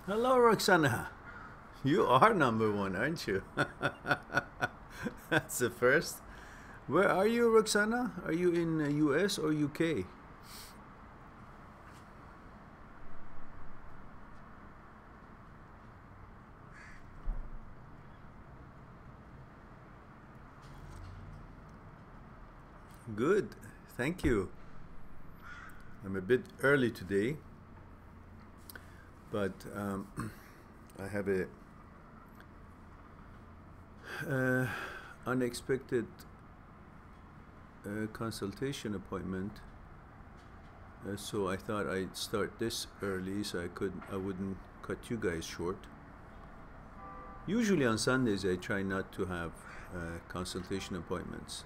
Hello, Roxana. You are number one, aren't you? That's the first. Where are you, Roxana? Are you in US or UK? Good, thank you. I'm a bit early today, but I have a unexpected consultation appointment. So I thought I'd start this early so I wouldn't cut you guys short. Usually on Sundays I try not to have consultation appointments,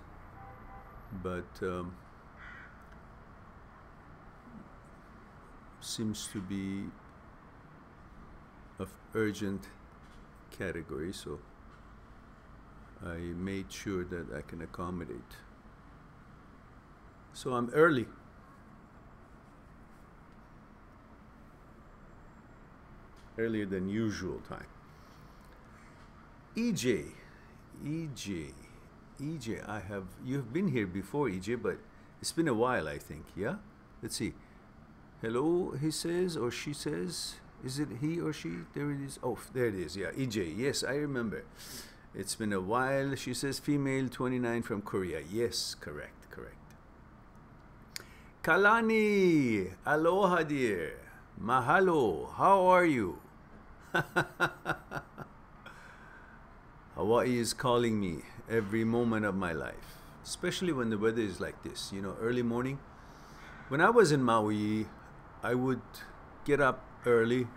but seems to be of urgent category, so I made sure that I can accommodate. So I'm early. Earlier than usual time. EJ, EJ, EJ, you've been here before, EJ, but it's been a while, I think, yeah? Let's see. Hello, he says, or she says. Is it he or she? There it is. Oh, there it is, yeah, EJ, yes, I remember. It's been a while. She says female, 29, from Korea. Yes, correct, correct. Kalani, aloha dear. Mahalo, how are you? Hawaii is calling me every moment of my life, especially when the weather is like this, you know, early morning. When I was in Maui, I would get up early.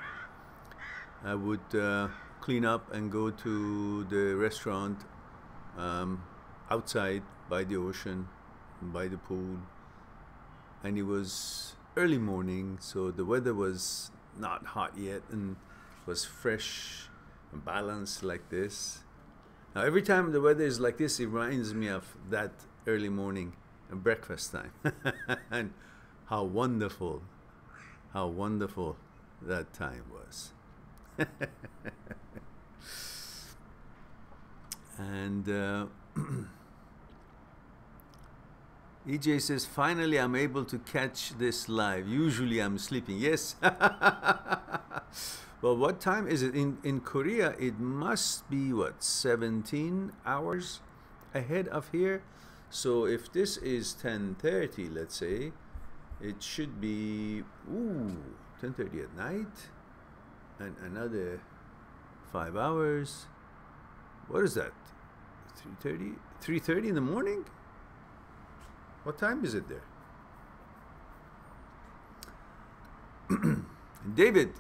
I would clean up and go to the restaurant outside by the ocean, by the pool. And it was early morning, so the weather was not hot yet and was fresh and balanced like this. Now every time the weather is like this, it reminds me of that early morning and breakfast time. And how wonderful that time was. And EJ says, finally I'm able to catch this live. Usually I'm sleeping. Yes. Well, what time is it? In Korea, it must be, what, 17 hours ahead of here? So if this is 10:30, let's say, it should be, 10:30 at night, and another 5 hours. What is that? 3:30? 3:30 in the morning? What time is it there? David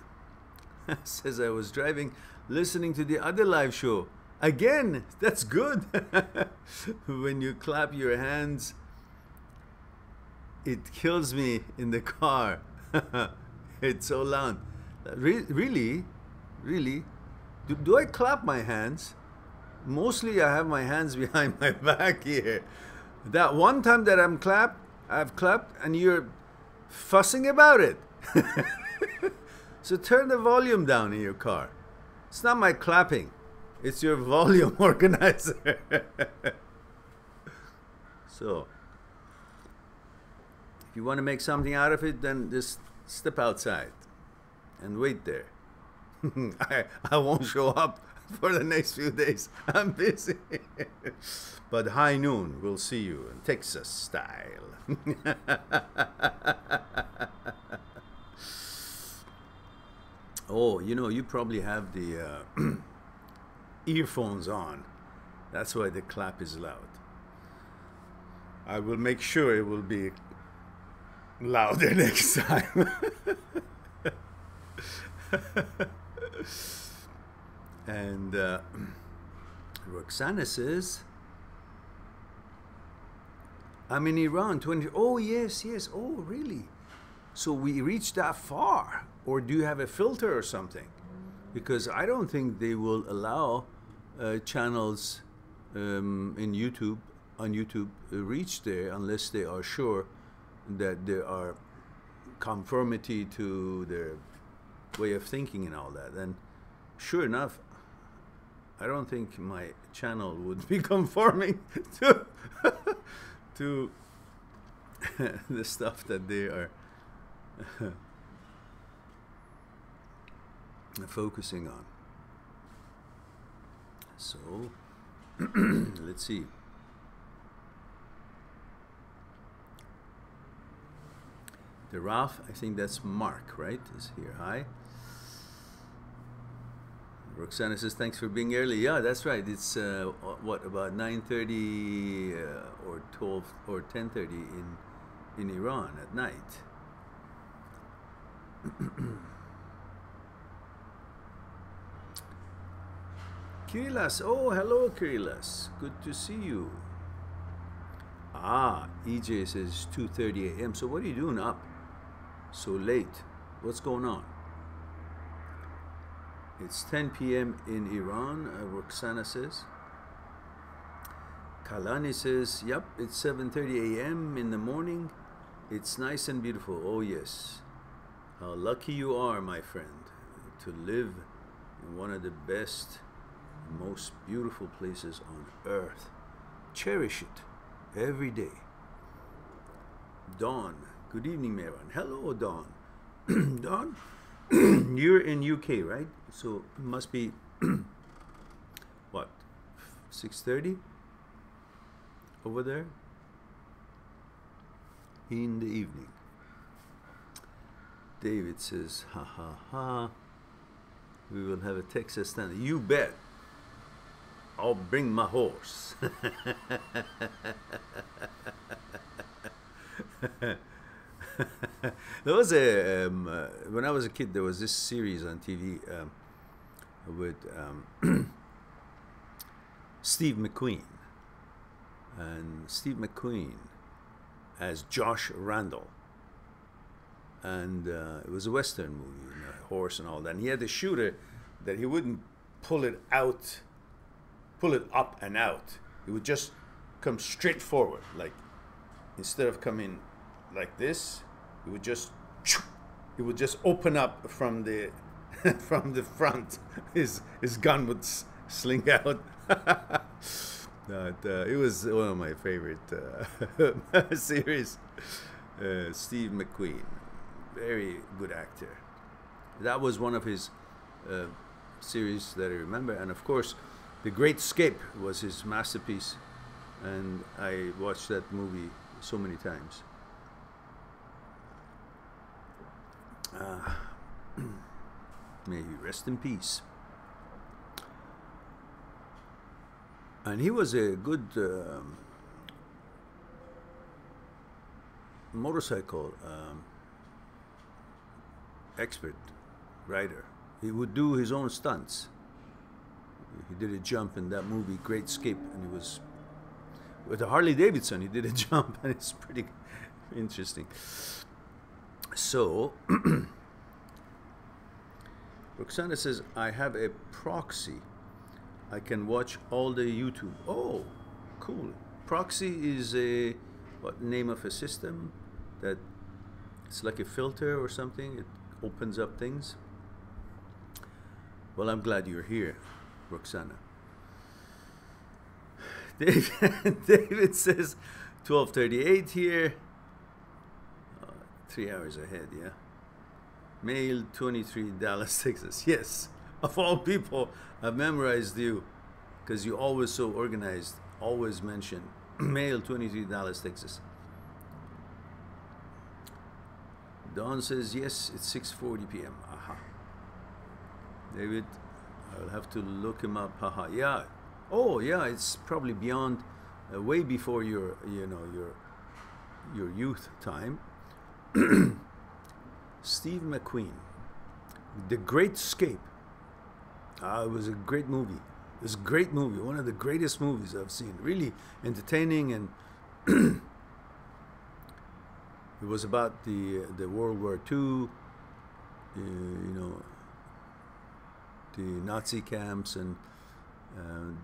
says, I was driving, listening to the other live show. Again, that's good. When you clap your hands, it kills me in the car. It's so loud. Really? Really? Do I clap my hands? Mostly I have my hands behind my back here. That one time that I've clapped, and you're fussing about it. So turn the volume down in your car. It's not my clapping. It's your volume organizer. So, if you want to make something out of it, then just step outside and wait there. I won't show up for the next few days. I'm busy. But high noon, we'll see you in Texas style. Oh, you know, you probably have the earphones on. That's why the clap is loud. I will make sure it will be louder next time. And Roxana says, I'm in Iran, 20. Oh, yes, yes. Oh, really? So we reached that far? Or do you have a filter or something? Because I don't think they will allow channels in YouTube, on YouTube, reach there unless they are sure that there are conformity to their way of thinking and all that. And sure enough, I don't think my channel would be conforming to to the stuff that they are focusing on. So let's see. The Ralph, I think that's Mark, right? Is here. Hi. Roxana says, thanks for being early. Yeah, that's right. It's what, about 9:30 or 12 or 10:30 in Iran at night. Kirilas, oh hello Kirilas, good to see you. Ah, EJ says 2:30 a.m. So what are you doing up so late? What's going on? It's 10 p.m. in Iran, Roxana says. Kalani says, yep, it's 7:30 a.m. in the morning. It's nice and beautiful. Oh yes. How lucky you are, my friend, to live in one of the best, most beautiful places on earth. Cherish it every day. Dawn, good evening, Mehran. Hello, Dawn. Dawn, you're in UK, right? So it must be what, 6:30 over there in the evening. David says, ha ha ha, we will have a Texas stand. You bet. I'll bring my horse. There was a when I was a kid, there was this series on TV with Steve McQueen, and Steve McQueen as Josh Randall, and it was a Western movie, you know, a horse and all that. And he had a shooter that he wouldn't pull it out, pull it up and out. He would just come straight forward, like instead of coming like this, he would just open up from the from the front. His gun would sling out. But, it was one of my favorite series. Steve McQueen, very good actor. That was one of his series that I remember, and of course, The Great Escape was his masterpiece, and I watched that movie so many times. May he rest in peace. And he was a good motorcycle expert rider. He would do his own stunts. He did a jump in that movie, Great Escape, and he was with a Harley Davidson. He did a jump, and it's pretty interesting. So, Roxana says, I have a proxy. I can watch all the YouTube. Oh, cool. Proxy is a, what, name of a system that it's like a filter or something. It opens up things. Well, I'm glad you're here, Roxana. David says 12:38 here. 3 hours ahead, yeah. Male 23, Dallas, Texas. Yes, of all people, I've memorized you because you're always so organized. Always mention male 23, Dallas, Texas. Dawn says yes, it's 6:40 p.m. Aha. David, I'll have to look him up. Haha. Yeah. Oh, yeah. It's probably beyond, way before your, you know, your youth time. Steve McQueen, The Great Escape. It was a great movie. It was a great movie. One of the greatest movies I've seen. Really entertaining, and it was about the World War II. You know, the Nazi camps, and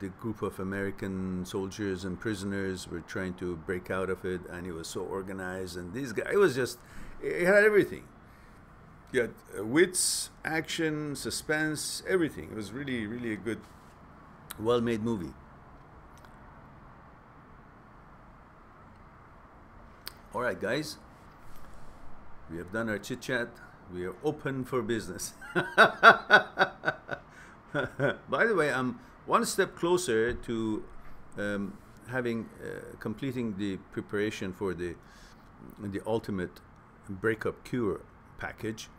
the group of American soldiers and prisoners were trying to break out of it, and it was so organized, and these guys, it was just, it had everything. You had wits, action, suspense, everything. It was really, really a good, well-made movie. All right, guys. We have done our chit-chat. We are open for business. By the way, I'm one step closer to completing the preparation for the ultimate breakup cure package.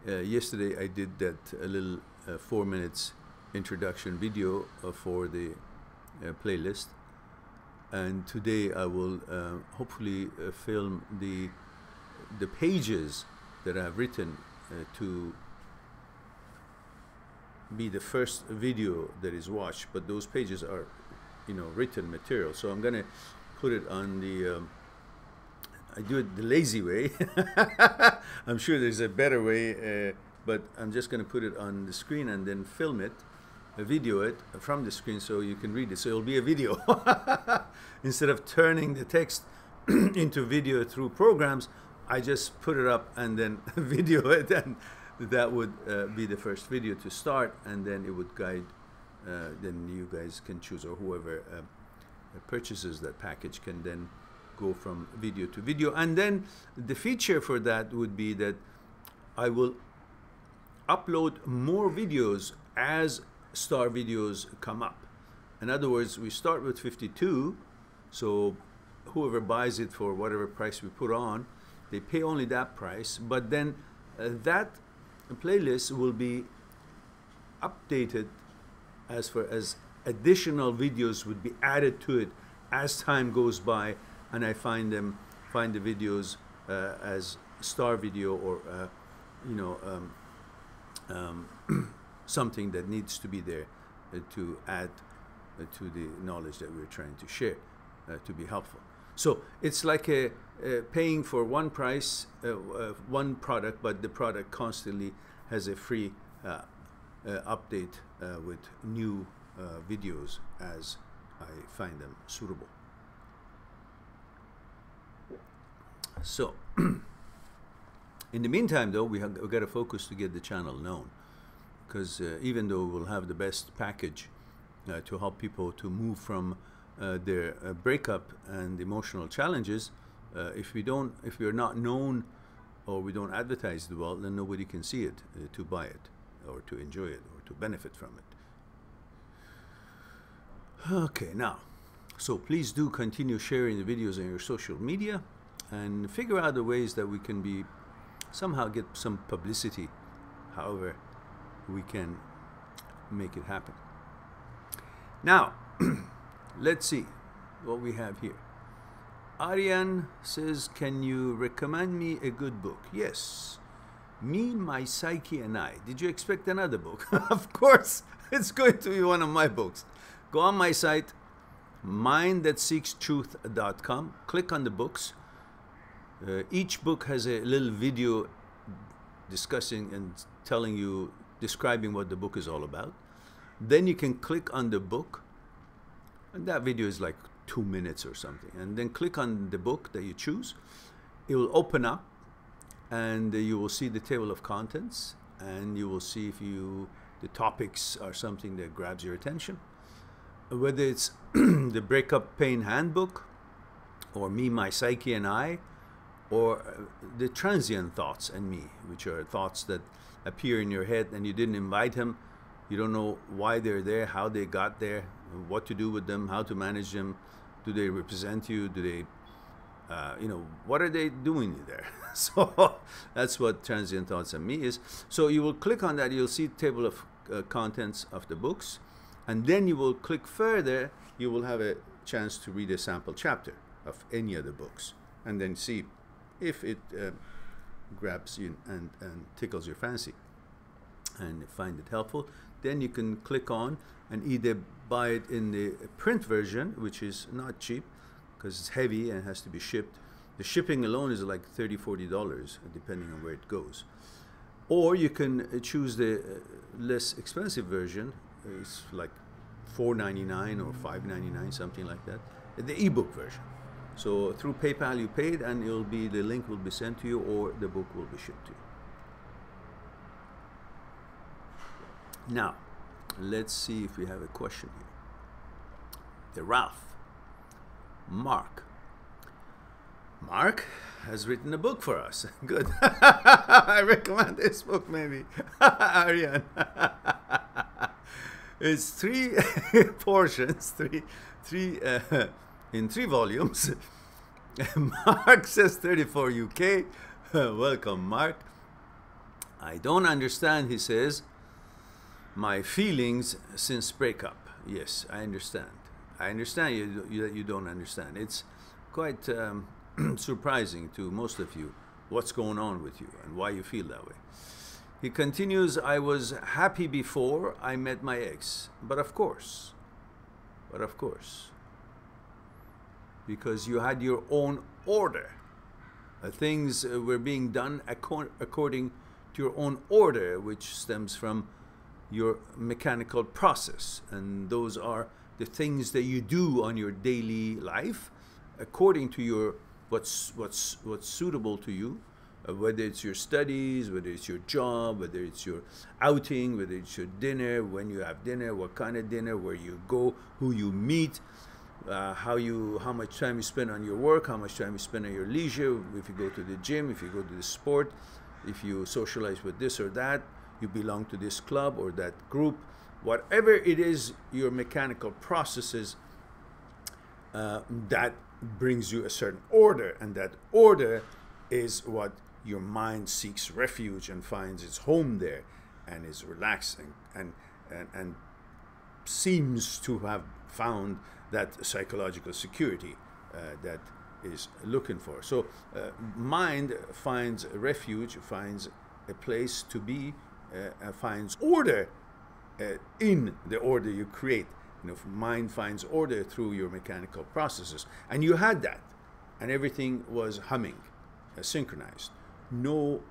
Yesterday I did that a little 4 minutes introduction video for the playlist, and today I will hopefully film the pages that I've written to be the first video that is watched, but those pages are, you know, written material. So I'm gonna put it on the I do it the lazy way. I'm sure there's a better way, but I'm just gonna put it on the screen and then film it, video it from the screen so you can read it. So it'll be a video instead of turning the text into video through programs. I just put it up and then video it, and that would be the first video to start, and then it would guide, then you guys can choose, or whoever purchases that package can then go from video to video. And then the feature for that would be that I will upload more videos as star videos come up. In other words, we start with 52, so whoever buys it for whatever price we put on, they pay only that price, but then that playlist will be updated as additional videos would be added to it as time goes by, and I find the videos as star video, or you know, something that needs to be there to add to the knowledge that we're trying to share to be helpful. So it's like paying for one price, one product, but the product constantly has a free update with new videos as I find them suitable. So in the meantime, though, we've got to focus to get the channel known, because even though we'll have the best package to help people to move from their breakup and emotional challenges, if we're not known or we don't advertise it well, then nobody can see it to buy it or to enjoy it or to benefit from it. Okay, now, so please do continue sharing the videos on your social media and figure out the ways that we can be somehow get some publicity, however we can make it happen. Now, let's see what we have here. Aryan says, can you recommend me a good book? Yes. Me, My Psyche, and I. Did you expect another book? Of course, it's going to be one of my books. Go on my site, mindthatseekstruth.com. Click on the books. Each book has a little video discussing and telling you, describing what the book is all about. Then you can click on the book, and that video is like 2 minutes or something, and then click on the book that you choose. It will open up, and you will see the table of contents, and you will see if the topics are something that grabs your attention. Whether it's the Breakup Pain Handbook, or Me, My Psyche, and I, or the Transient Thoughts and Me, which are thoughts that appear in your head and you didn't invite them. You don't know why they're there, how they got there, what to do with them, how to manage them. Do they represent you? Do they, you know, what are they doing there? So that's what Transient Thoughts and Me is. So you will click on that, you'll see the table of contents of the books, and then you will click further, you will have a chance to read a sample chapter of any of the books, and then see if it grabs you and tickles your fancy and find it helpful. Then you can click on and either buy it in the print version, which is not cheap because it's heavy and has to be shipped. The shipping alone is like $30–40 depending on where it goes. Or you can choose the less expensive version. It's like $4.99 or $5.99, something like that, the ebook version. So through PayPal you paid, and the link will be sent to you, or the book will be shipped to you. Now, let's see if we have a question here. The Ralph. Mark has written a book for us. Good. I recommend this book, maybe. Aryan. It's 3 portions, in 3 volumes. Mark says 34 UK. Welcome, Mark. I don't understand, he says, my feelings since breakup. Yes, I understand. I understand you don't understand. It's quite surprising to most of you what's going on with you and why you feel that way. He continues, I was happy before I met my ex, but of course, because you had your own order. Things were being done according to your own order, which stems from your mechanical process. And those are the things that you do on your daily life according to your what's suitable to you, whether it's your studies, whether it's your job, whether it's your outing, whether it's your dinner, when you have dinner, what kind of dinner, where you go, who you meet, how much time you spend on your work, how much time you spend on your leisure, if you go to the gym, if you go to the sport, if you socialize with this or that, you belong to this club or that group. Whatever it is, your mechanical processes, that brings you a certain order, and that order is what your mind seeks refuge and finds its home there, and is relaxing and seems to have found that psychological security that is looking for. So mind finds refuge, finds a place to be, finds order in the order you create. You know, mind finds order through your mechanical processes, and you had that, and everything was humming, synchronized, no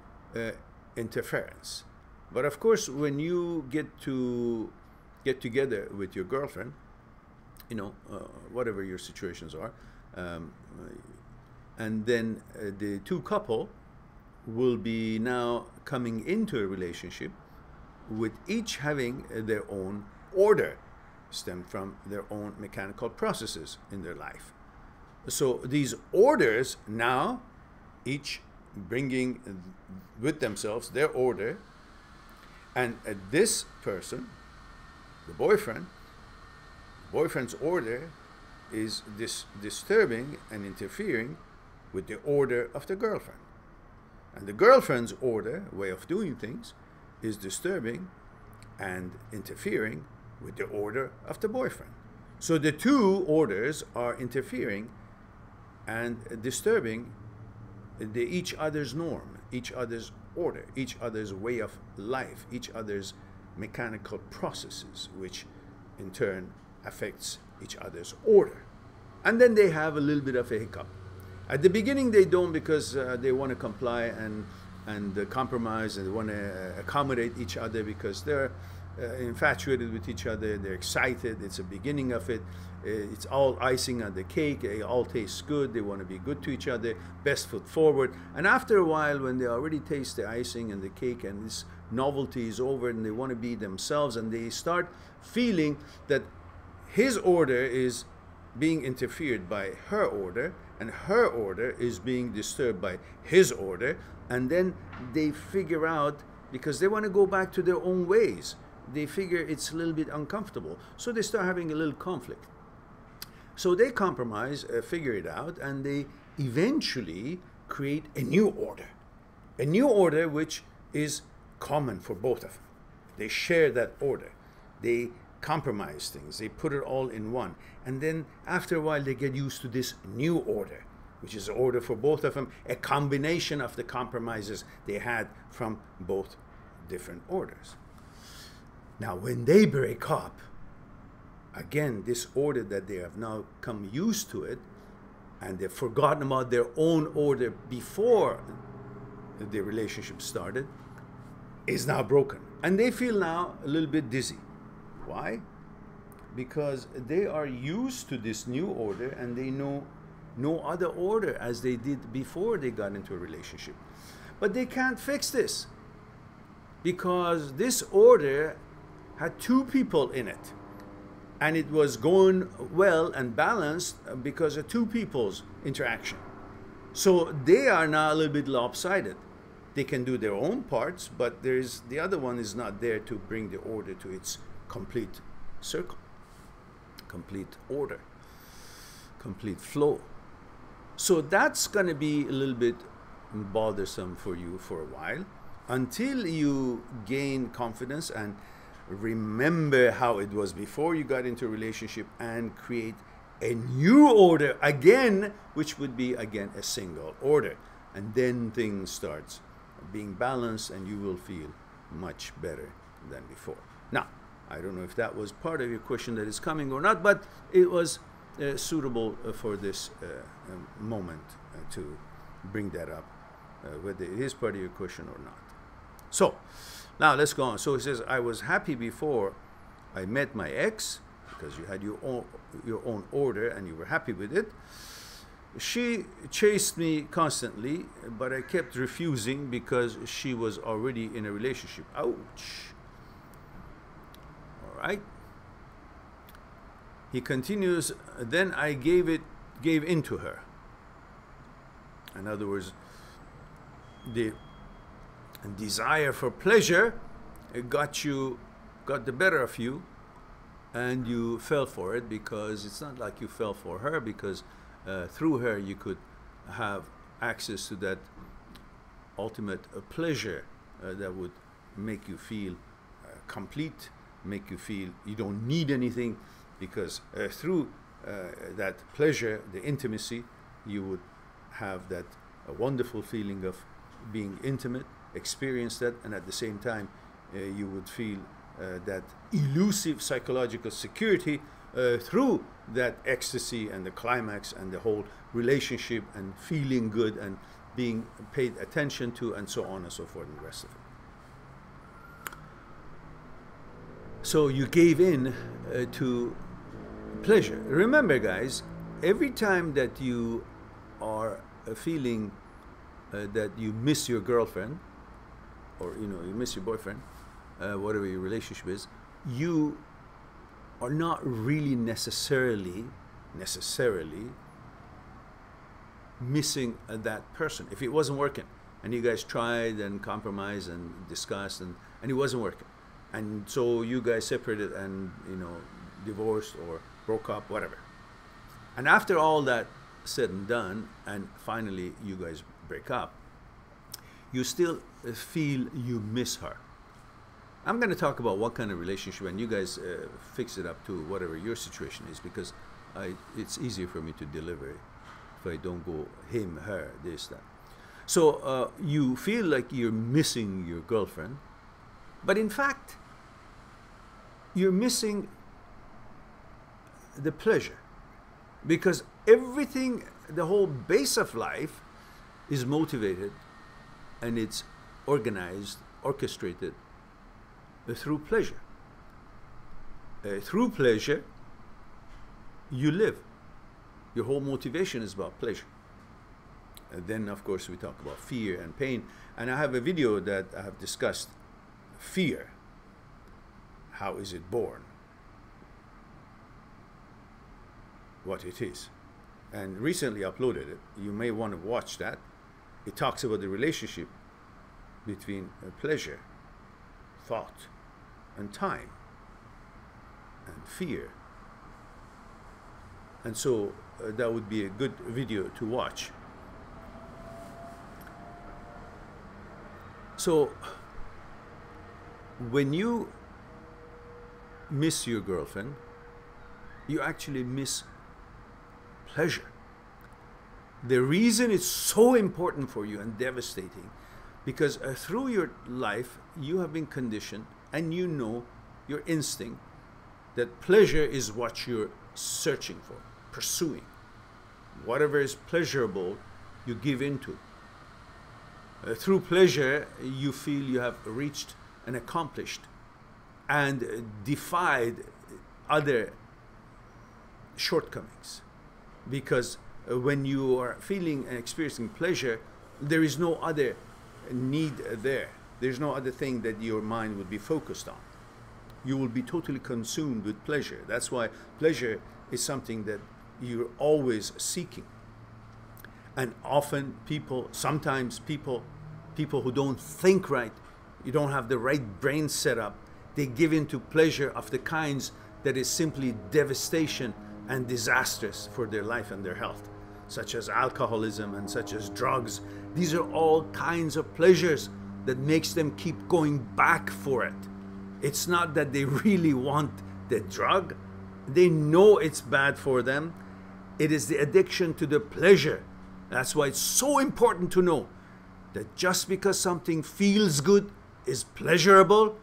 interference. But of course, when you get together with your girlfriend, you know, whatever your situations are, and then the two couple will be now coming into a relationship with each having their own order, stem from their own mechanical processes in their life. So these orders now, each bringing with themselves their order, and this person, the boyfriend's order is disturbing and interfering with the order of the girlfriend. And the girlfriend's order, way of doing things, is disturbing and interfering with the order of the boyfriend. So the two orders are interfering and disturbing each other's norm, each other's order, each other's way of life, each other's mechanical processes, which in turn affects each other's order. And then they have a little bit of a hiccup. At the beginning they don't, because they want to comply and compromise, and they want to accommodate each other because they're infatuated with each other, they're excited, it's the beginning of it, it's all icing on the cake, it all tastes good, they want to be good to each other, best foot forward. And after a while, when they already taste the icing and the cake and this novelty is over, and they want to be themselves, and they start feeling that his order is being interfered by her order, and her order is being disturbed by his order, and then they figure out, because they want to go back to their own ways, they figure it's a little bit uncomfortable, so they start having a little conflict. So they compromise, figure it out, and they eventually create a new order which is common for both of them. They share that order, they compromise things, they put it all in one, and then after a while they get used to this new order, which is an order for both of them, a combination of the compromises they had from both different orders. Now when they break up, again, this order that they have now come used to it, and they've forgotten about their own order before the relationship started, is now broken, and they feel now a little bit dizzy. Why? Because they are used to this new order, and they know no other order as they did before they got into a relationship. But they can't fix this because this order had two people in it. And it was going well and balanced because of two people's interaction. So they are now a little bit lopsided. They can do their own parts, but the other one is not there to bring the order to its complete circle, complete order, complete flow. So that's going to be a little bit bothersome for you for a while until you gain confidence and remember how it was before you got into a relationship and create a new order again, which would be again a single order. And then things starts being balanced and you will feel much better than before. Now, I don't know if that was part of your question that is coming or not, but it was suitable for this moment to bring that up, whether it is part of your question or not. So, now let's go on. So he says, I was happy before I met my ex, because you had your own order and you were happy with it. She chased me constantly, but I kept refusing because she was already in a relationship. Ouch. All right. He continues, then I gave in to her. In other words, the desire for pleasure got the better of you, and you fell for it, because it's not like you fell for her, because through her you could have access to that ultimate pleasure that would make you feel complete, make you feel you don't need anything, because through that pleasure, the intimacy, you would have that wonderful feeling of being intimate, experience that, and at the same time you would feel that elusive psychological security through that ecstasy and the climax and the whole relationship and feeling good and being paid attention to and so on and so forth and the rest of it. So you gave in to pleasure. Remember, guys, every time that you are feeling that you miss your girlfriend, or you miss your boyfriend, whatever your relationship is, you are not really necessarily missing that person. If it wasn't working and you guys tried and compromised and discussed and it wasn't working, and so you guys separated and divorced or broke up, whatever, and after all that said and done, and finally you guys break up, you still feel you miss her. I'm going to talk about what kind of relationship, and you guys fix it up to whatever your situation is, because it's easier for me to deliver if I don't go him, her, this, that. So you feel like you're missing your girlfriend, but in fact, you're missing the pleasure, because everything, the whole base of life is motivated and it's organized, orchestrated through pleasure. Through pleasure, you live. Your whole motivation is about pleasure. And then, of course, we talk about fear and pain. And I have a video that I have discussed fear. How is it born? What it is. And recently uploaded it. You may want to watch that. It talks about the relationship between pleasure, thought, and time, and fear. And so that would be a good video to watch. So when you miss your girlfriend, you actually miss pleasure. The reason it's so important for you and devastating, because through your life you have been conditioned, and your instinct, that pleasure is what you're searching for, pursuing. Whatever is pleasurable, you give into. Through pleasure, you feel you have reached and accomplished and defied other shortcomings, because when you are feeling and experiencing pleasure, there is no other need there. There's no other thing that your mind would be focused on. You will be totally consumed with pleasure. That's why pleasure is something that you're always seeking. And often sometimes people who don't think right, you don't have the right brain set up, they give in to pleasure of the kinds that is simply devastation and disastrous for their life and their health, such as alcoholism and such as drugs. These are all kinds of pleasures that makes them keep going back for it. It's not that they really want the drug. They know it's bad for them. It is the addiction to the pleasure. That's why it's so important to know that just because something feels good, is pleasurable,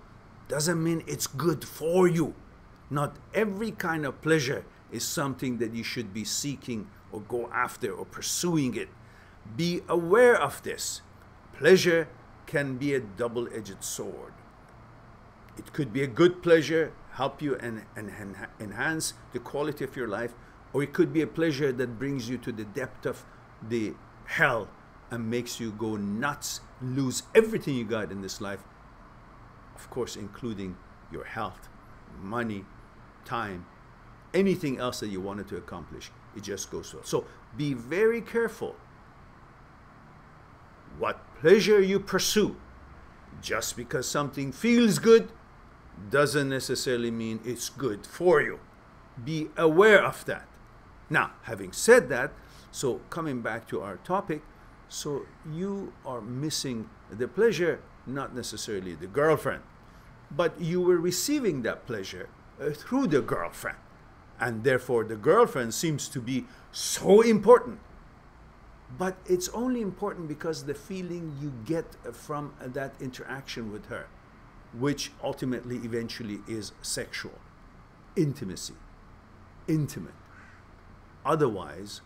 doesn't mean it's good for you. Not every kind of pleasure is something that you should be seeking or go after or pursuing it. Be aware of this. Pleasure can be a double-edged sword. It could be a good pleasure, help you and enhance the quality of your life, or it could be a pleasure that brings you to the depth of the hell and makes you go nuts, lose everything you got in this life, of course, including your health, money, time, anything else that you wanted to accomplish. It just goes so. So be very careful what pleasure you pursue. Just because something feels good doesn't necessarily mean it's good for you. Be aware of that. Now, having said that, so coming back to our topic, so you are missing the pleasure, not necessarily the girlfriend, but you were receiving that pleasure through the girlfriend. And therefore, the girlfriend seems to be so important. But it's only important because the feeling you get from that interaction with her, which ultimately, eventually is sexual, intimacy, intimate. Otherwise,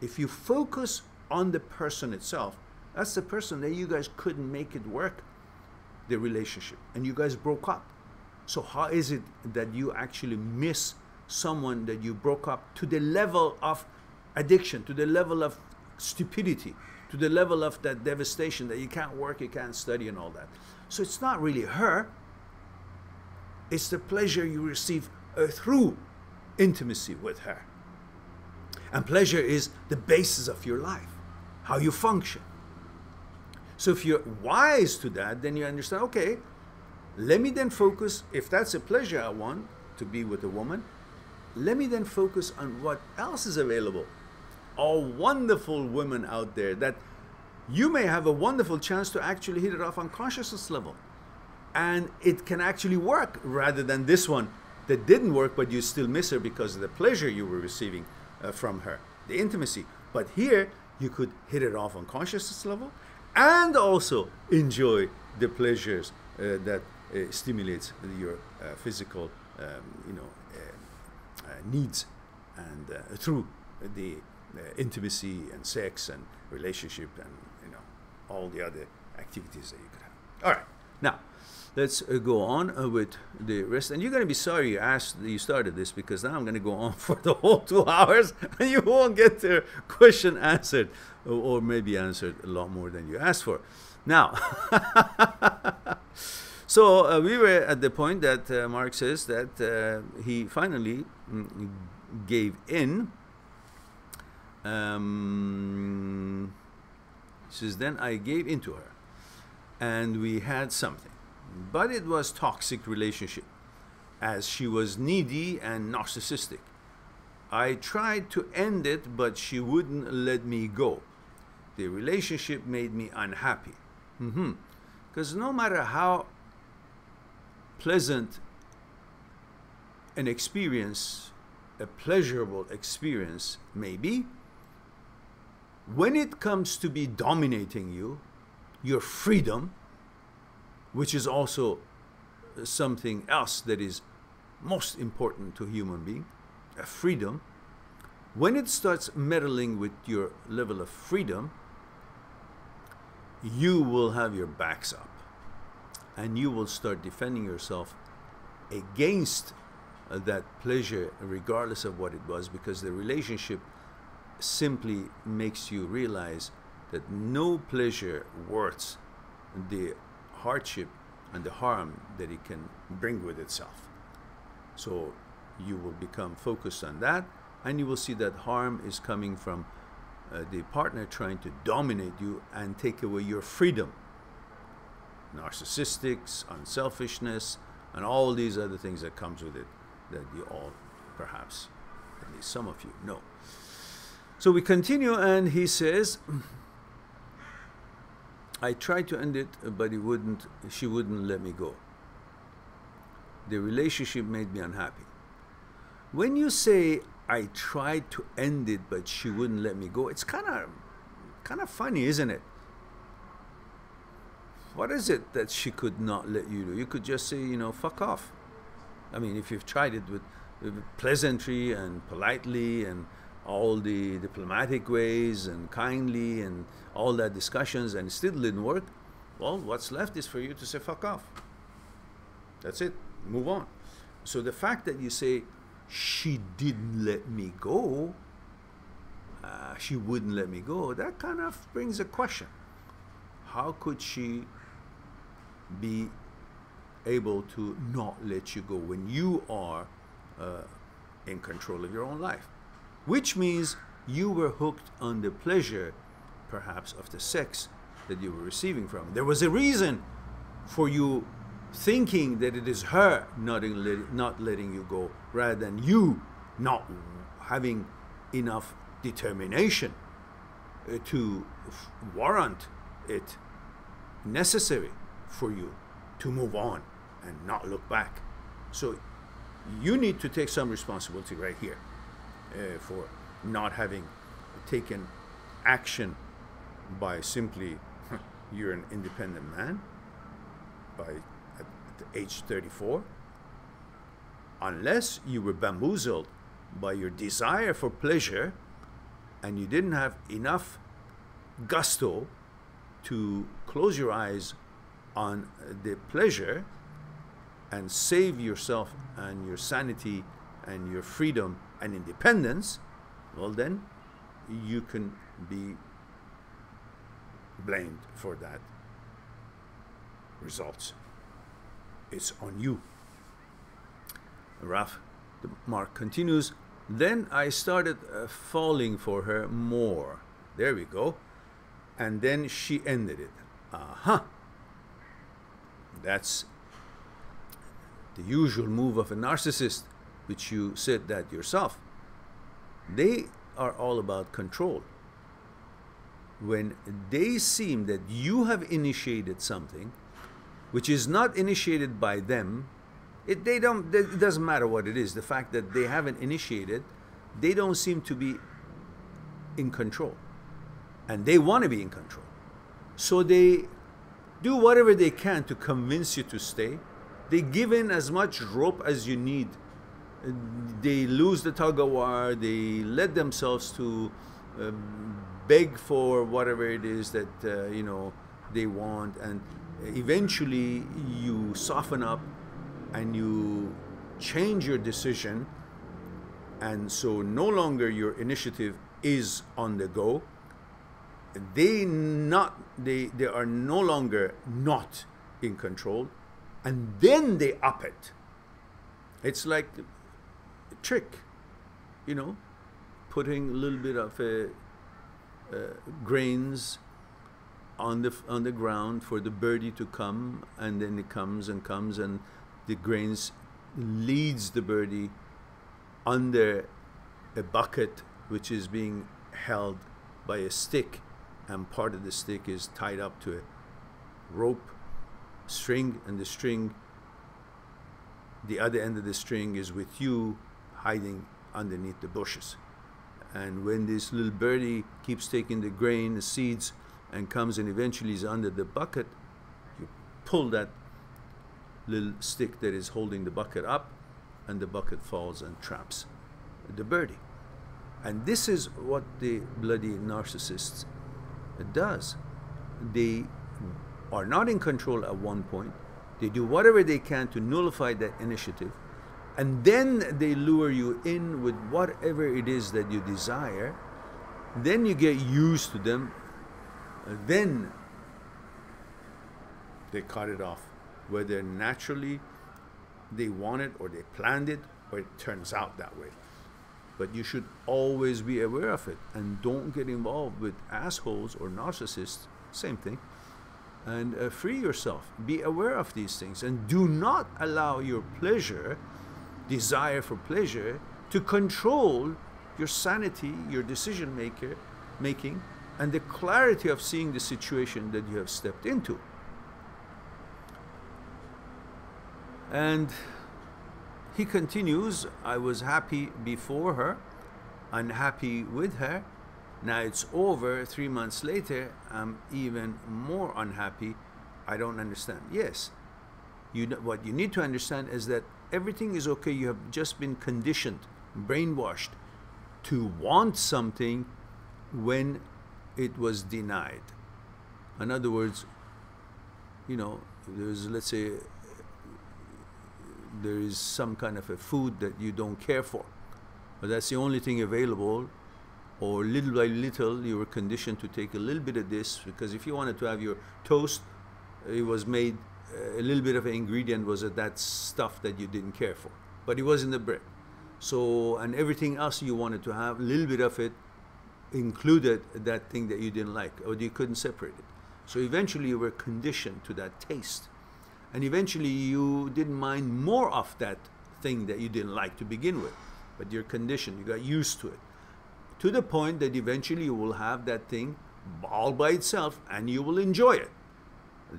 if you focus on the person itself, that's the person that you guys couldn't make it work, the relationship, and you guys broke up. So how is it that you actually miss someone that you broke up to the level of addiction, to the level of stupidity, to the level of that devastation that you can't work, you can't study and all that? So it's not really her, it's the pleasure you receive through intimacy with her. And pleasure is the basis of your life, how you function. So if you're wise to that, then you understand, okay, let me then focus, if that's a pleasure I want, to be with a woman, let me then focus on what else is available. All wonderful women out there that you may have a wonderful chance to actually hit it off on consciousness level. And it can actually work rather than this one that didn't work, but you still miss her because of the pleasure you were receiving from her, the intimacy. But here, you could hit it off on consciousness level and also enjoy the pleasures that stimulates your physical needs, and through the intimacy and sex and relationship and all the other activities that you could have. All right, now let's go on with the rest. And you're going to be sorry you started this, because now I'm going to go on for the whole 2 hours and you won't get the question answered, or maybe answered a lot more than you asked for. Now, so we were at the point that Mark says that he finally gave in. He says, then I gave in to her and we had something, but it was toxic relationship, as she was needy and narcissistic. I tried to end it, but she wouldn't let me go. The relationship made me unhappy. Because no matter how pleasant an experience, a pleasurable experience may be, when it comes to be dominating you, your freedom, which is also something else that is most important to a human being, a freedom, when it starts meddling with your level of freedom, you will have your backs up and you will start defending yourself against that pleasure, regardless of what it was, because the relationship simply makes you realize that no pleasure worth the hardship and the harm that it can bring with itself. So you will become focused on that, and you will see that harm is coming from the partner trying to dominate you and take away your freedom. Narcissistics, unselfishness, and all these other things that comes with it that you all, perhaps, at least some of you, know. So we continue, and he says, I tried to end it, but she wouldn't let me go. The relationship made me unhappy. When you say, I tried to end it, but she wouldn't let me go, it's kind of funny, isn't it? What is it that she could not let you do? You could just say, you know, fuck off. I mean, if you've tried it with pleasantry and politely and all the diplomatic ways and kindly and all that discussions and it still didn't work, well, what's left is for you to say fuck off. That's it. Move on. So the fact that you say, she didn't let me go, she wouldn't let me go, that kind of brings a question. How could she be able to not let you go when you are in control of your own life? Which means you were hooked on the pleasure, perhaps, of the sex that you were receiving from. There was a reason for you thinking that it is her not letting you go, rather than you not having enough determination to warrant it necessary for you to move on and not look back. So you need to take some responsibility right here for not having taken action by simply, you're an independent man at the age 34, unless you were bamboozled by your desire for pleasure and you didn't have enough gusto to close your eyes on the pleasure and save yourself and your sanity and your freedom and independence, well then you can be blamed for that results. It's on you. Raf Mark continues, then I started falling for her more. There we go. And then she ended it. That's the usual move of a narcissist, which you said that yourself. They are all about control. When they seem that you have initiated something which is not initiated by them, it doesn't matter what it is. The fact that they haven't initiated, they don't seem to be in control. And they want to be in control. So they do whatever they can to convince you to stay. They give in as much rope as you need. They lose the tug of war. They let themselves to beg for whatever it is that they want, and eventually you soften up and you change your decision, and so no longer your initiative is on the go. They are no longer not in control, and then they up it. It's like a trick, putting a little bit of grains on the ground for the birdie to come, and then it comes and comes, and the grains leads the birdie under a bucket which is being held by a stick, and part of the stick is tied up to a rope string, and the string, the other end of the string is with you hiding underneath the bushes. And when this little birdie keeps taking the grain, the seeds, and comes and eventually is under the bucket, you pull that little stick that is holding the bucket up, and the bucket falls and traps the birdie. And this is what the bloody narcissist does. They are not in control at one point. They do whatever they can to nullify that initiative, and then they lure you in with whatever it is that you desire, Then you get used to them. Then they cut it off, whether naturally they want it or they planned it or it turns out that way. But you should always be aware of it and don't get involved with assholes or narcissists, same thing. And free yourself. Be aware of these things and do not allow your pleasure, desire for pleasure, to control your sanity, your decision making, and the clarity of seeing the situation that you have stepped into. And he continues, I was happy before her, unhappy with her. Now it's over, 3 months later, I'm even more unhappy. I don't understand. Yes, what you need to understand is that everything is okay. You have just been conditioned, brainwashed to want something when it was denied. In other words, you know, there's, let's say, there is some kind of a food that you don't care for, but that's the only thing available, or little by little you were conditioned to take a little bit of this, because if you wanted to have your toast, it was made, a little bit of an ingredient was that stuff that you didn't care for, but it was in the bread. So, and everything else you wanted to have, a little bit of it included that thing that you didn't like, or you couldn't separate it. So eventually you were conditioned to that taste. And eventually you didn't mind more of that thing that you didn't like to begin with. But you're conditioned, you got used to it. To the point that eventually you will have that thing all by itself and you will enjoy it.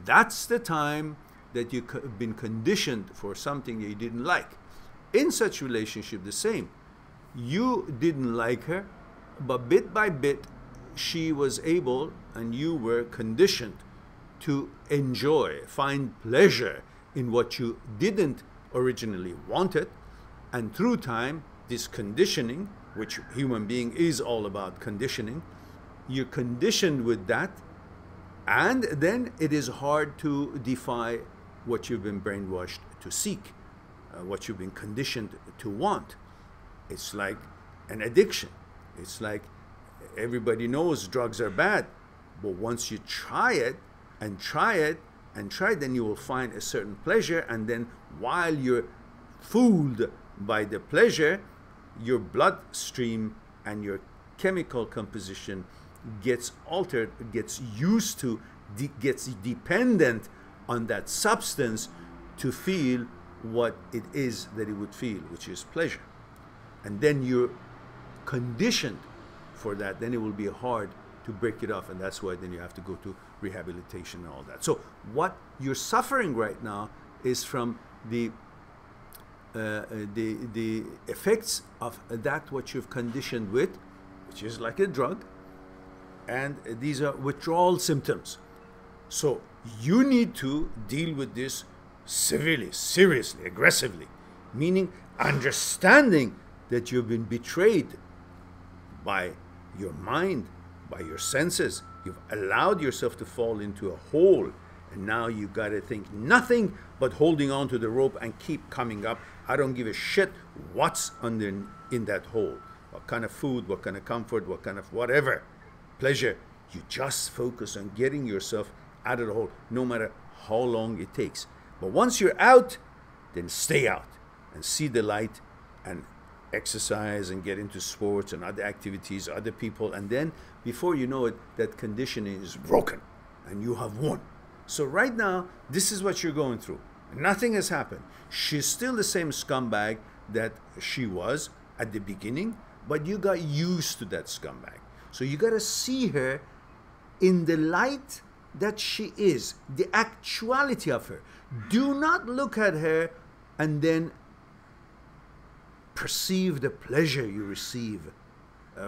That's the time that you've been conditioned for something that you didn't like. In such relationship, the same. You didn't like her, but bit by bit, she was able, and you were conditioned to enjoy, find pleasure in what you didn't originally wanted. And through time, this conditioning, which human being is all about conditioning, you're conditioned with that, and then it is hard to defy what you've been brainwashed to seek, what you've been conditioned to want. It's like an addiction. It's like everybody knows drugs are bad, but once you try it, and try it, and try it, then you will find a certain pleasure, and then while you're fooled by the pleasure, your bloodstream and your chemical composition gets altered, gets used to, gets dependent on that substance to feel what it is that it would feel, which is pleasure. And then you're conditioned for that, then it will be hard to break it off, and that's why then you have to go to rehabilitation and all that. So what you're suffering right now is from the effects of that what you've conditioned with, which is like a drug, and these are withdrawal symptoms. So you need to deal with this severely, seriously, aggressively, meaning understanding that you've been betrayed by your mind, by your senses. You've allowed yourself to fall into a hole, and now you got to think nothing but holding on to the rope and keep coming up. I don't give a shit what's in that hole, what kind of food, what kind of comfort, what kind of whatever pleasure. You just focus on getting yourself out of the hole, no matter how long it takes. But once you're out, then stay out and see the light and exercise and get into sports and other activities, other people, and then before you know it, that conditioning is broken and you have won. So right now, this is what you're going through. Nothing has happened. She's still the same scumbag that she was at the beginning, but you got used to that scumbag. So you got to see her in the light that she is, the actuality of her. Do not look at her and then perceive the pleasure you receive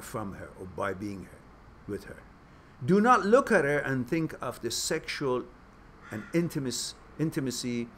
from her or by being with her. Do not look at her and think of the sexual and intimacy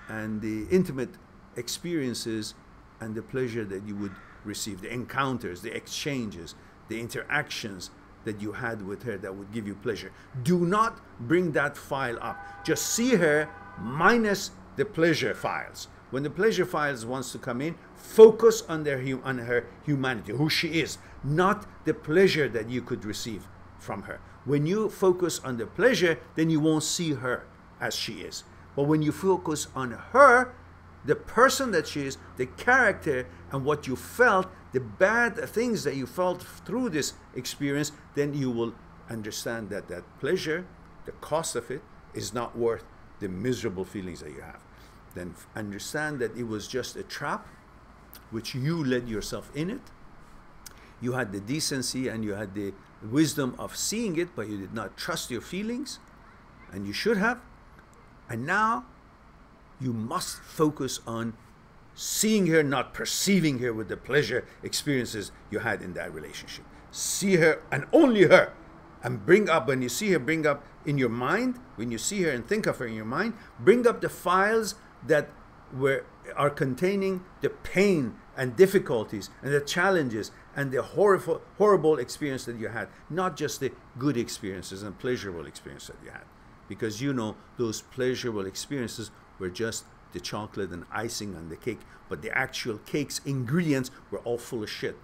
and the intimate experiences and the pleasure that you would receive, the encounters, the exchanges, the interactions that you had with her that would give you pleasure. Do not bring that file up. Just see her minus the pleasure files. When the pleasure files wants to come in, focus on her humanity, who she is. not the pleasure that you could receive from her. When you focus on the pleasure, then you won't see her as she is. But when you focus on her, the person that she is, the character, and what you felt, the bad things that you felt through this experience, then you will understand that that pleasure, the cost of it, is not worth the miserable feelings that you have. Then understand that it was just a trap, which you led yourself in it. You had the decency and you had the wisdom of seeing it, but you did not trust your feelings, and you should have. And now you must focus on seeing her, not perceiving her with the pleasure experiences you had in that relationship. See her and only her. And bring up, when you see her, bring up in your mind, when you see her and think of her in your mind, bring up the files that are containing the pain and difficulties and the challenges and the horrible experience that you had, not just the good experiences and pleasurable experiences that you had. Because you know those pleasurable experiences were just the chocolate and icing on the cake, but the actual cake's ingredients were all full of shit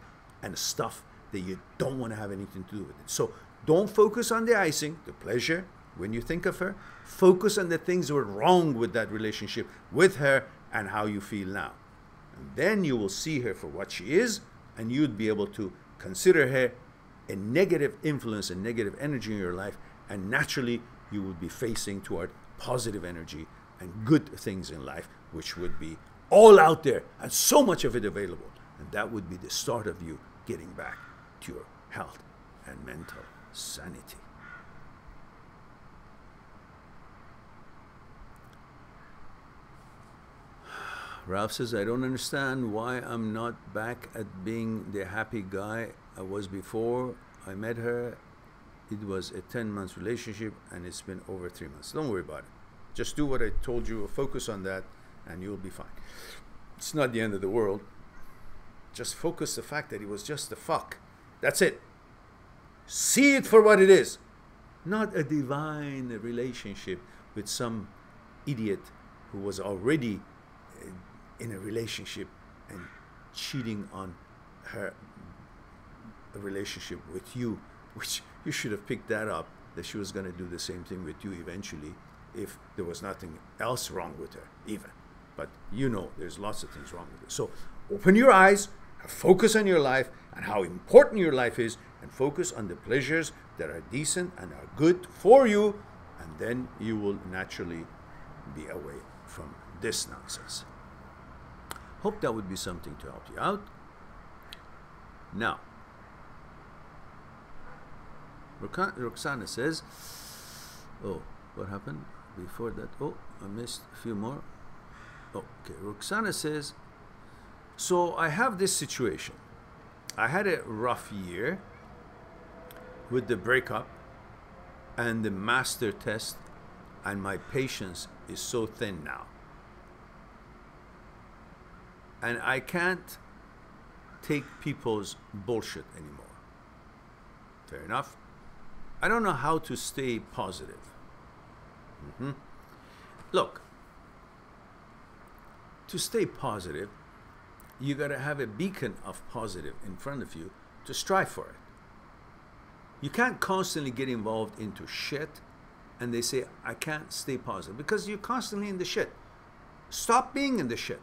and stuff that you don't want to have anything to do with it. So don't focus on the icing, the pleasure, when you think of her. Focus on the things that were wrong with that relationship with her and how you feel now. And then you will see her for what she is, and you'd be able to consider her a negative influence and negative energy in your life, and naturally you would be facing toward positive energy and good things in life, which would be all out there and so much of it available. And that would be the start of you getting back to your health and mental sanity. Ralph says, I don't understand why I'm not back at being the happy guy I was before I met her. It was a 10-month relationship and it's been over 3 months. Don't worry about it. Just do what I told you, focus on that, and you'll be fine. It's not the end of the world. Just focus the fact that it was just a fuck. That's it. See it for what it is. Not a divine relationship with some idiot who was already in a relationship and cheating on her relationship with you, which you should have picked that up, that she was going to do the same thing with you eventually if there was nothing else wrong with her even. But you know there's lots of things wrong with her. So open your eyes, focus on your life and how important your life is, and focus on the pleasures that are decent and are good for you, and then you will naturally be away from this nonsense. Hope that would be something to help you out. Now, Roxana says, oh, what happened before that? Oh, I missed a few more. Oh, okay, Roxana says, so I have this situation. I had a rough year with the breakup and the master test, and my patience is so thin now. And I can't take people's bullshit anymore. Fair enough. I don't know how to stay positive. Look, to stay positive, you got to have a beacon of positive in front of you to strive for it. You can't constantly get involved into shit and they say, I can't stay positive, because you're constantly in the shit. Stop being in the shit.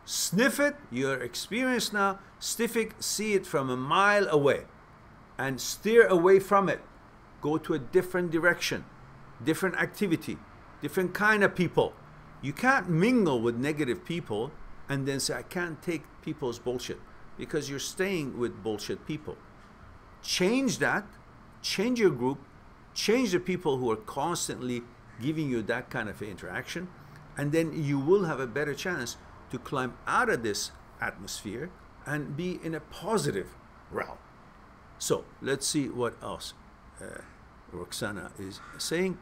Sniff it, you're experienced now, sniff it, see it from a mile away and steer away from it. Go to a different direction, different activity, different kind of people. You can't mingle with negative people and then say, I can't take people's bullshit, because you're staying with bullshit people. Change that, change your group, change the people who are constantly giving you that kind of interaction, and then you will have a better chance to climb out of this atmosphere and be in a positive realm. So let's see what else Roxana is saying.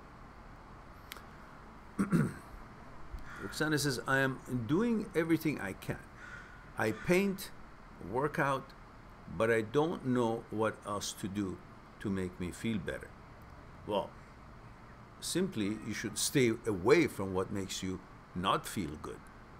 Roxana says, I am doing everything I can. I paint, work out, but I don't know what else to do to make me feel better. Well, simply you should stay away from what makes you not feel good.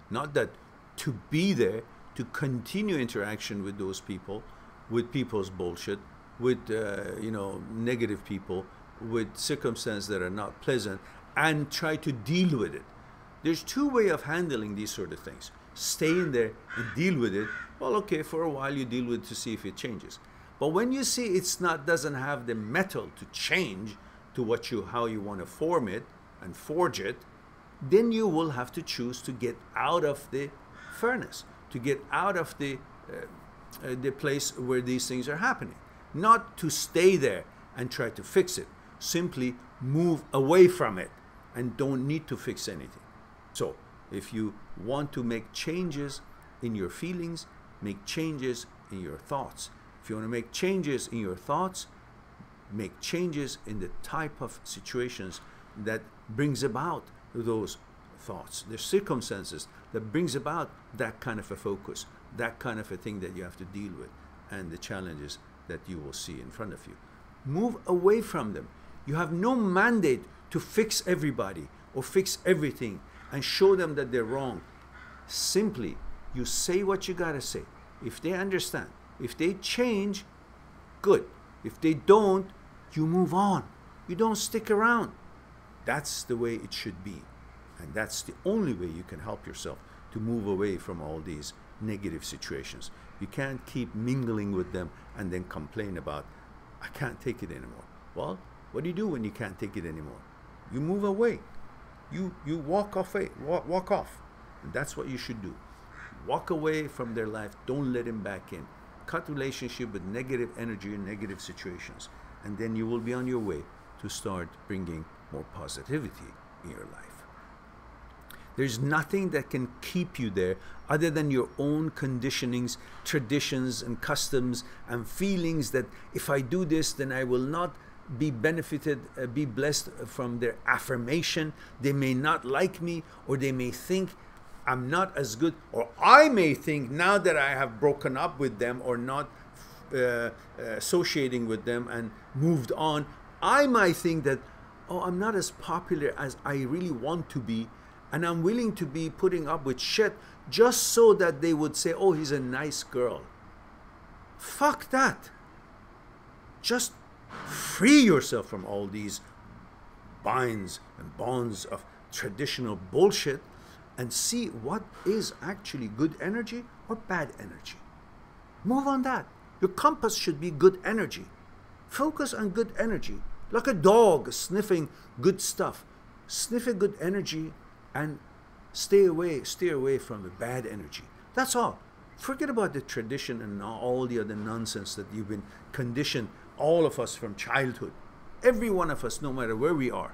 Not that to be there, to continue interaction with those people with people's bullshit, with negative people, with circumstances that are not pleasant, and try to deal with it. There's two ways of handling these sort of things. Stay in there and deal with it. Well, okay, for a while you deal with it to see if it changes. But when you see it's not, doesn't have the metal to change to how you want to form it and forge it, then you will have to choose to get out of the furnace, to get out of the place where these things are happening. Not to stay there and try to fix it. Simply move away from it and don't need to fix anything. So if you want to make changes in your feelings, make changes in your thoughts. If you want to make changes in your thoughts, make changes in the type of situations that brings about those thoughts, the circumstances that brings about that kind of a focus, that kind of a thing that you have to deal with, and the challenges that you will see in front of you. Move away from them. You have no mandate to fix everybody or fix everything and show them that they're wrong. Simply, you say what you gotta say. If they understand, if they change, good. If they don't, you move on. You don't stick around. That's the way it should be. And that's the only way you can help yourself to move away from all these negative situations. You can't keep mingling with them and then complain about, I can't take it anymore. Well, what do you do when you can't take it anymore? You move away. You walk off. Walk off. And that's what you should do. Walk away from their life. Don't let them back in. Cut relationship with negative energy and negative situations. And then you will be on your way to start bringing more positivity in your life. There's nothing that can keep you there other than your own conditionings, traditions, and customs and feelings that if I do this, then I will not be benefited, be blessed from their affirmation. They may not like me, or they may think I'm not as good, or I may think now that I have broken up with them or not associating with them and moved on, I might think that, oh, I'm not as popular as I really want to be, and I'm willing to be putting up with shit just so that they would say, oh, he's a nice girl. Fuck that. Just free yourself from all these binds and bonds of traditional bullshit and see what is actually good energy or bad energy. Move on that. Your compass should be good energy. Focus on good energy. Like a dog sniffing good stuff. Sniff a good energy and steer away from the bad energy. That's all. Forget about the tradition and all the other nonsense that you've been conditioned, all of us from childhood. Every one of us, no matter where we are.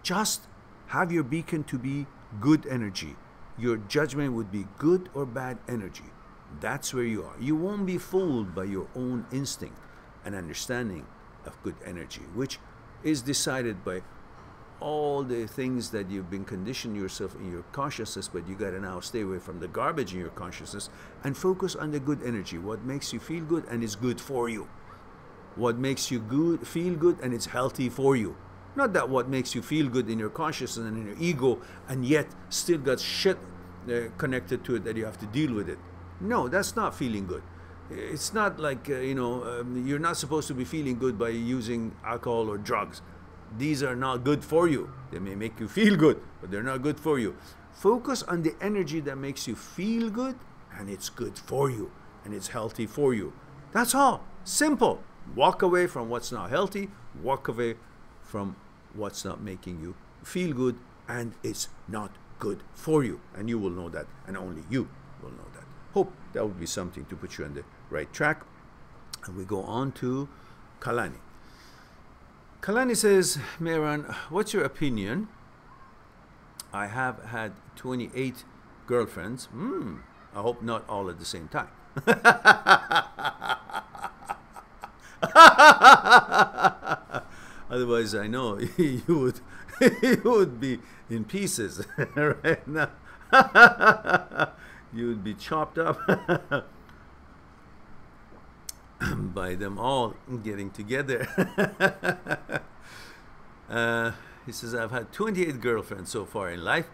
Just have your beacon to be good energy. Your judgment would be good or bad energy. That's where you are. You won't be fooled by your own instinct and understanding of good energy, which is decided by all the things that you've been conditioning yourself in your consciousness, but you got to now stay away from the garbage in your consciousness and focus on the good energy, what makes you feel good and is good for you. What makes you good, feel good and it's healthy for you. Not that what makes you feel good in your consciousness and in your ego and yet still got shit connected to it that you have to deal with it. No, that's not feeling good. It's not like, you're not supposed to be feeling good by using alcohol or drugs. These are not good for you. They may make you feel good, but they're not good for you. Focus on the energy that makes you feel good, and it's good for you, and it's healthy for you. That's all. Simple. Walk away from what's not healthy. Walk away from what's not making you feel good, and it's not good for you. And you will know that, and only you will know that. Hope that would be something to put you on the right track. And we go on to Kalani. Kalani says, Mehran, what's your opinion? I have had 28 girlfriends. I hope not all at the same time. Otherwise, I know you would be in pieces right now. You would be chopped up by them all getting together. He says, I've had 28 girlfriends so far in life,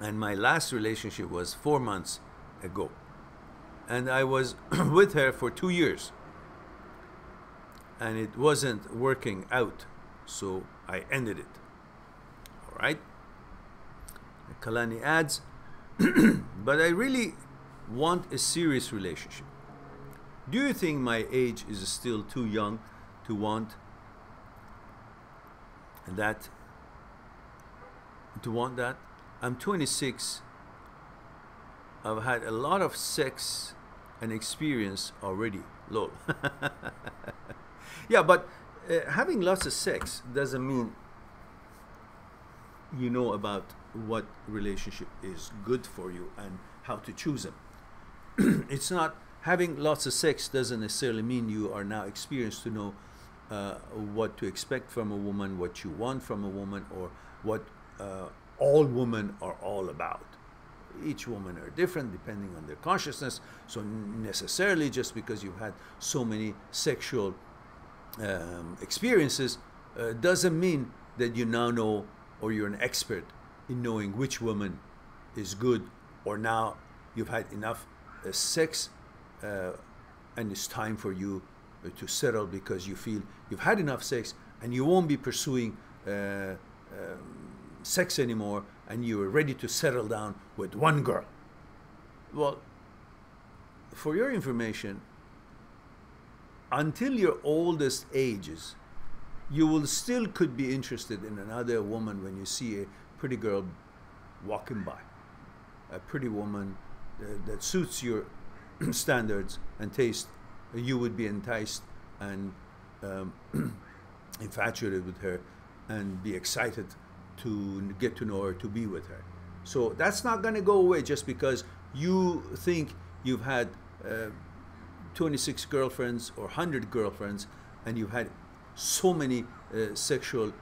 and my last relationship was 4 months ago. and I was with her for 2 years, and it wasn't working out, so I ended it. All right. Kalani adds, but I really want a serious relationship. Do you think my age is still too young to want that? I'm 26. I've had a lot of sex and experience already. Lol. Yeah, but having lots of sex doesn't mean you know about what relationship is good for you and how to choose them. It's not having lots of sex doesn't necessarily mean you are now experienced to know what to expect from a woman, what you want from a woman, or what all women are all about. Each woman are different depending on their consciousness. So necessarily just because you've had so many sexual experiences doesn't mean that you now know, or you're an expert in knowing which woman is good, or now you've had enough sex and it's time for you to settle because you feel you've had enough sex and you won't be pursuing sex anymore, and you are ready to settle down with one girl. Well, for your information, until your oldest ages, you will still could be interested in another woman when you see a pretty girl walking by, a pretty woman that suits your standards and taste. You would be enticed and infatuated with her and be excited to get to know her, to be with her. So that's not going to go away just because you think you've had 26 girlfriends or 100 girlfriends and you've had so many sexual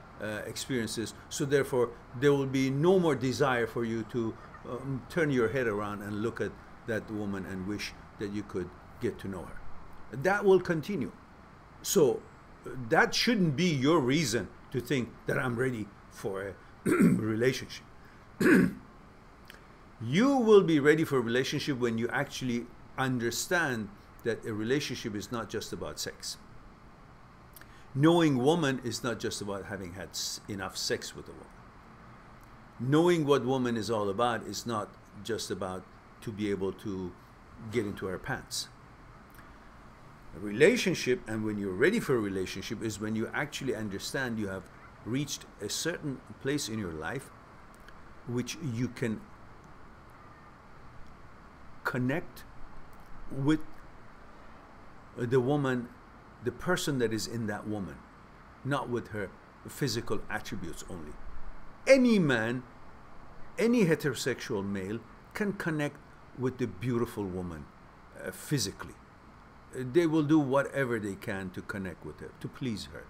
experiences. So therefore, there will be no more desire for you to turn your head around and look at that woman and wish that you could get to know her. That will continue. So that shouldn't be your reason to think that I'm ready for a relationship. You will be ready for a relationship when you actually understand that a relationship is not just about sex. Knowing woman is not just about having had enough sex with a woman. Knowing what woman is all about is not just about to be able to get into her pants. A relationship, and when you're ready for a relationship, is when you actually understand you have reached a certain place in your life which you can connect with the woman, the person that is in that woman, not with her physical attributes only. Any man, any heterosexual male can connect with the beautiful woman physically. They will do whatever they can to connect with her, to please her,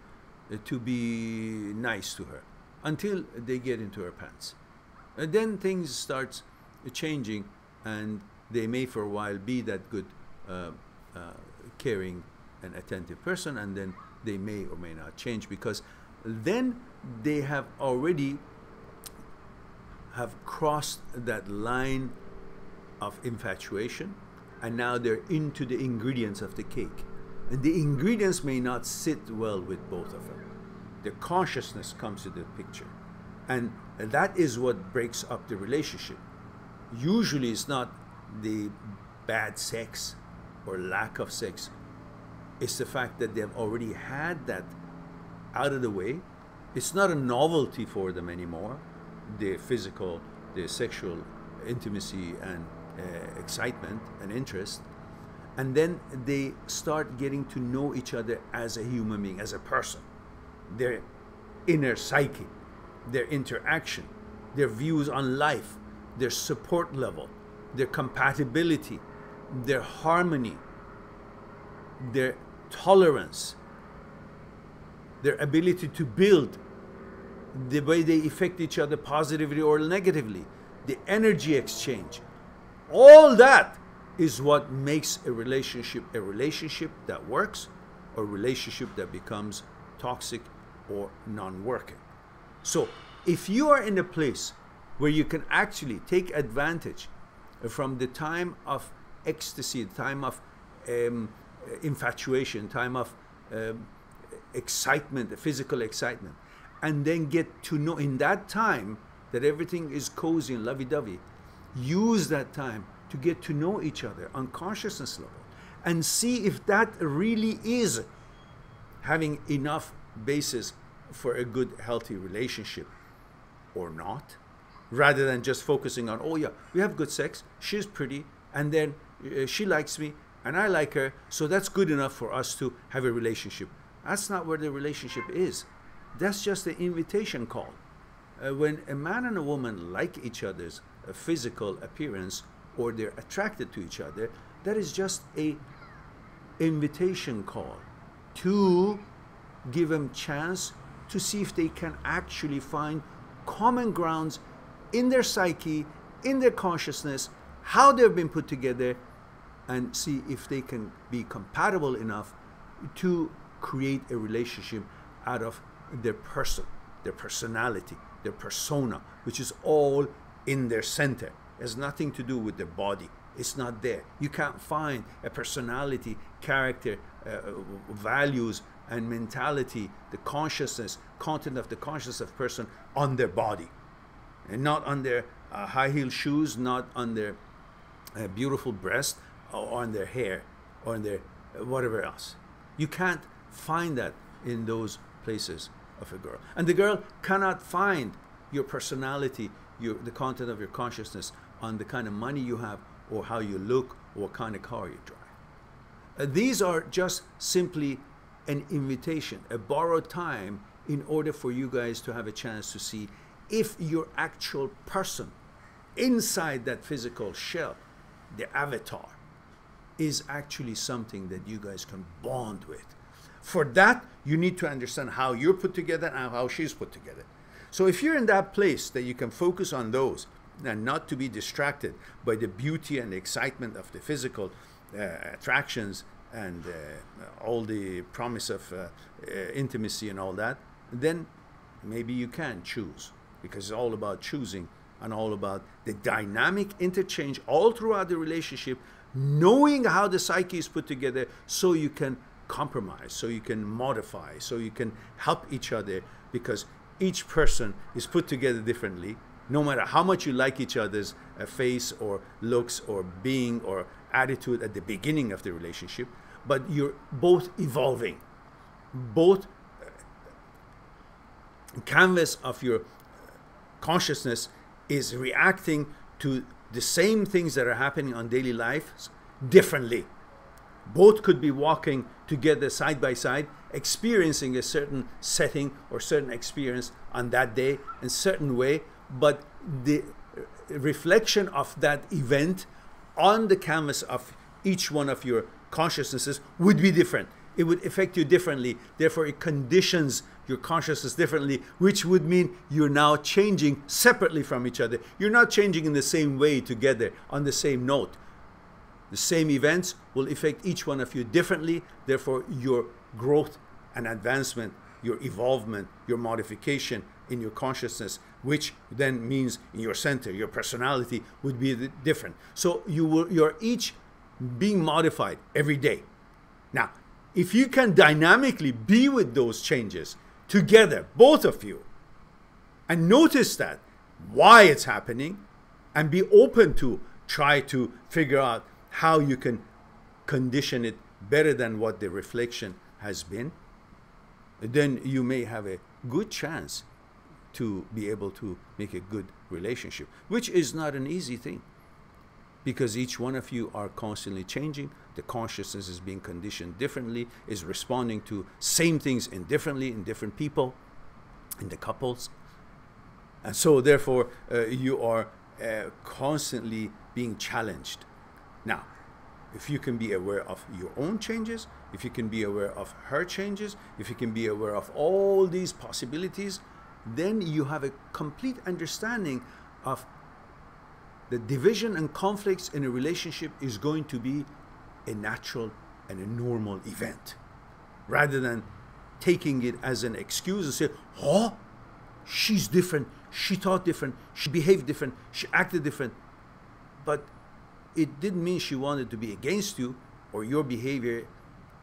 to be nice to her, until they get into her pants. And then things start changing, and they may for a while be that good, caring and attentive person, and then they may or may not change, because then they have already crossed that line of infatuation, and now they're into the ingredients of the cake. And the ingredients may not sit well with both of them. The consciousness comes to the picture. And that is what breaks up the relationship. Usually it's not the bad sex or lack of sex. It's the fact that they've already had that out of the way. It's not a novelty for them anymore, the physical, the sexual intimacy and excitement and interest. And then they start getting to know each other as a human being, as a person. Their inner psyche, their interaction, their views on life, their support level, their compatibility, their harmony, their tolerance, their ability to build, the way they affect each other positively or negatively, the energy exchange. All that is what makes a relationship that works, or a relationship that becomes toxic or non-working. So if you are in a place where you can actually take advantage from the time of ecstasy, time of infatuation, time of excitement, physical excitement, and then get to know in that time that everything is cozy and lovey-dovey. Use that time to get to know each other on consciousness level and see if that really is having enough basis for a good, healthy relationship or not, rather than just focusing on, oh yeah, we have good sex, she's pretty, and then she likes me and I like her, so that's good enough for us to have a relationship. That's not where the relationship is. That's just the invitation call. When a man and a woman like each other's physical appearance, or they're attracted to each other, that is just a invitation call to give them chance to see if they can actually find common grounds in their psyche, in their consciousness, how they've been put together, and see if they can be compatible enough to create a relationship out of their person, their personality, their persona, which is all in their center. It has nothing to do with their body. It's not there. You can't find a personality, character, values, and mentality, the consciousness, content of the consciousness of person on their body. And not on their high heel shoes, not on their beautiful breast, or on their hair, or on their whatever else. You can't find that in those places of a girl. And the girl cannot find your personality, the content of your consciousness on the kind of money you have, or how you look, or what kind of car you drive. These are just simply an invitation, a borrowed time, in order for you guys to have a chance to see if your actual person inside that physical shell, the avatar, is actually something that you guys can bond with. For that, you need to understand how you're put together and how she's put together. So if you're in that place that you can focus on those and not to be distracted by the beauty and the excitement of the physical attractions and all the promise of intimacy and all that, then maybe you can choose, because it's all about choosing and all about the dynamic interchange all throughout the relationship, knowing how the psyche is put together, so you can compromise, so you can modify, so you can help each other, because each person is put together differently, no matter how much you like each other's face or looks or being or attitude at the beginning of the relationship, but you're both evolving. Both canvas of your consciousness is reacting to the same things that are happening on daily life differently. Both could be walking together side by side, experiencing a certain setting or certain experience on that day in a certain way, but the reflection of that event on the canvas of each one of your consciousnesses would be different. It would affect you differently. Therefore, it conditions your consciousness differently, which would mean you're now changing separately from each other. You're not changing in the same way together on the same note. The same events will affect each one of you differently. Therefore, your growth and advancement, your evolvement, your modification in your consciousness, which then means in your center, your personality, would be different. So you're each being modified every day. Now, if you can dynamically be with those changes together, both of you, and notice that, why it's happening, and be open to try to figure out how you can condition it better than what the reflection has been, then you may have a good chance to be able to make a good relationship, which is not an easy thing, because each one of you are constantly changing. The consciousness is being conditioned differently, is responding to same things indifferently in different people, in the couples. And so therefore you are constantly being challenged. Now, if you can be aware of your own changes, if you can be aware of her changes, if you can be aware of all these possibilities, then you have a complete understanding of the division and conflicts in a relationship is going to be a natural and a normal event, rather than taking it as an excuse and say, oh, she's different, she thought different, she behaved different, she acted different. But it didn't mean she wanted to be against you, or your behavior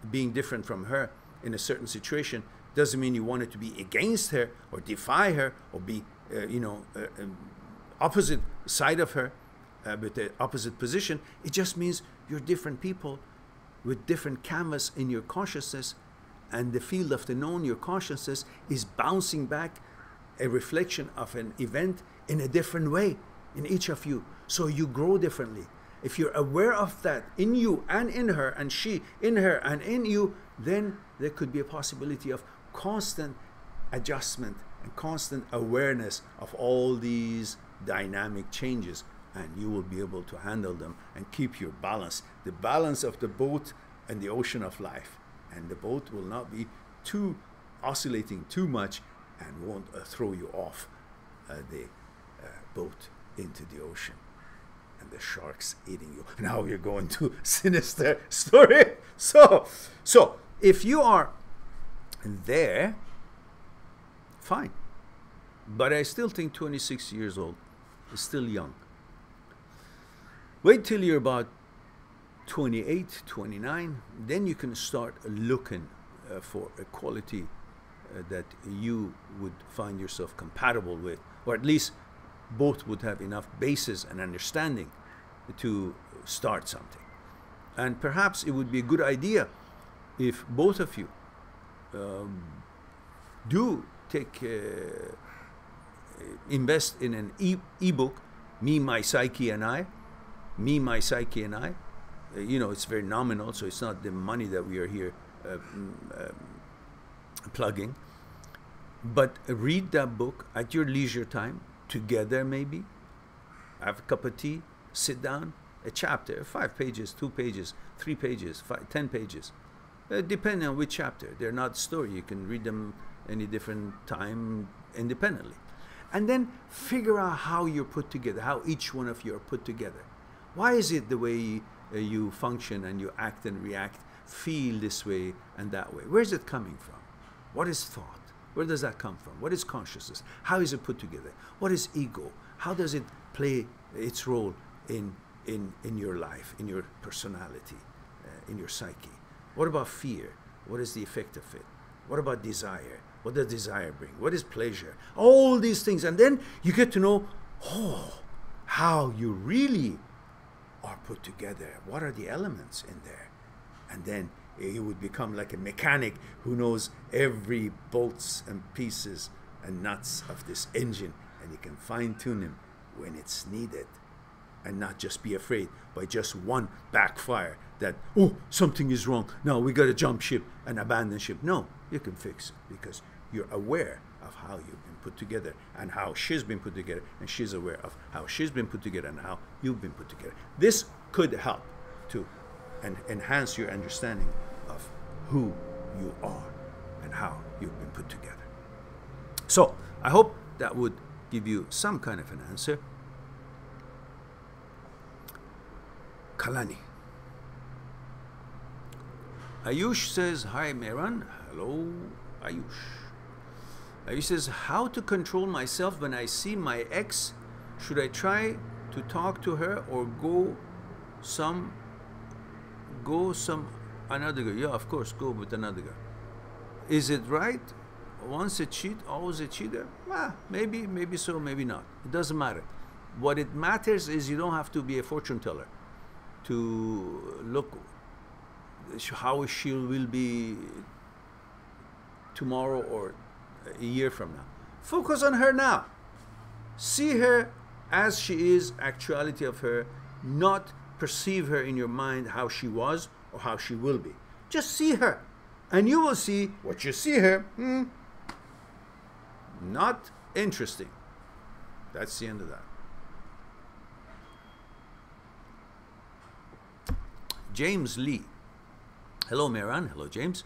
being different from her in a certain situation doesn't mean you wanted to be against her or defy her or be, opposite side of her, with the opposite position. It just means you're different people with different canvas in your consciousness, and the field of the known, your consciousness, is bouncing back a reflection of an event in a different way in each of you. So you grow differently. If you're aware of that in you and in her, and she in her and in you, then there could be a possibility of constant adjustment and constant awareness of all these dynamic changes, and you will be able to handle them and keep your balance, the balance of the boat and the ocean of life. And the boat will not be too oscillating too much and won't throw you off the boat into the ocean and the sharks eating you. Now you're going to sinister story. So if you are there, fine. But I still think 26 years old is still young. Wait till you're about 28, 29, then you can start looking for a quality that you would find yourself compatible with, or at least both would have enough basis and understanding to start something. And perhaps it would be a good idea if both of you do take invest in an e-book, Me, My Psyche and I. Me, My Psyche and I. It's very nominal, so it's not the money that we are here plugging. But read that book at your leisure time, together maybe. Have a cup of tea, sit down, a chapter, 5 pages, 2 pages, 3 pages, 10 pages. Depending on which chapter. They're not story. You can read them any different time independently. And then figure out how you're put together, how each one of you are put together. Why is it the way you function and you act and react, feel this way and that way? Where is it coming from? What is thought? Where does that come from? What is consciousness? How is it put together? What is ego? How does it play its role in your life, in your personality, in your psyche? What about fear? What is the effect of it? What about desire? What does desire bring? What is pleasure? All these things. And then you get to know, how you really are put together. What are the elements in there? And then you would become like a mechanic who knows every bolts and pieces and nuts of this engine, and you can fine-tune him when it's needed, and not just be afraid by just one backfire that, something is wrong, now we got to jump ship and abandon ship. No, you can fix it because you're aware of how you've been put together and how she's been put together, and she's aware of how she's been put together and how you've been put together. This could help to enhance your understanding of who you are and how you've been put together. So I hope that would give you some kind of an answer. Kalani. Ayush says, hi Mehran. Hello, Ayush. Ayush says, how to control myself when I see my ex? Should I try to talk to her or go some another girl? Yeah, of course, go with another girl. Is it right? Once a cheat, always a cheater? Maybe so, maybe not. It doesn't matter. What it matters is you don't have to be a fortune teller to look how she will be tomorrow or a year from now. Focus on her now. See her as she is, actuality of her, not perceive her in your mind how she was or how she will be. Just see her, and you will see what you see her. Not interesting. That's the end of that. James Lee. Hello, Mehran. Hello, James.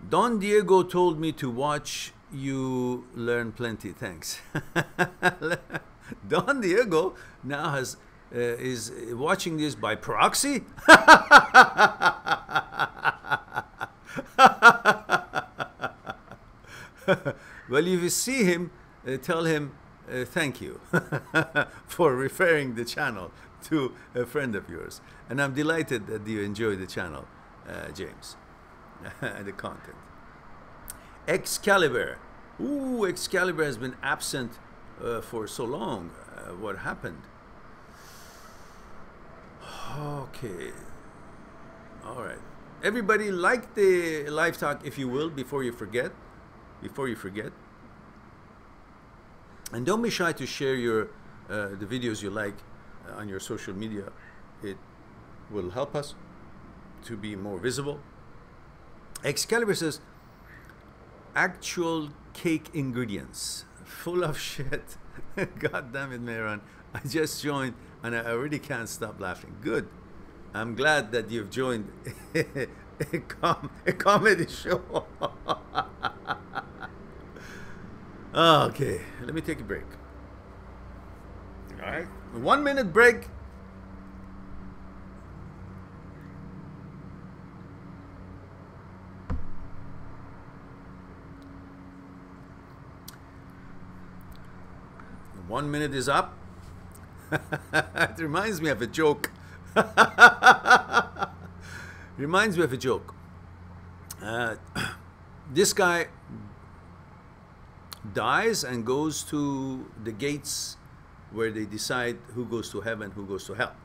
Don Diego told me to watch you learn plenty. Thanks. Don Diego now is watching this by proxy. Well, if you see him, tell him thank you for referring the channel to a friend of yours. And I'm delighted that you enjoy the channel, James, and the content. Excalibur. Ooh, Excalibur has been absent for so long. What happened? Okay. All right. Everybody, like the live talk if you will, before you forget. And don't be shy to share your the videos you like on your social media. It will help us to be more visible. Excalibur says, actual cake ingredients. Full of shit. God damn it, Mehran. I just joined and I already can't stop laughing. Good. I'm glad that you've joined a comedy show. Okay, let me take a break. All right, 1 minute break. One minute is up. It reminds me of a joke. Reminds me of a joke. This guy dies and goes to the gates where they decide who goes to heaven, who goes to hell.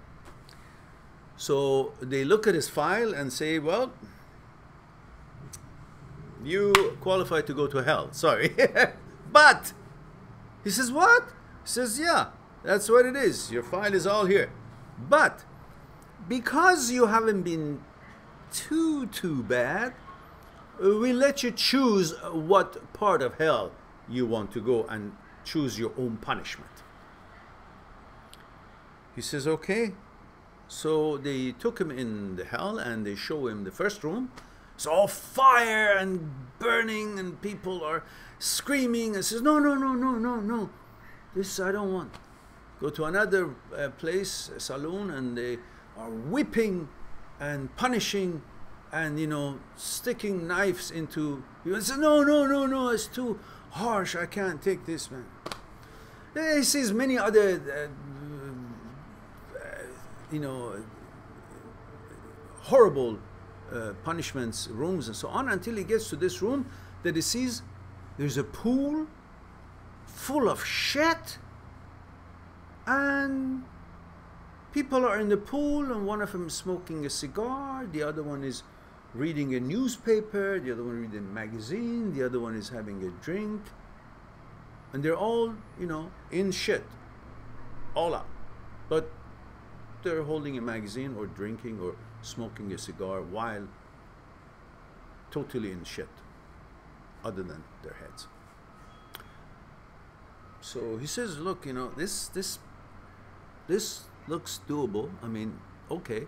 So they look at his file and say, well, you qualify to go to hell. Sorry. But he says, what? He says, yeah, that's what it is. Your file is all here. But because you haven't been too bad, we let you choose what part of hell you want to go and choose your own punishment. He says, okay. So they took him in the hell and they show him the first room. It's all fire and burning and people are screaming and says, no. This I don't want. Go to another place, a saloon, and they are whipping and punishing and, you know, sticking knives into you. And say, no, it's too harsh. I can't take this, man. He sees many other, you know, horrible punishments, rooms, and so on, until he gets to this room that he sees there's a pool full of shit, and people are in the pool, and one of them is smoking a cigar, the other one is reading a newspaper, the other one reading a magazine, the other one is having a drink, and they're all, you know, in shit, all up, but they're holding a magazine or drinking or smoking a cigar while totally in shit, other than their heads. So he says, look, you know, this looks doable. I mean, okay,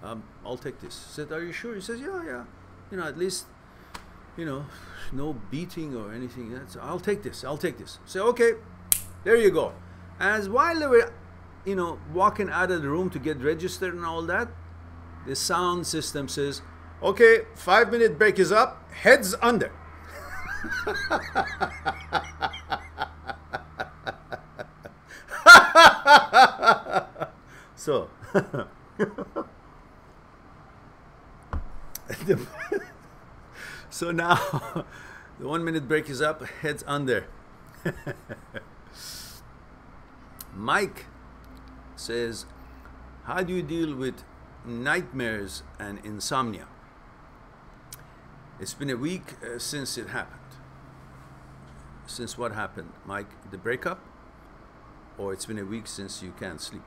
I'll take this. He said, are you sure? He says, yeah. You know, at least, you know, no beating or anything. I'll take this. Say, okay, there you go. As while they were, you know, walking out of the room to get registered and all that, the sound system says, okay, 5-minute break is up, heads under. So, so now the 1-minute break is up, heads under. Mike says, how do you deal with nightmares and insomnia? It's been a week since it happened. Since what happened, Mike? The breakup? Or it's been a week since you can't sleep?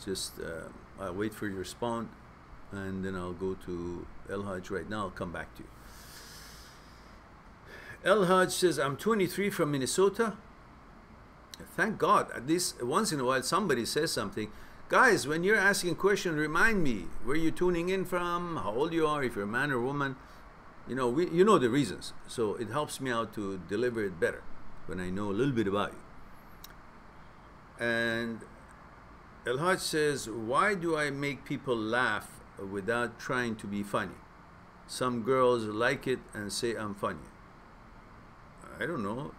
Just I'll wait for your response, and then I'll go to El Haj right now. I'll come back to you. El Haj says, I'm 23 from Minnesota. Thank God, at least once in a while somebody says something. Guys, when you're asking a question, remind me where you're tuning in from, how old you are, if you're a man or woman. You know, you know the reasons. So it helps me out to deliver it better when I know a little bit about you. And El Haj says, why do I make people laugh without trying to be funny? Some girls like it and say I'm funny. I don't know.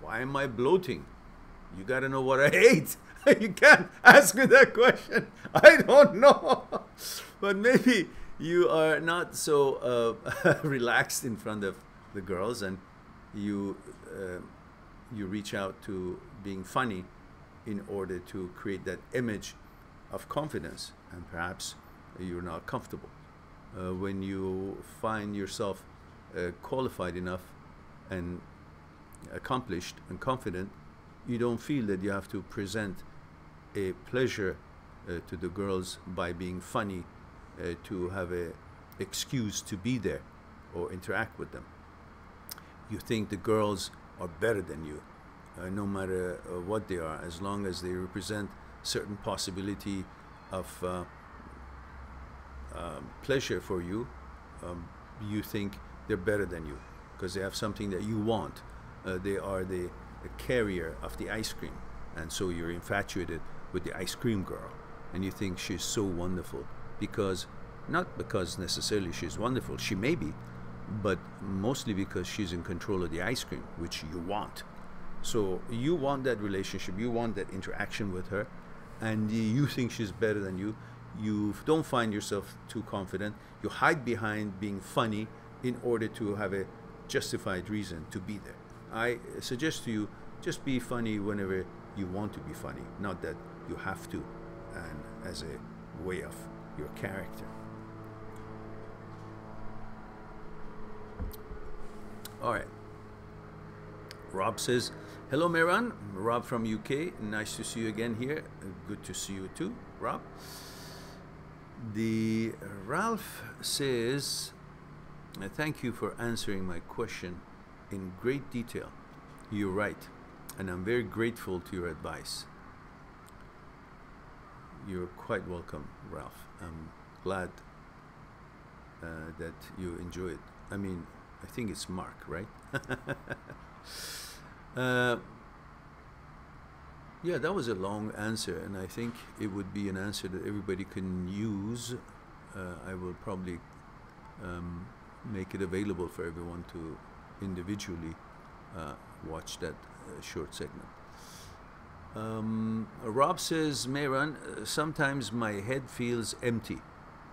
Why am I bloating? You got to know what I ate. You can't ask me that question. I don't know. But maybe you are not so relaxed in front of the girls, and you reach out to being funny in order to create that image of confidence, and perhaps you're not comfortable. When you find yourself qualified enough and accomplished and confident, you don't feel that you have to present a pleasure to the girls by being funny to have an excuse to be there or interact with them. You think the girls are better than you, no matter what they are, as long as they represent certain possibility of pleasure for you. You think they're better than you because they have something that you want. They are the carrier of the ice cream, and so you're infatuated with the ice cream girl, and you think she's so wonderful because, not because necessarily she's wonderful, she may be, but mostly because she's in control of the ice cream, which you want. So you want that relationship, you want that interaction with her, and you think she's better than you. You don't find yourself too confident. You hide behind being funny in order to have a justified reason to be there. I suggest to you, just be funny whenever you want to be funny, not that you have to, and as a way of your character. All right. Rob says, hello Mehran, Rob from UK. Nice to see you again here. Good to see you too, Rob. The Ralph says, thank you for answering my question in great detail. You're right, and I'm very grateful to your advice. You're quite welcome, Ralph. I'm glad that you enjoy it. I mean, I think it's Mark, right? Yeah, that was a long answer, and I think it would be an answer that everybody can use. I will probably make it available for everyone to individually watch that short segment. Rob says, Mehran, sometimes my head feels empty.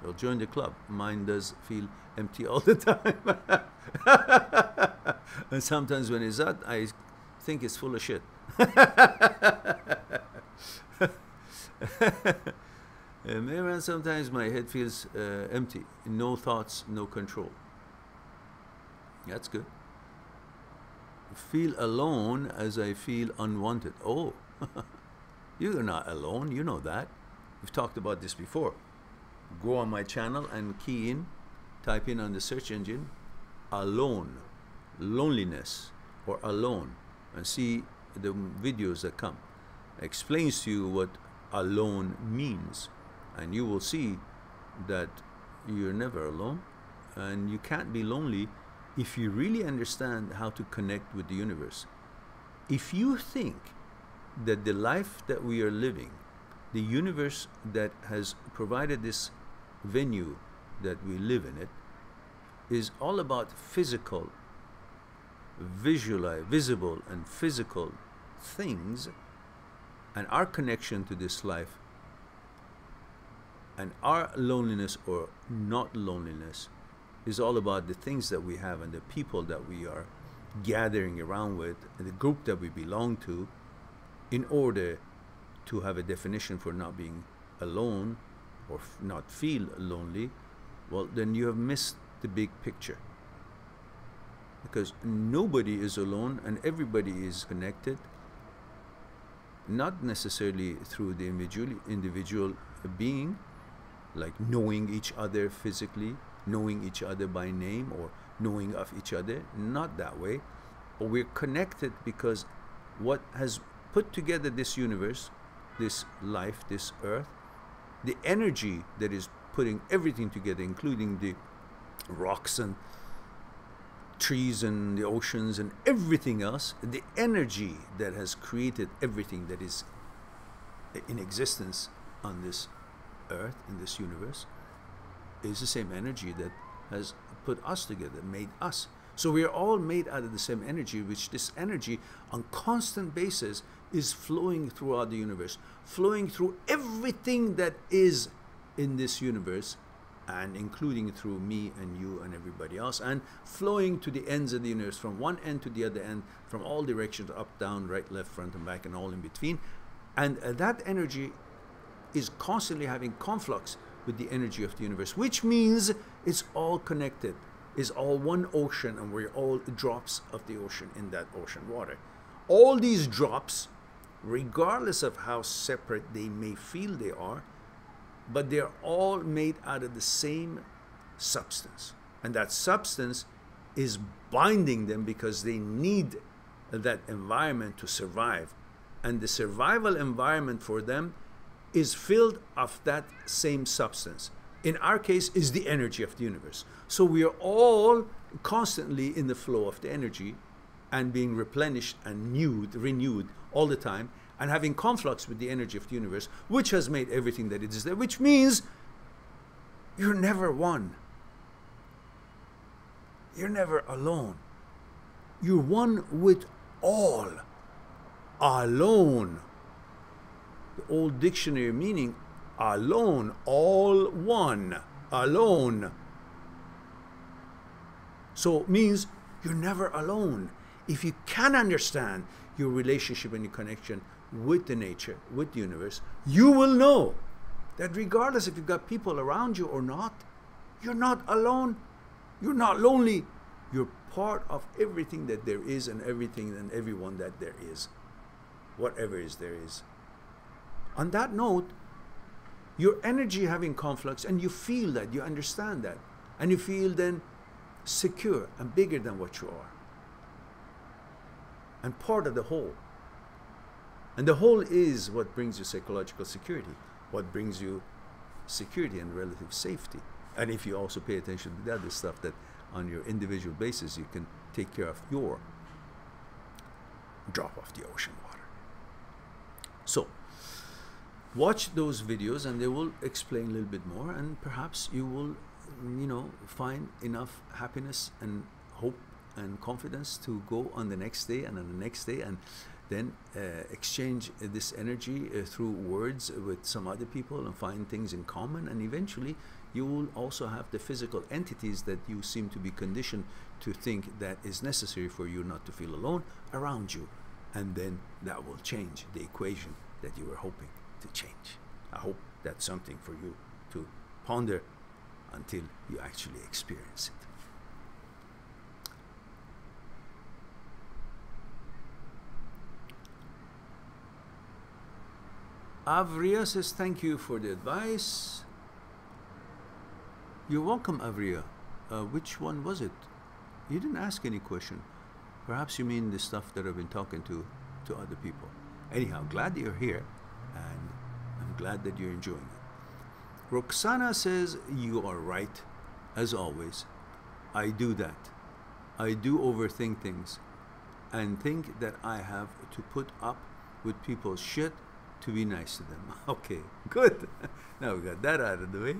Well, join the club. Mine does feel empty all the time. And sometimes when it's out, I think it's full of shit. Mehran, sometimes my head feels empty. No thoughts, no control. That's good. Feel alone as I feel unwanted. Oh, you're not alone. You know that. We've talked about this before. Go on my channel and key in, type in on the search engine, alone, loneliness, or alone, and see the videos that come. It explains to you what alone means, and you will see that you're never alone, and you can't be lonely if you really understand how to connect with the universe. If you think that the life that we are living, the universe that has provided this venue that we live in it, is all about physical, visible and physical things, and our connection to this life, and our loneliness or not loneliness, is all about the things that we have and the people that we are gathering around with and the group that we belong to, in order to have a definition for not being alone or not feel lonely. Well, then you have missed the big picture, because nobody is alone and everybody is connected, not necessarily through the individual being, like knowing each other physically, knowing each other by name, or knowing of each other, not that way, but we're connected because what has put together this universe, this life, this earth, the energy that is putting everything together, including the rocks and trees and the oceans and everything else, the energy that has created everything that is in existence on this earth, in this universe, is the same energy that has put us together, made us. So we are all made out of the same energy, which this energy on constant basis is flowing throughout the universe, flowing through everything that is in this universe, and including through me and you and everybody else, and flowing to the ends of the universe, from one end to the other end, from all directions, up, down, right, left, front, and back, and all in between. And that energy is constantly having conflux with the energy of the universe, which means it's all connected, is all one ocean, and we're all drops of the ocean in that ocean water. All these drops, regardless of how separate they may feel they are, but they're all made out of the same substance. And that substance is binding them because they need that environment to survive. And the survival environment for them is filled of that same substance. In our case, is the energy of the universe. So we are all constantly in the flow of the energy and being replenished and renewed all the time, and having conflux with the energy of the universe, which has made everything that it is there, which means you're never one. You're never alone. You're one with all. Alone. The old dictionary meaning alone, all one, alone. So it means you're never alone. If you can understand your relationship and your connection with the nature, with the universe, you will know that regardless if you've got people around you or not, you're not alone. You're not lonely. You're part of everything that there is, and everything and everyone that there is. Whatever is there is. On that note, your energy having conflicts, and you feel that, you understand that, and you feel then secure and bigger than what you are, and part of the whole. And the whole is what brings you psychological security, what brings you security and relative safety. And if you also pay attention to the other stuff, that on your individual basis you can take care of your drop off the ocean water. So watch those videos and they will explain a little bit more, and perhaps you will, find enough happiness and hope and confidence to go on the next day and on the next day, and then exchange this energy through words with some other people and find things in common, and eventually you will also have the physical entities that you seem to be conditioned to think that is necessary for you not to feel alone around you, and then that will change the equation that you were hoping to change. I hope that's something for you to ponder until you actually experience it. Avria says, thank you for the advice. You're welcome, Avria. Which one was it? You didn't ask any question. Perhaps you mean the stuff that I've been talking to other people. Anyhow, glad you're here, and I'm glad that you're enjoying it. Roxana says, you are right, as always. I do that. I do overthink things and think that I have to put up with people's shit to be nice to them. Okay, good. Now we got that out of the way.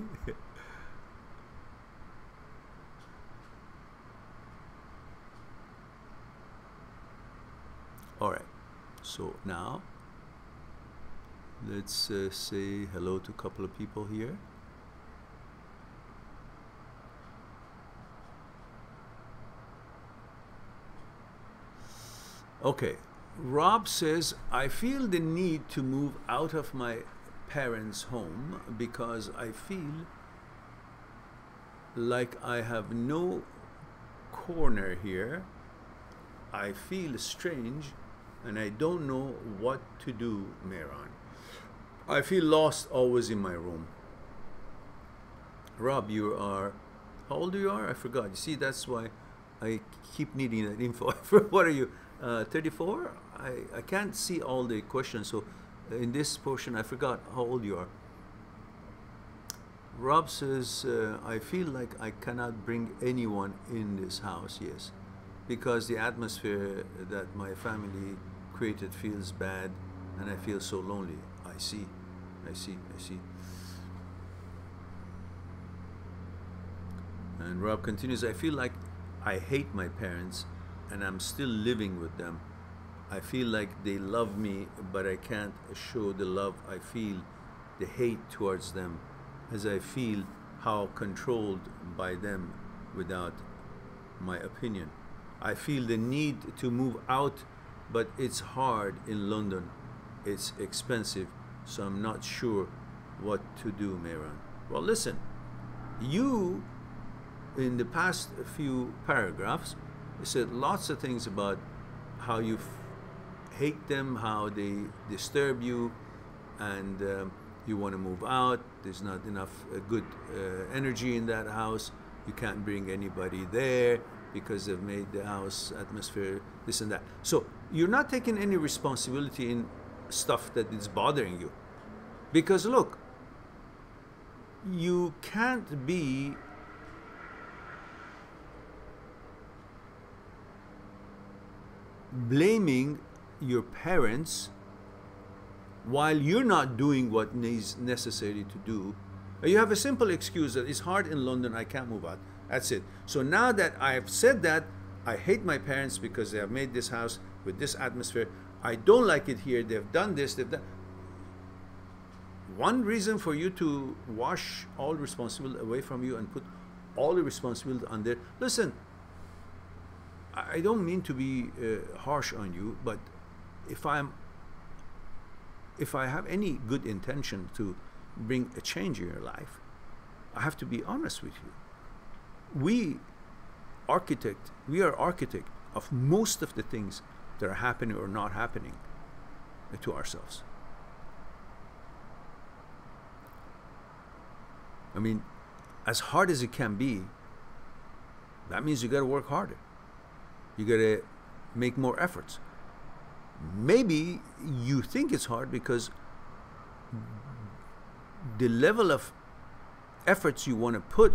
All right, so now let's say hello to a couple of people here. Okay, Rob says, I feel the need to move out of my parents' home because I feel like I have no corner here. I feel strange and I don't know what to do, Mehran. I feel lost always in my room. Rob, you are, how old you are? I forgot. You see, that's why I keep needing that info. What are you, 34? I can't see all the questions, so in this portion I forgot how old you are. Rob says, I feel like I cannot bring anyone in this house, yes, because the atmosphere that my family created feels bad and I feel so lonely. I see. And Rob continues, I feel like I hate my parents and I'm still living with them. I feel like they love me, but I can't show the love I feel, the hate towards them, as I feel how controlled by them without my opinion. I feel the need to move out, but it's hard in London. It's expensive, so I'm not sure what to do, Mehran. Well, listen, you, in the past few paragraphs, said lots of things about how you hate them, how they disturb you, and you want to move out. There's not enough good energy in that house. You can't bring anybody there because they've made the house atmosphere this and that. So you're not taking any responsibility in stuff that is bothering you. Because look, you can't be blaming your parents while you're not doing what is necessary to do. You have a simple excuse that it's hard in London, I can't move out. That's it. So now that I've said that, I hate my parents because they have made this house with this atmosphere. I don't like it here. They've done this, they've done. One reason for you to wash all responsibility away from you and put all the responsibility on there. Listen, I don't mean to be harsh on you, but if I have any good intention to bring a change in your life, I have to be honest with you. We are architect of most of the things that are happening or not happening to ourselves. I mean, as hard as it can be, that means you got to work harder. You got to make more efforts. Maybe you think it's hard because the level of efforts you want to put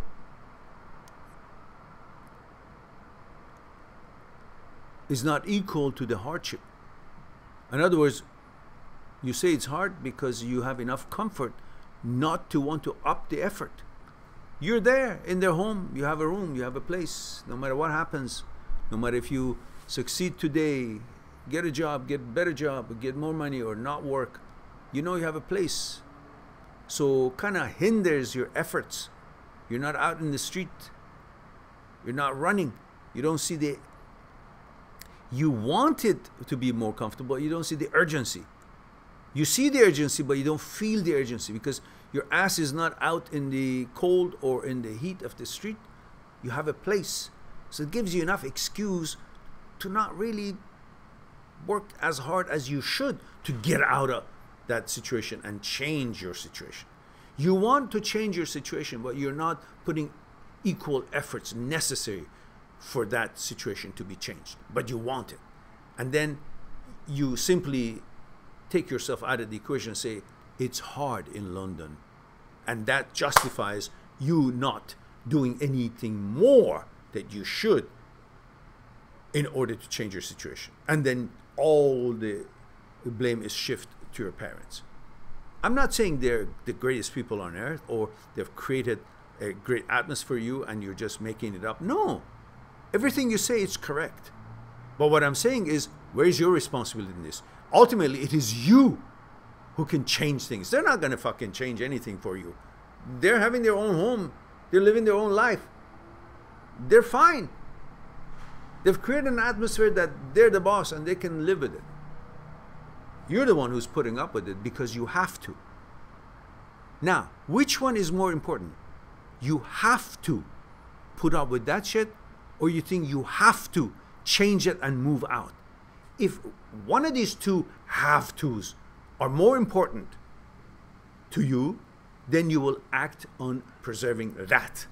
is not equal to the hardship. In other words, you say it's hard because you have enough comfort not to want to up the effort. You're there in their home, you have a room, you have a place. No matter what happens, no matter if you succeed today, get a job, get a better job, get more money or not work, you know you have a place. So kind of hinders your efforts. You're not out in the street. You're not running. You don't see the... You want it to be more comfortable. You don't see the urgency. You see the urgency, but you don't feel the urgency because your ass is not out in the cold or in the heat of the street. You have a place. So it gives you enough excuse to not really work as hard as you should to get out of that situation and change your situation. You want to change your situation, but you're not putting equal efforts necessary for that situation to be changed, but you want it. And then you simply take yourself out of the equation and say, it's hard in London. And that justifies you not doing anything more that you should in order to change your situation. And then all the blame is shifted to your parents. I'm not saying they're the greatest people on earth or they've created a great atmosphere for you and you're just making it up. No. Everything you say is correct. But what I'm saying is, where's your responsibility in this? Ultimately, it is you who can change things. They're not going to fucking change anything for you. They're having their own home. They're living their own life. They're fine. They've created an atmosphere that they're the boss and they can live with it. You're the one who's putting up with it because you have to. Now, which one is more important? You have to put up with that shit, or you think you have to change it and move out? If one of these two have-tos are more important to you, then you will act on preserving that.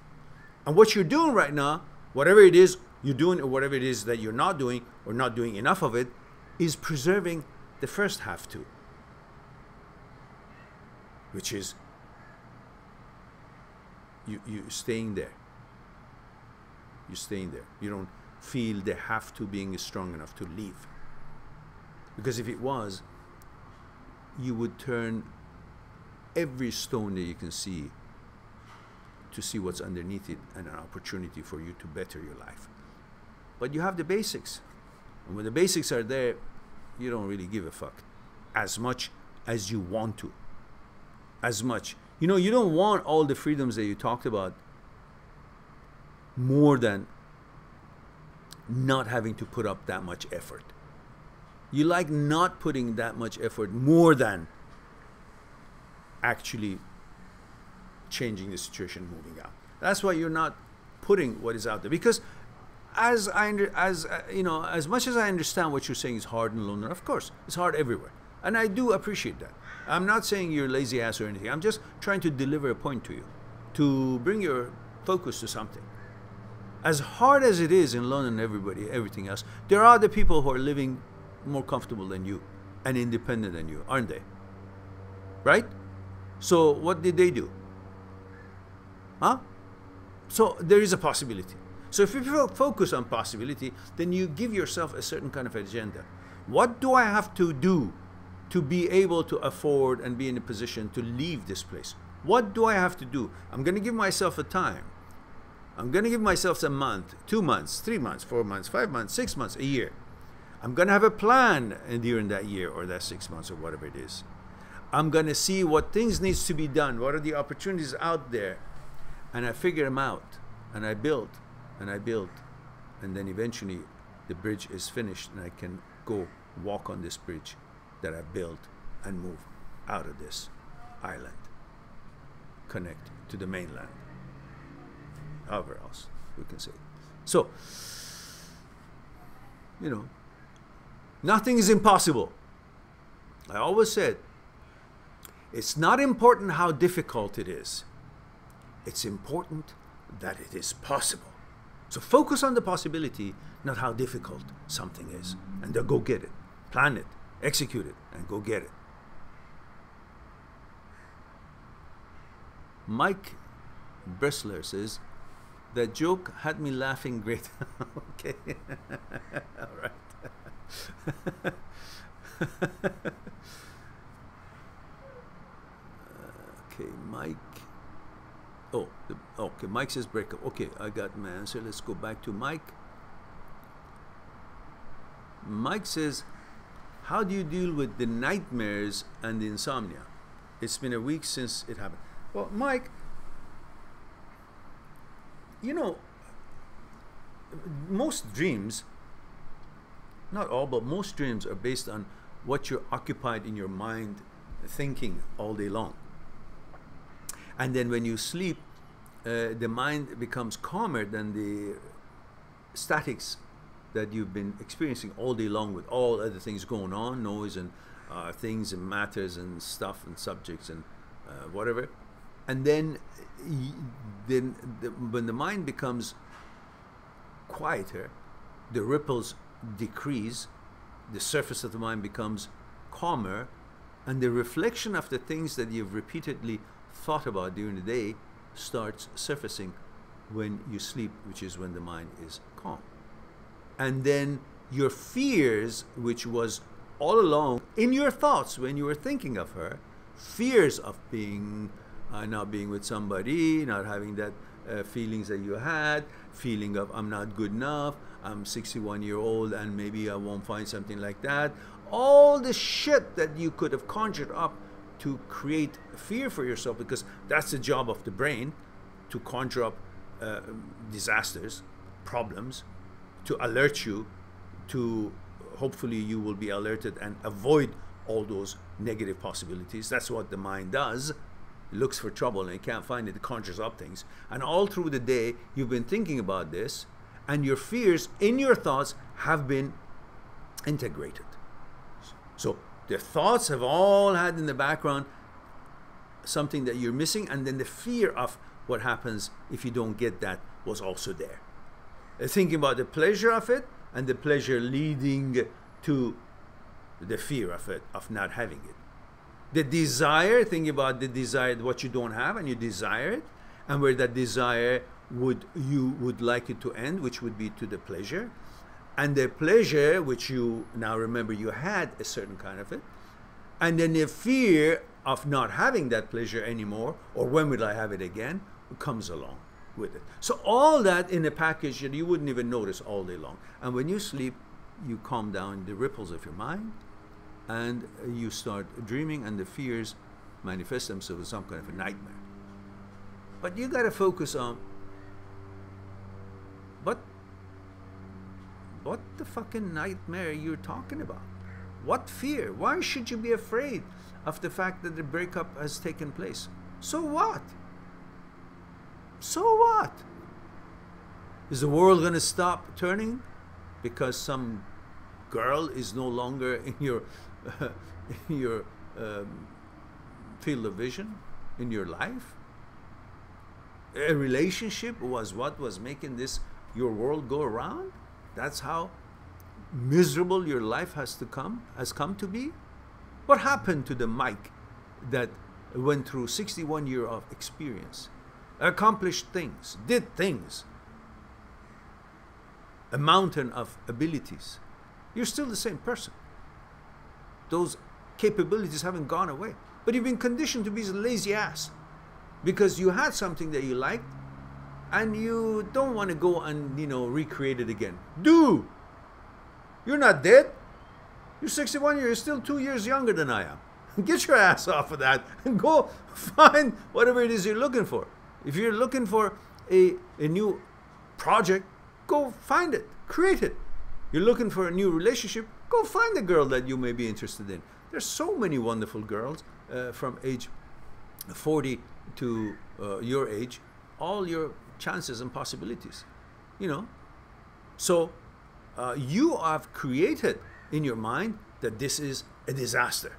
And what you're doing right now, whatever it is you're doing or whatever it is that you're not doing or not doing enough of it, is preserving the first have-to, which is you staying there. You're staying there. You don't feel the have-to being strong enough to leave. Because if it was, you would turn every stone that you can see to see what's underneath it and an opportunity for you to better your life. but you have the basics. And when the basics are there, you don't really give a fuck as much as you want to. As much. You know, you don't want all the freedoms that you talked about more than not having to put up that much effort. You like not putting that much effort more than actually changing the situation, moving out. That's why you're not putting what is out there. Because as much as I understand what you're saying is hard and lonely, of course, it's hard everywhere. And I do appreciate that. I'm not saying you're lazy ass or anything. I'm just trying to deliver a point to you, to bring your focus to something. As hard as it is in London, everything else, there are other people who are living more comfortable than you and independent than you, aren't they? Right? So what did they do? Huh? So there is a possibility. So if you focus on possibility, then you give yourself a certain kind of agenda. What do I have to do to be able to afford and be in a position to leave this place? What do I have to do? I'm going to give myself a time. I'm going to give myself a month, 2 months, 3 months, 4 months, 5 months, 6 months, a year. I'm going to have a plan during that year or that 6 months or whatever it is. I'm going to see what things needs to be done. What are the opportunities out there? And I figure them out. And I build. And I build. And then eventually the bridge is finished and I can go walk on this bridge that I built and move out of this island. Connect to the mainland. However else we can say. So, you know, nothing is impossible. I always said, it's not important how difficult it is. It's important that it is possible. So focus on the possibility, not how difficult something is. And then go get it. Plan it. Execute it. And go get it. Mike Bressler says, that joke had me laughing great. Okay. All right. Okay, Mike. Oh, okay. Mike says breakup. Okay, I got my answer. Let's go back to Mike. Mike says, how do you deal with the nightmares and the insomnia? It's been a week since it happened. Well, Mike, you know, most dreams, not all, but most dreams are based on what you're occupied in your mind thinking all day long. And then when you sleep, the mind becomes calmer than the statics that you've been experiencing all day long with all other things going on, noise and things and matters and stuff and subjects and whatever. And then when the mind becomes quieter, the ripples decrease, the surface of the mind becomes calmer, and the reflection of the things that you've repeatedly thought about during the day starts surfacing when you sleep, which is when the mind is calm. And then your fears, which was all along in your thoughts when you were thinking of her, fears of being not being with somebody, not having that feelings that you had, feeling of I'm not good enough, I'm 61-year-old and maybe I won't find something like that. All the shit that you could have conjured up to create fear for yourself, because that's the job of the brain, to conjure up disasters, problems, to alert you, to hopefully you will be alerted and avoid all those negative possibilities. That's what the mind does. It looks for trouble and it can't find it, it conjures up things. And all through the day, you've been thinking about this, and your fears in your thoughts have been integrated. So the thoughts have all had in the background something that you're missing, and then the fear of what happens if you don't get that was also there. Thinking about the pleasure of it, and the pleasure leading to the fear of it, of not having it. The desire, thinking about the desire, what you don't have, and you desire it, and where that desire you would like it to end, which would be to the pleasure. And the pleasure, which you now remember you had a certain kind of it, and then the fear of not having that pleasure anymore, or when will I have it again, comes along. with it. So all that in a package that you wouldn't even notice all day long. And when you sleep, you calm down the ripples of your mind, and you start dreaming, and the fears manifest themselves as some kind of a nightmare. But you got to focus on what the fucking nightmare you're talking about. What fear? Why should you be afraid of the fact that the breakup has taken place? So what? So what? Is the world going to stop turning because some girl is no longer in your field of vision, in your life? A relationship was what was making this your world go around? That's how miserable your life has come to be? What happened to the Mike that went through 61 years of experience, accomplished things, did things, a mountain of abilities? You're still the same person. Those capabilities haven't gone away. But you've been conditioned to be a lazy ass because you had something that you liked and you don't want to go and, recreate it again. Dude, you're not dead. You're 61 years, you're still 2 years younger than I am. Get your ass off of that and go find whatever it is you're looking for. If you're looking for a new project, go find it, create it. You're looking for a new relationship, go find a girl that you may be interested in. There's so many wonderful girls from age 40 to your age, all your chances and possibilities, So you have created in your mind that this is a disaster.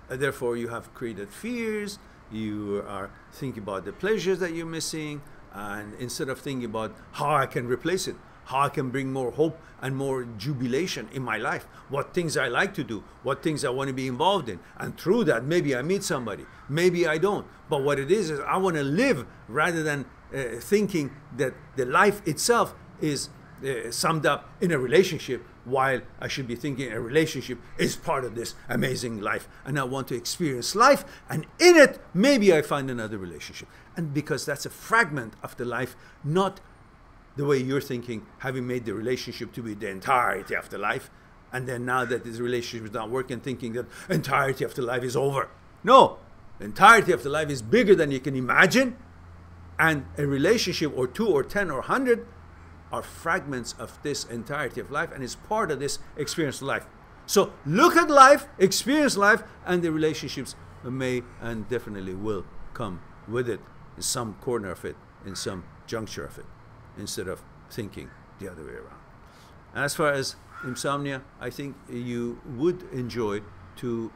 Therefore, you have created fears. You are thinking about the pleasures that you're missing. And instead of thinking about how I can replace it, how I can bring more hope and more jubilation in my life, what things I like to do, what things I want to be involved in. And through that, maybe I meet somebody, maybe I don't. But what it is I want to live rather than thinking that the life itself is summed up in a relationship, while I should be thinking a relationship is part of this amazing life. And I want to experience life, and in it, maybe I find another relationship. And because that's a fragment of the life, not the way you're thinking, having made the relationship to be the entirety of the life, and then now that this relationship is not working, thinking that entirety of the life is over. No, the entirety of the life is bigger than you can imagine, and a relationship or 2 or 10 or 100 are fragments of this entirety of life, and it's part of this experience of life. So look at life, experience life, and the relationships may and definitely will come with it, in some corner of it, in some juncture of it, instead of thinking the other way around. And as far as insomnia, I think you would enjoy to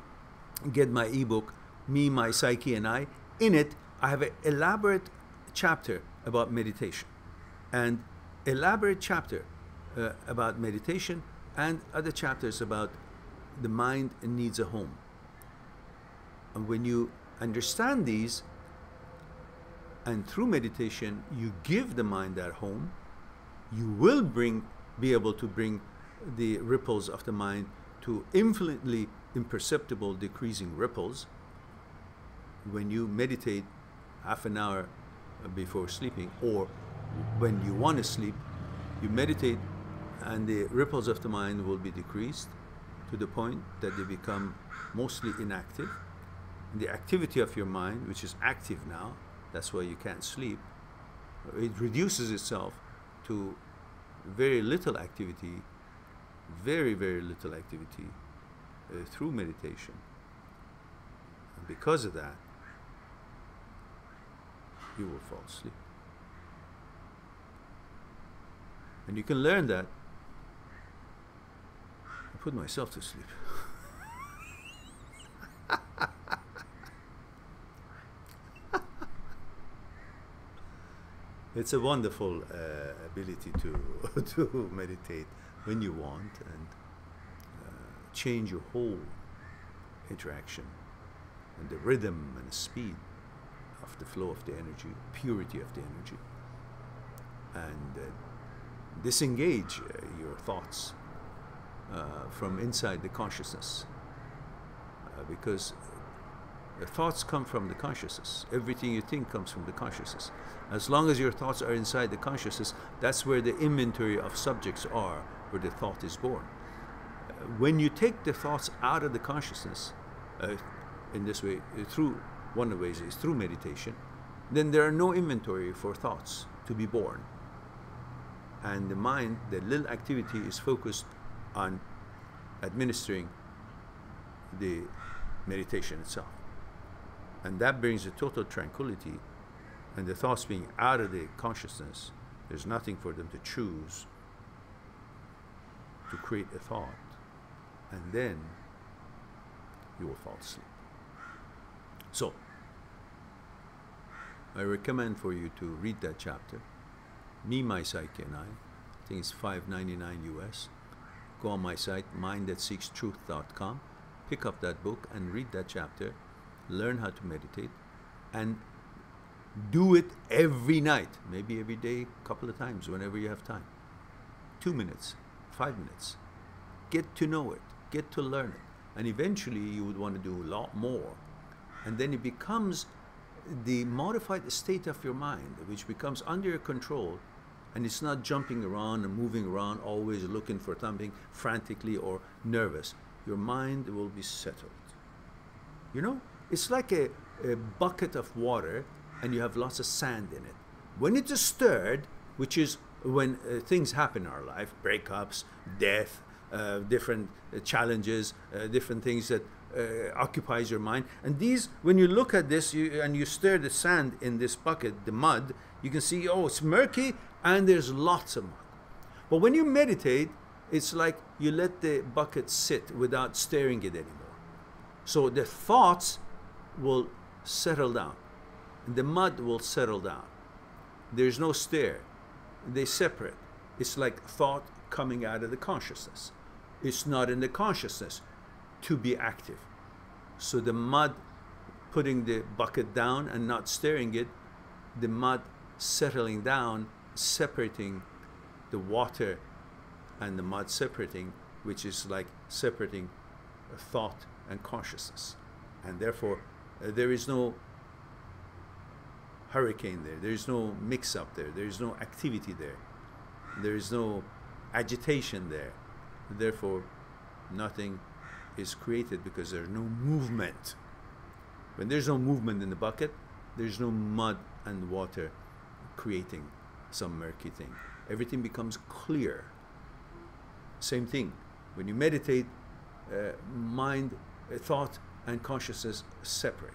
get my ebook, Me, My Psyche and I. In it, I have an elaborate chapter about meditation, and elaborate chapter about meditation, and other chapters about the mind needs a home. And when you understand these, and through meditation you give the mind that home, you will be able to bring the ripples of the mind to infinitely imperceptible decreasing ripples. When you meditate half an hour before sleeping, or when you want to sleep, you meditate, and the ripples of the mind will be decreased to the point that they become mostly inactive. And the activity of your mind, which is active now, that's why you can't sleep, it reduces itself to very little activity, very, very little activity through meditation. And because of that, you will fall asleep. And you can learn that. I put myself to sleep. It's a wonderful ability to meditate when you want, and change your whole interaction and the rhythm and the speed of the flow of the energy, purity of the energy, and disengage your thoughts from inside the consciousness, because thoughts come from the consciousness. Everything you think comes from the consciousness. As long as your thoughts are inside the consciousness, that's where the inventory of subjects are, where the thought is born. When you take the thoughts out of the consciousness, in this way, through one of the ways is through meditation, then there are no inventory for thoughts to be born. And the mind, the little activity is focused on administering the meditation itself. And that brings a total tranquility, and the thoughts being out of the consciousness, there's nothing for them to choose to create a thought, and then you will fall asleep. So, I recommend for you to read that chapter, Me, My Psyche and I think it's $5.99 US. Go on my site, mindthatseekstruth.com, pick up that book and read that chapter, learn how to meditate, and do it every night, maybe every day, a couple of times, whenever you have time. 2 minutes, 5 minutes. Get to know it, get to learn it, and eventually you would want to do a lot more. And then it becomes the modified state of your mind, which becomes under your control, and it's not jumping around and moving around, always looking for something frantically or nervous. Your mind will be settled. You know, it's like a bucket of water and you have lots of sand in it. When it is stirred, which is when things happen in our life, breakups, death, different challenges, different things that occupies your mind. And these, when you look at this and you stir the sand in this bucket, the mud, you can see, oh, it's murky and there's lots of mud. But when you meditate, it's like you let the bucket sit without stirring it anymore. So the thoughts will settle down. The mud will settle down. There's no stir. They separate. It's like thought coming out of the consciousness. It's not in the consciousness to be active. So the mud, putting the bucket down and not stirring it, the mud settling down, separating the water and the mud separating, which is like separating thought and consciousness. And therefore, there is no hurricane there. There is no mix-up there. There is no activity there. There is no agitation there. Therefore, nothing is created because there's no movement. When there's no movement in the bucket, there's no mud and water creating some murky thing. Everything becomes clear. Same thing. When you meditate, mind, thought, and consciousness separate.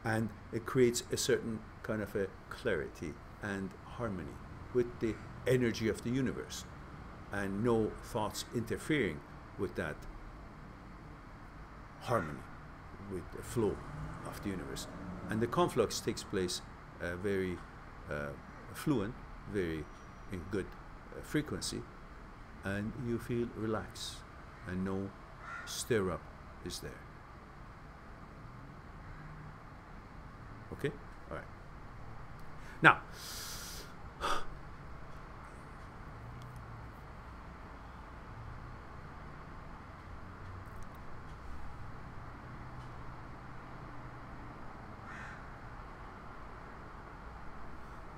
And it creates a certain kind of a clarity and harmony with the energy of the universe, and no thoughts interfering with that harmony, with the flow of the universe. And the conflux takes place very fluent, very in good frequency, and you feel relaxed and no stir up is there. Okay? All right. Now,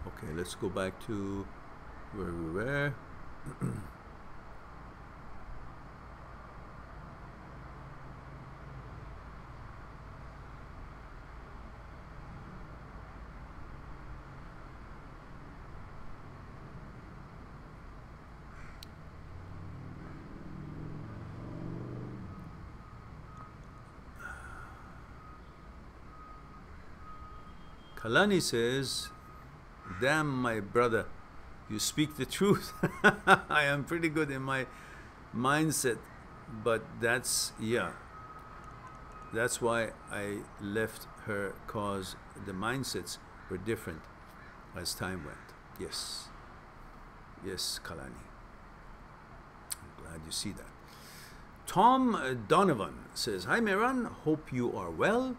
okay, let's go back to where we were. Kalani says, damn, my brother, you speak the truth. I am pretty good in my mindset, but that's, yeah, that's why I left her, cause the mindsets were different as time went. Yes, yes, Kalani, I'm glad you see that. Tom Donovan says, hi Mehran, hope you are well.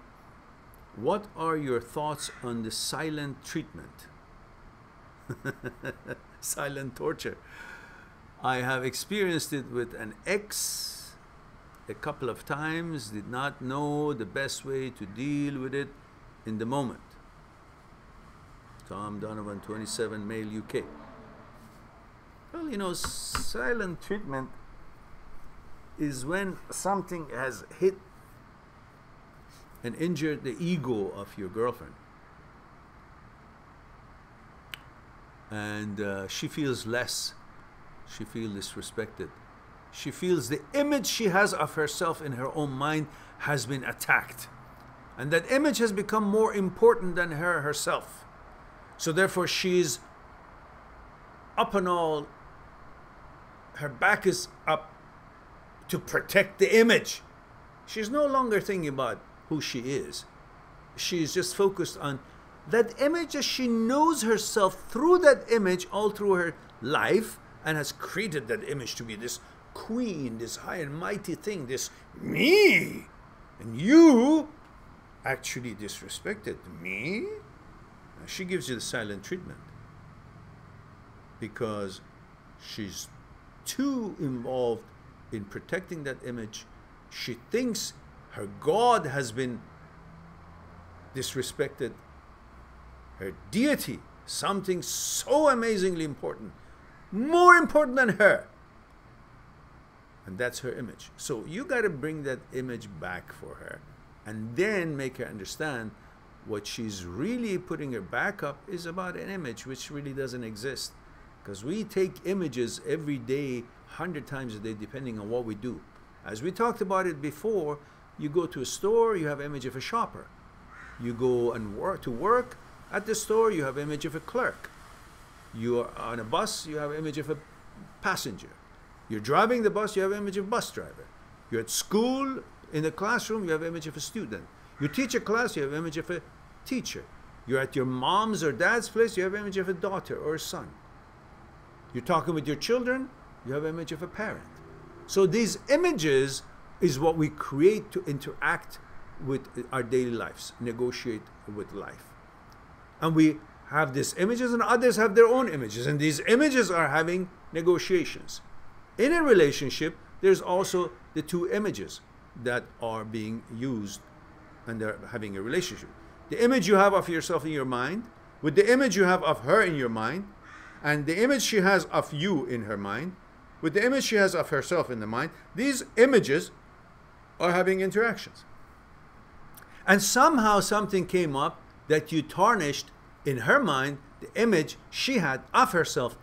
What are your thoughts on the silent treatment? Silent torture. I have experienced it with an ex a couple of times, did not know the best way to deal with it in the moment. Tom Donovan, 27, male, UK. Well, you know, silent treatment is when something has hit and injured the ego of your girlfriend. And she feels less. She feels disrespected. She feels the image she has of herself in her own mind has been attacked. And that image has become more important than her herself. So therefore she's up and all, her back is up to protect the image. She's no longer thinking about who she is. She's just focused on that image, as she knows herself through that image all through her life, and has created that image to be this queen, this high and mighty thing, this me. And you actually disrespected me. She gives you the silent treatment because she's too involved in protecting that image. She thinks her God has been disrespected, her deity, something so amazingly important, more important than her. And that's her image. So you got to bring that image back for her and then make her understand what she's really putting her back up is about an image which really doesn't exist. Because we take images every day, 100 times a day, depending on what we do. As we talked about it before, you go to a store, you have an image of a shopper. You go and work at the store, you have an image of a clerk. You are on a bus, you have an image of a passenger. You're driving the bus, you have an image of a bus driver. You're at school, in the classroom, you have an image of a student. You teach a class, you have an image of a teacher. You're at your mom's or dad's place, you have an image of a daughter or a son. You're talking with your children, you have an image of a parent. So these images is what we create to interact with our daily lives, negotiate with life. And we have these images, and others have their own images, and these images are having negotiations. In a relationship, there's also the two images that are being used, and they're having a relationship. The image you have of yourself in your mind, with the image you have of her in your mind, and the image she has of you in her mind, with the image she has of herself in the mind, these images are having interactions. And somehow something came up that you tarnished in her mind the image she had of herself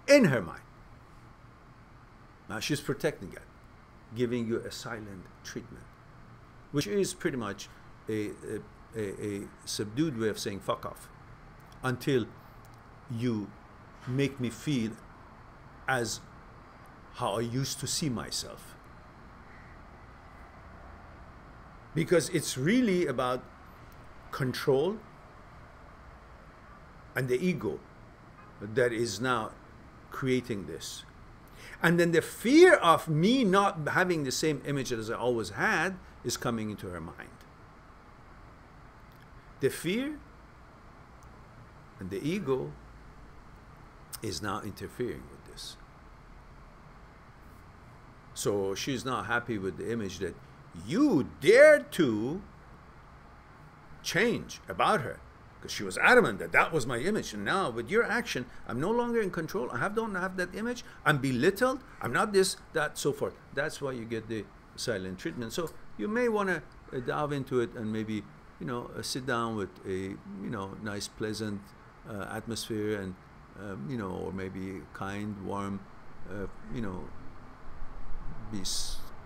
in her mind. Now she's protecting it, giving you a silent treatment, which is pretty much a subdued way of saying fuck off, until you make me feel as how I used to see myself. Because it's really about control and the ego that is now creating this. And then the fear of me not having the same image as I always had is coming into her mind. The fear and the ego is now interfering with this. So she's not happy with the image that you dared to change about her, because she was adamant that that was my image. And now with your action, I'm no longer in control. don't have that image. I'm belittled. I'm not this, that, so forth. That's why you get the silent treatment. So you may want to dive into it and maybe, you know, sit down with a, you know, nice, pleasant atmosphere, and you know, or maybe kind, warm, you know, be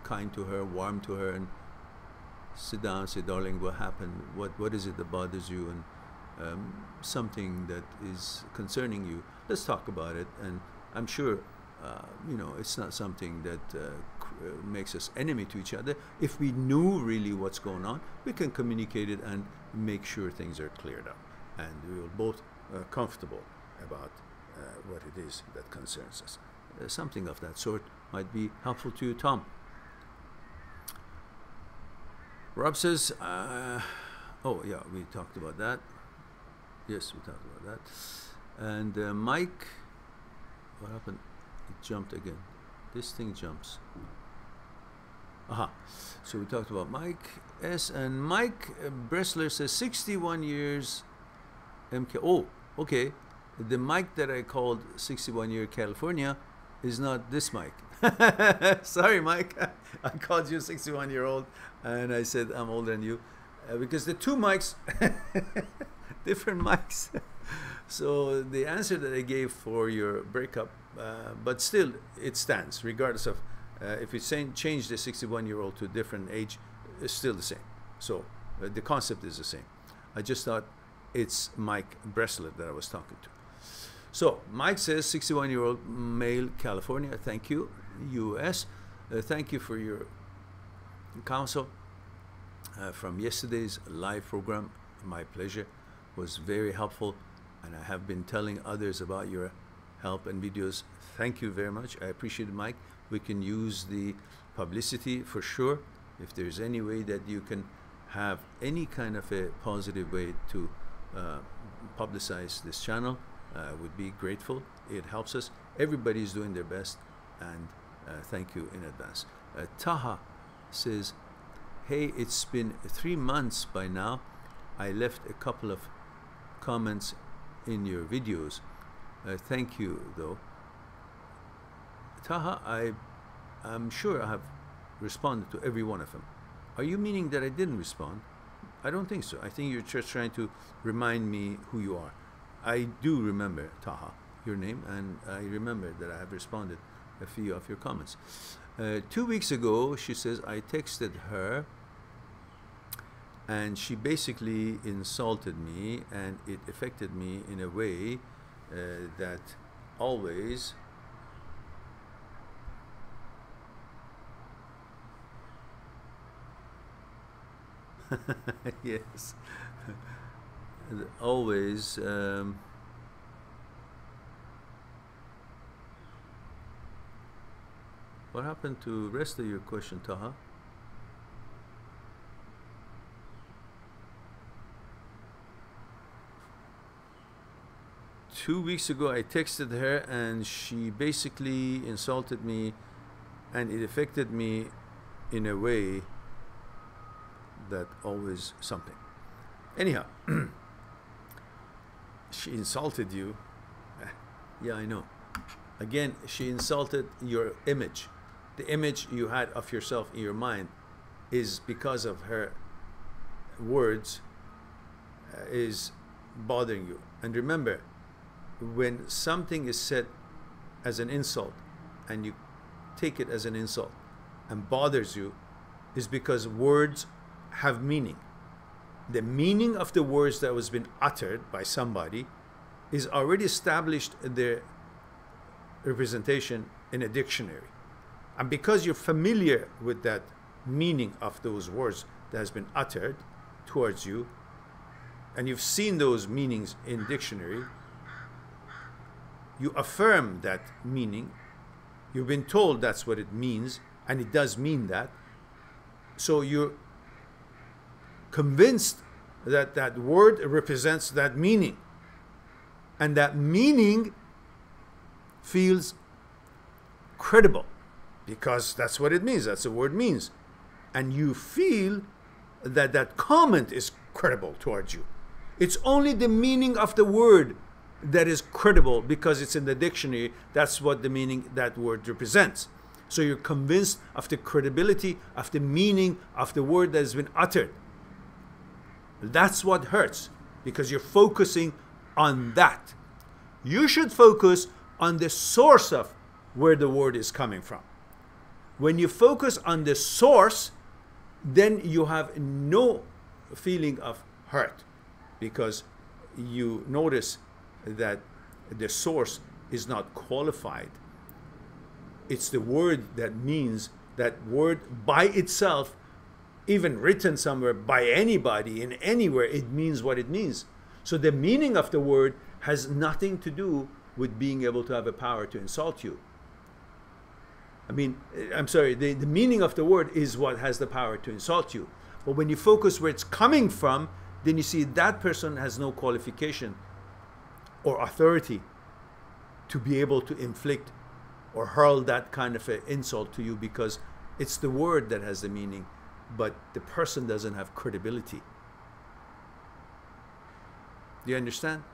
kind to her, warm to her, and sit down and say, darling, what happened? What is it that bothers you? And something that is concerning you. Let's talk about it. And I'm sure, you know, it's not something that makes us enemy to each other. If we knew really what's going on, we can communicate it and make sure things are cleared up, and we will both comfortable about what it is that concerns us. Something of that sort might be helpful to you, Tom. Rob says, oh yeah, we talked about that. Yes, we talked about that. And Mike, what happened? It jumped again. This thing jumps. Aha. So we talked about Mike S. And Mike Bressler says 61 years MK. Oh, okay. The Mike that I called 61 year California is not this Mike. Sorry, Mike. I called you 61-year-old and I said I'm older than you. Because the two mics, different mics. So the answer that I gave for your breakup, but still it stands, regardless of if you change the 61-year-old to a different age, it's still the same. So the concept is the same. I just thought it's Mike Bressler that I was talking to. So Mike says 61-year-old male, California. Thank you, US. Thank you for your counsel. From yesterday's live program, my pleasure, was very helpful, and I have been telling others about your help and videos. Thank you very much. I appreciate it, Mike. We can use the publicity for sure. If there's any way that you can have any kind of a positive way to publicize this channel, I would be grateful. It helps us. Everybody's doing their best, and thank you in advance. Taha says, hey, it's been 3 months by now. I left a couple of comments in your videos. Thank you, though. Taha, I'm sure I have responded to every one of them. Are you meaning that I didn't respond? I don't think so. I think you're just trying to remind me who you are. I do remember, Taha, your name, and I remember that I have responded a few of your comments. 2 weeks ago, she says, I texted her and she basically insulted me, and it affected me in a way that always yes, always what happened to the rest of your question, Taha? Two weeks ago, I texted her and she basically insulted me, and it affected me in a way that always something. Anyhow, she insulted you. Yeah, I know. Again, she insulted your image. The image you had of yourself in your mind is because of her words is bothering you. And remember, when something is said as an insult and you take it as an insult and bothers you, is because words have meaning. The meaning of the words that was been uttered by somebody is already established in their representation in a dictionary. And because you're familiar with that meaning of those words that has been uttered towards you, and you've seen those meanings in dictionary, you affirm that meaning. You've been told that's what it means, and it does mean that. So you're convinced that that word represents that meaning, and that meaning feels credible because that's what it means, that's the word means, and you feel that that comment is credible towards you. It's only the meaning of the word that is credible because it's in the dictionary. That's what the meaning that word represents. So you're convinced of the credibility of the meaning of the word that has been uttered. That's what hurts, because you're focusing on that. You should focus on the source of where the word is coming from. When you focus on the source, then you have no feeling of hurt, because you notice that the source is not qualified. It's the word that means, that word by itself, even written somewhere by anybody in anywhere, it means what it means. So the meaning of the word has nothing to do with being able to have a power to insult you. I mean, I'm sorry, the meaning of the word is what has the power to insult you. But when you focus where it's coming from, then you see that person has no qualification or authority to be able to inflict or hurl that kind of an insult to you, because It's the word that has the meaning, but the person doesn't have credibility. Do you understand?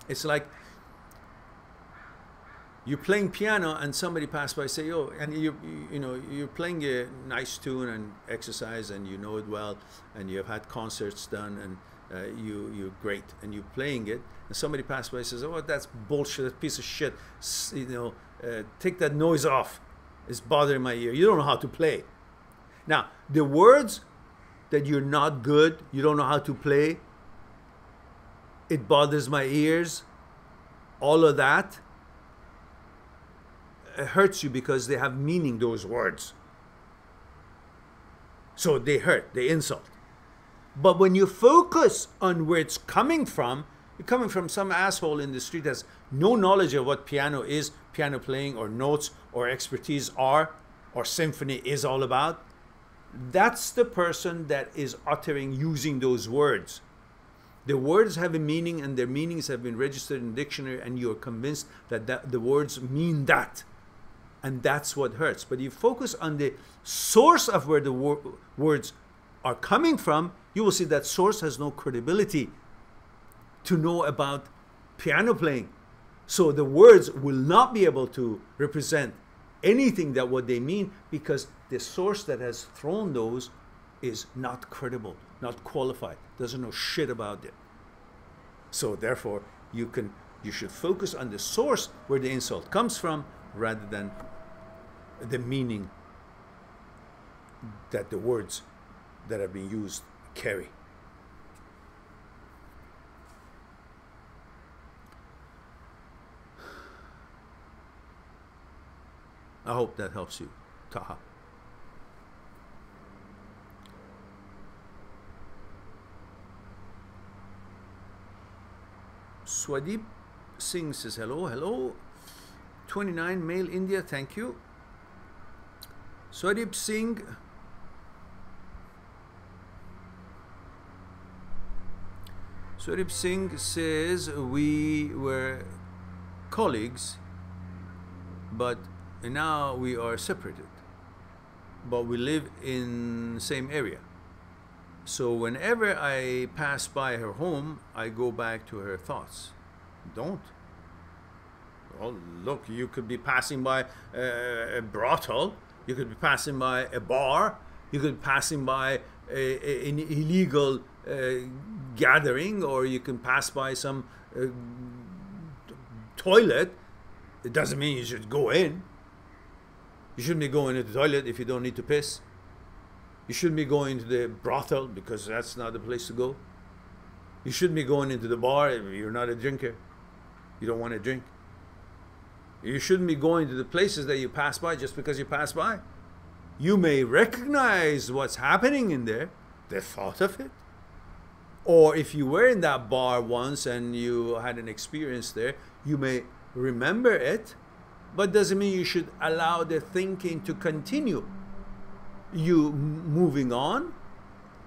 It's like you're playing piano and somebody passed by and say, "Oh," and you're playing a nice tune and exercise and you know it well, and you have had concerts done and you're great and you're playing it, and somebody passed by and says, "Oh, that's bullshit, that piece of shit, take that noise off, it's bothering my ear." You don't know how to play. Now, the words that you're not good, you don't know how to play, it bothers my ears, all of that, it hurts you because they have meaning, those words. So they hurt, they insult. But when you focus on where it's coming from, you're coming from some asshole in the street that has no knowledge of what piano is, piano playing, or notes, or expertise are, or symphony is all about. That's the person that is uttering, using those words. The words have a meaning and their meanings have been registered in the dictionary, and you're convinced that the words mean that. And that's what hurts. But you focus on the source of where the words are coming from, you will see that source has no credibility to know about piano playing. So the words will not be able to represent anything that what they mean, because the source that has thrown those is not credible, not qualified, doesn't know shit about it. So therefore, you should focus on the source where the insult comes from, rather than the meaning that the words that have been used carry. I hope that helps you, Taha. Swadip Singh says hello, hello. 29, male, India, thank you. Swadip Singh. Swadip Singh says we were colleagues, but now we are separated, but we live in the same area. So whenever I pass by her home, I go back to her thoughts. Don't. Well, look, you could be passing by a brothel, you could be passing by a bar, you could be passing by an illegal gathering, or you can pass by some toilet. It doesn't mean you should go in. You shouldn't be going into the toilet if you don't need to piss. You shouldn't be going to the brothel because that's not the place to go. You shouldn't be going into the bar if you're not a drinker. You don't want to drink. You shouldn't be going to the places that you pass by just because you pass by. You may recognize what's happening in there, the thought of it. Or if you were in that bar once and you had an experience there, you may remember it, but doesn't mean you should allow the thinking to continue. You moving on,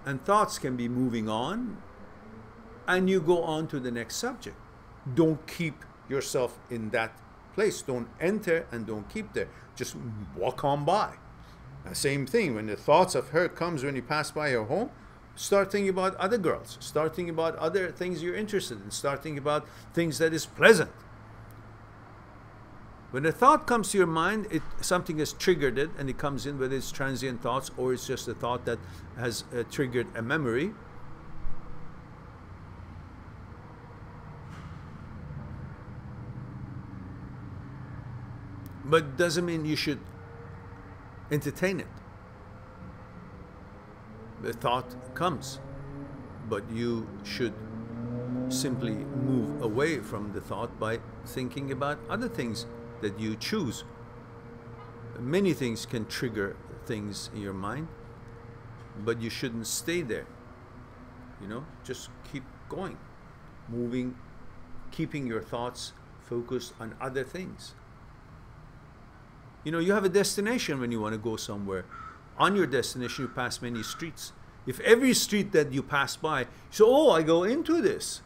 and thoughts can be moving on, and you go on to the next subject. Don't keep yourself in that place. Don't enter and don't keep there. Just walk on by. Same thing, when the thoughts of her comes when you pass by her home, start thinking about other girls. Start thinking about other things you're interested in. Start thinking about things that is pleasant. When a thought comes to your mind, something has triggered it, and it comes in, whether it's transient thoughts or it's just a thought that has triggered a memory. But doesn't mean you should entertain it. The thought comes, but you should simply move away from the thought by thinking about other things that you choose. Many things can trigger things in your mind, but you shouldn't stay there. Just keep going, moving, keeping your thoughts focused on other things. You have a destination when you want to go somewhere. On your destination, you pass many streets. If every street that you pass by, so, oh, I go into this,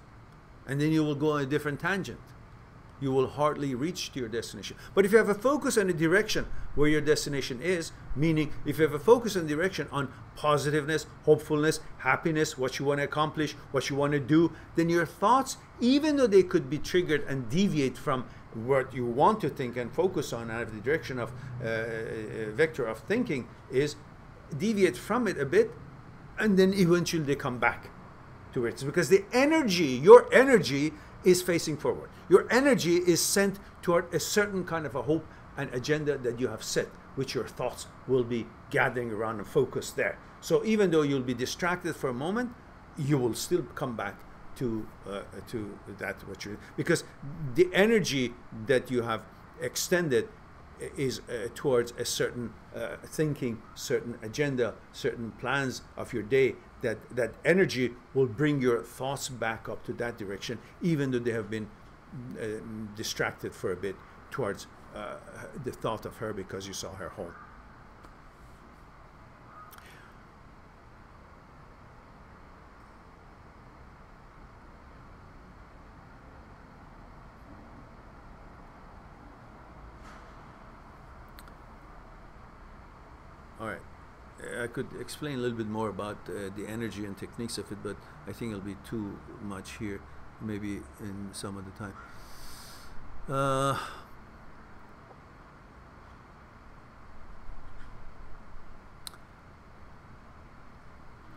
and then you will go on a different tangent. you will hardly reach to your destination. But if you have a focus and a direction where your destination is, meaning if you have a focus and direction on positiveness, hopefulness, happiness, what you want to accomplish, what you want to do, then your thoughts, even though they could be triggered and deviate from what you want to think and focus on, and the direction of vector of thinking is, deviate from it a bit, and then eventually they come back to it. It's because the energy, your energy, is facing forward. Your energy is sent toward a certain kind of a hope and agenda that you have set, which your thoughts will be gathering around and focused there. So even though you'll be distracted for a moment, you will still come back to that what you, because the energy that you have extended is towards a certain thinking, certain agenda, certain plans of your day. That energy will bring your thoughts back up to that direction, even though they have been distracted for a bit towards the thought of her because you saw her home. All right. I could explain a little bit more about the energy and techniques of it, but I think it'll be too much here, maybe in some other time.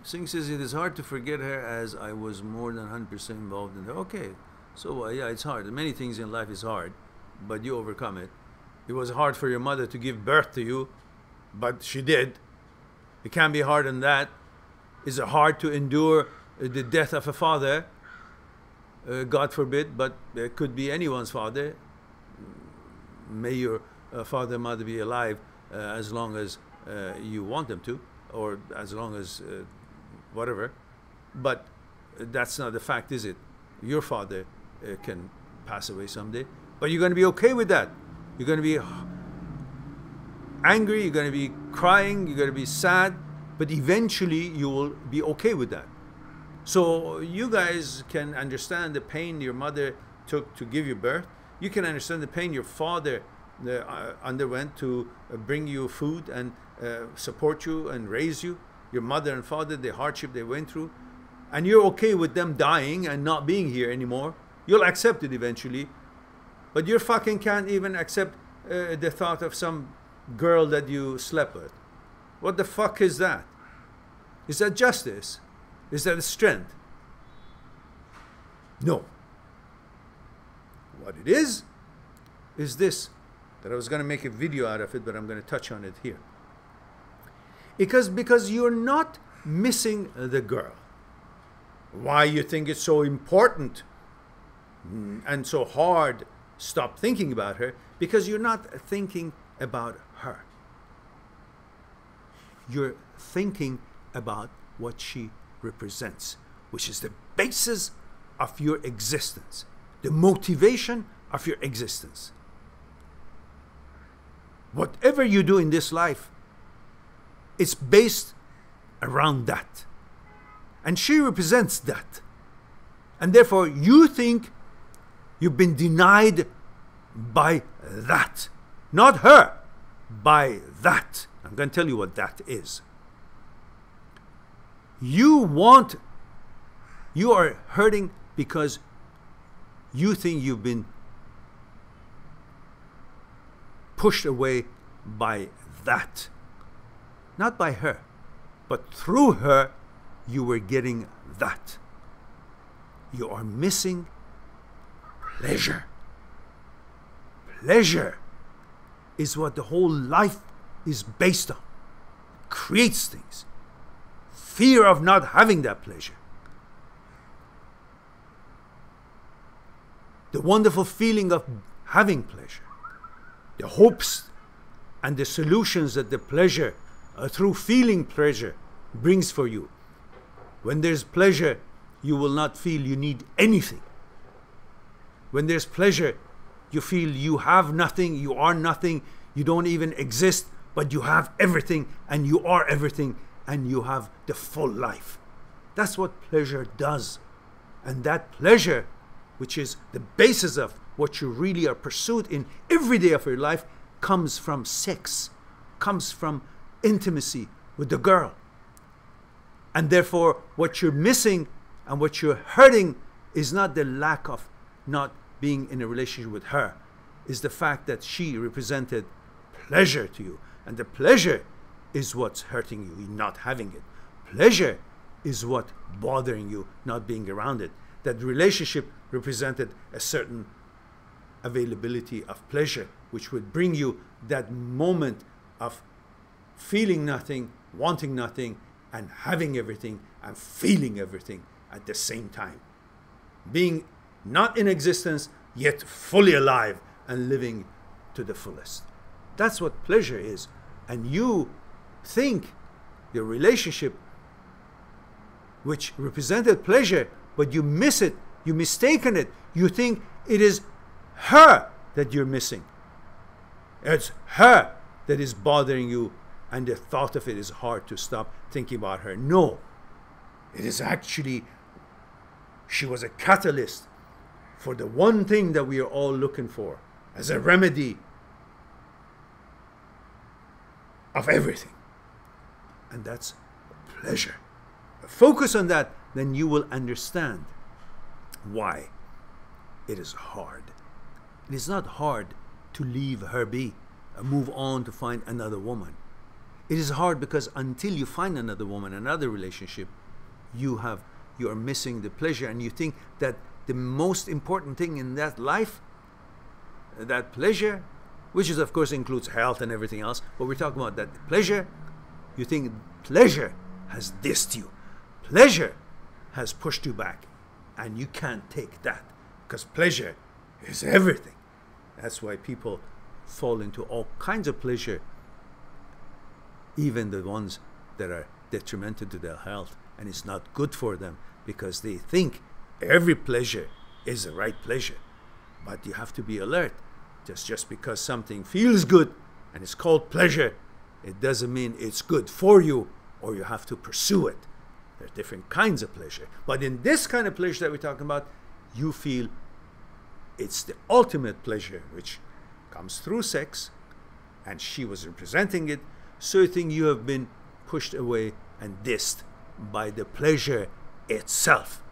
Singh says, it is hard to forget her as I was more than 100% involved in her. Okay, so yeah, it's hard. Many things in life is hard, but you overcome it. It was hard for your mother to give birth to you, but she did. It can't be harder than that. Is it hard to endure the death of a father? God forbid, but it could be anyone's father. May your father and mother be alive as long as you want them to, or as long as whatever. But that's not the fact, is it? Your father can pass away someday, but you're going to be okay with that. You're going to be angry, you're going to be crying, you're going to be sad, but eventually you will be okay with that. So you guys can understand the pain your mother took to give you birth. You can understand the pain your father underwent to bring you food and support you and raise you. Your mother and father, the hardship they went through. And you're okay with them dying and not being here anymore. You'll accept it eventually. But you fucking can't even accept the thought of some girl that you slept with. What the fuck is that? Is that justice? Is that strength? No. What it is this, that I was going to make a video out of it, but I'm going to touch on it here. Because you're not missing the girl. Why you think it's so important and so hard, stop thinking about her? Because you're not thinking about her. You're thinking about what she represents, which is the basis of your existence, the motivation of your existence. Whatever you do in this life, it's based around that. And she represents that. And therefore, you think you've been denied by that. Not her, by that. I'm going to tell you what that is. You are hurting because you think you've been pushed away by that. Not by her, but through her, you were getting that. You are missing pleasure. Pleasure is what the whole life is based on. It creates things. Fear of not having that pleasure. The wonderful feeling of having pleasure. The hopes and the solutions that the pleasure, through feeling pleasure, brings for you. When there's pleasure, you will not feel you need anything. When there's pleasure, you feel you have nothing, you are nothing, you don't even exist, but you have everything, and you are everything, and you have the full life. That's what pleasure does. And that pleasure, which is the basis of what you really are pursued in every day of your life comes from sex, comes from intimacy with the girl. And therefore, what you're missing and what you're hurting is not the lack of not being in a relationship with her, is the fact that she represented pleasure to you. And the pleasure is what's hurting you, not having it. Pleasure is what bothering you, not being around it. That relationship represented a certain availability of pleasure, which would bring you that moment of feeling nothing, wanting nothing, and having everything, and feeling everything at the same time. Being not in existence, yet fully alive and living to the fullest. That's what pleasure is. And you think your relationship, which represented pleasure, but you miss it, you mistaken it, you think it is her that you're missing. It's her that is bothering you, and the thought of it is hard to stop thinking about her. No, it is actually, she was a catalyst for the one thing that we are all looking for as a remedy of everything. And that's pleasure. Focus on that, then you will understand why it is hard. It is not hard to leave her be and move on to find another woman. It is hard because until you find another woman, another relationship, you are missing the pleasure, and you think that the most important thing in that life, that pleasure, which is of course includes health and everything else, but we're talking about that pleasure, you think pleasure has dissed you. Pleasure has pushed you back, and you can't take that because pleasure is everything. That's why people fall into all kinds of pleasure, even the ones that are detrimental to their health, and it's not good for them because they think every pleasure is the right pleasure. But you have to be alert. Just because something feels good and it's called pleasure, it doesn't mean it's good for you or you have to pursue it. There are different kinds of pleasure. But in this kind of pleasure that we're talking about, you feel it's the ultimate pleasure, which comes through sex, and she was representing it. So you think you have been pushed away and dissed by the pleasure itself.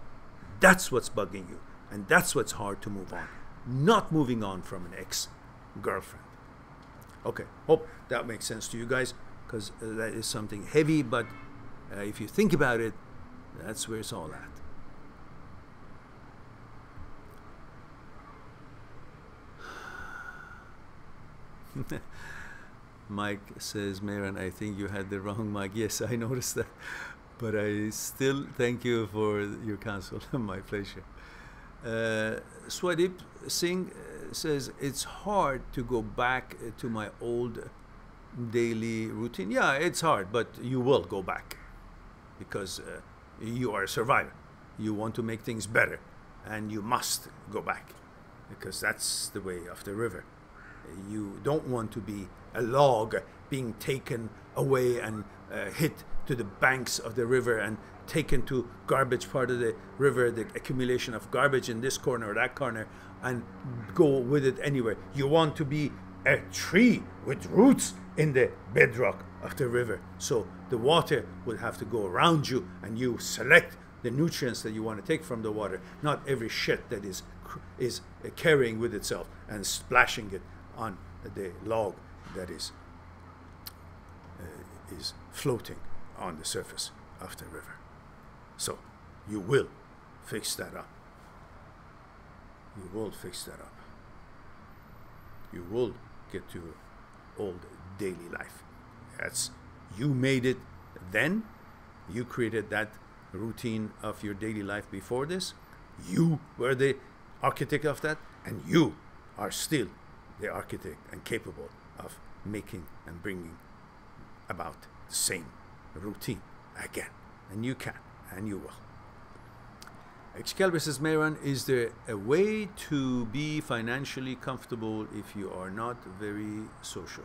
That's what's bugging you, and that's what's hard to move on. Not moving on from an ex-girlfriend. Okay, hope that makes sense to you guys, because that is something heavy, but if you think about it, that's where it's all at. Mike says, Mehran, I think you had the wrong mic. Yes, I noticed that, but I still thank you for your counsel. My pleasure. Swadip Singh says, it's hard to go back to my old daily routine. Yeah, it's hard, but you will go back because you are a survivor. You want to make things better, and you must go back because that's the way of the river. You don't want to be a log being taken away and hit to the banks of the river and taken to garbage part of the river, the accumulation of garbage in this corner or that corner, and go with it anywhere. You want to be a tree with roots in the bedrock of the river. So the water will have to go around you, and you select the nutrients that you want to take from the water, not every shit that is carrying with itself and splashing it on the log that is floating on the surface of the river. So you will fix that up. You will fix that up. You will get to old daily life. That's, you made it then. You created that routine of your daily life before this. You were the architect of that, and you are still the architect and capable of making and bringing about the same routine again. And you can, and you will. Excalibur says, Mehran, is there a way to be financially comfortable if you are not very social?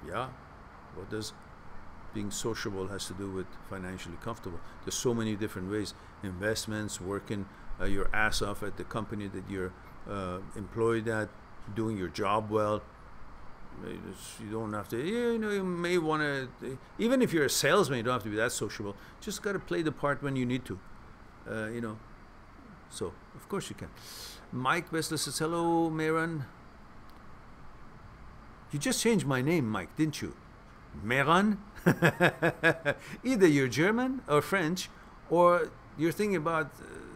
Yeah. What does being sociable has to do with financially comfortable? There's so many different ways. Investments, working your ass off at the company that you're employed at, doing your job well. You don't have to, you know, you may want to, even if you're a salesman, you don't have to be that sociable. Just got to play the part when you need to, you know. So, of course you can. Mike Wessler says, hello, Mehran. You just changed my name, Mike, didn't you? Mehran? Either you're German or French, or you're thinking about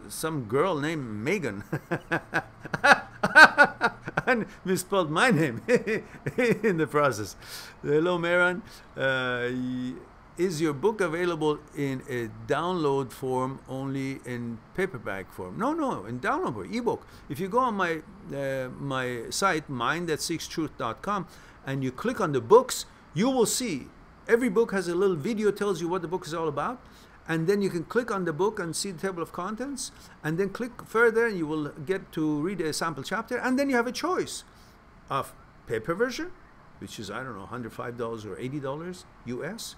some girl named Megan. And misspelled my name in the process. Hello, Mehran. Is your book available in a download form, only in paperback form? No, in download form, ebook. If you go on my my site, mind@seekstruth.com, and you click on the books, you will see every book has a little video, tells you what the book is all about. And then you can click on the book and see the table of contents, and then click further and you will get to read a sample chapter, and then you have a choice of paper version, which is, I don't know, $105 or $80 US,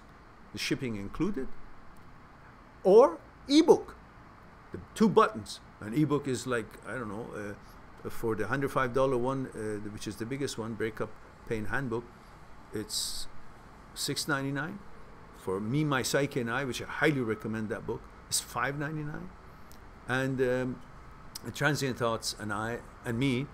the shipping included, or ebook, the 2 buttons. An ebook is like, I don't know, for the $105 one, which is the biggest one, Breakup Pain Handbook, it's $6.99. For Me, My Psyche, and I, which I highly recommend that book, is $5.99. And Transient Thoughts and I and Me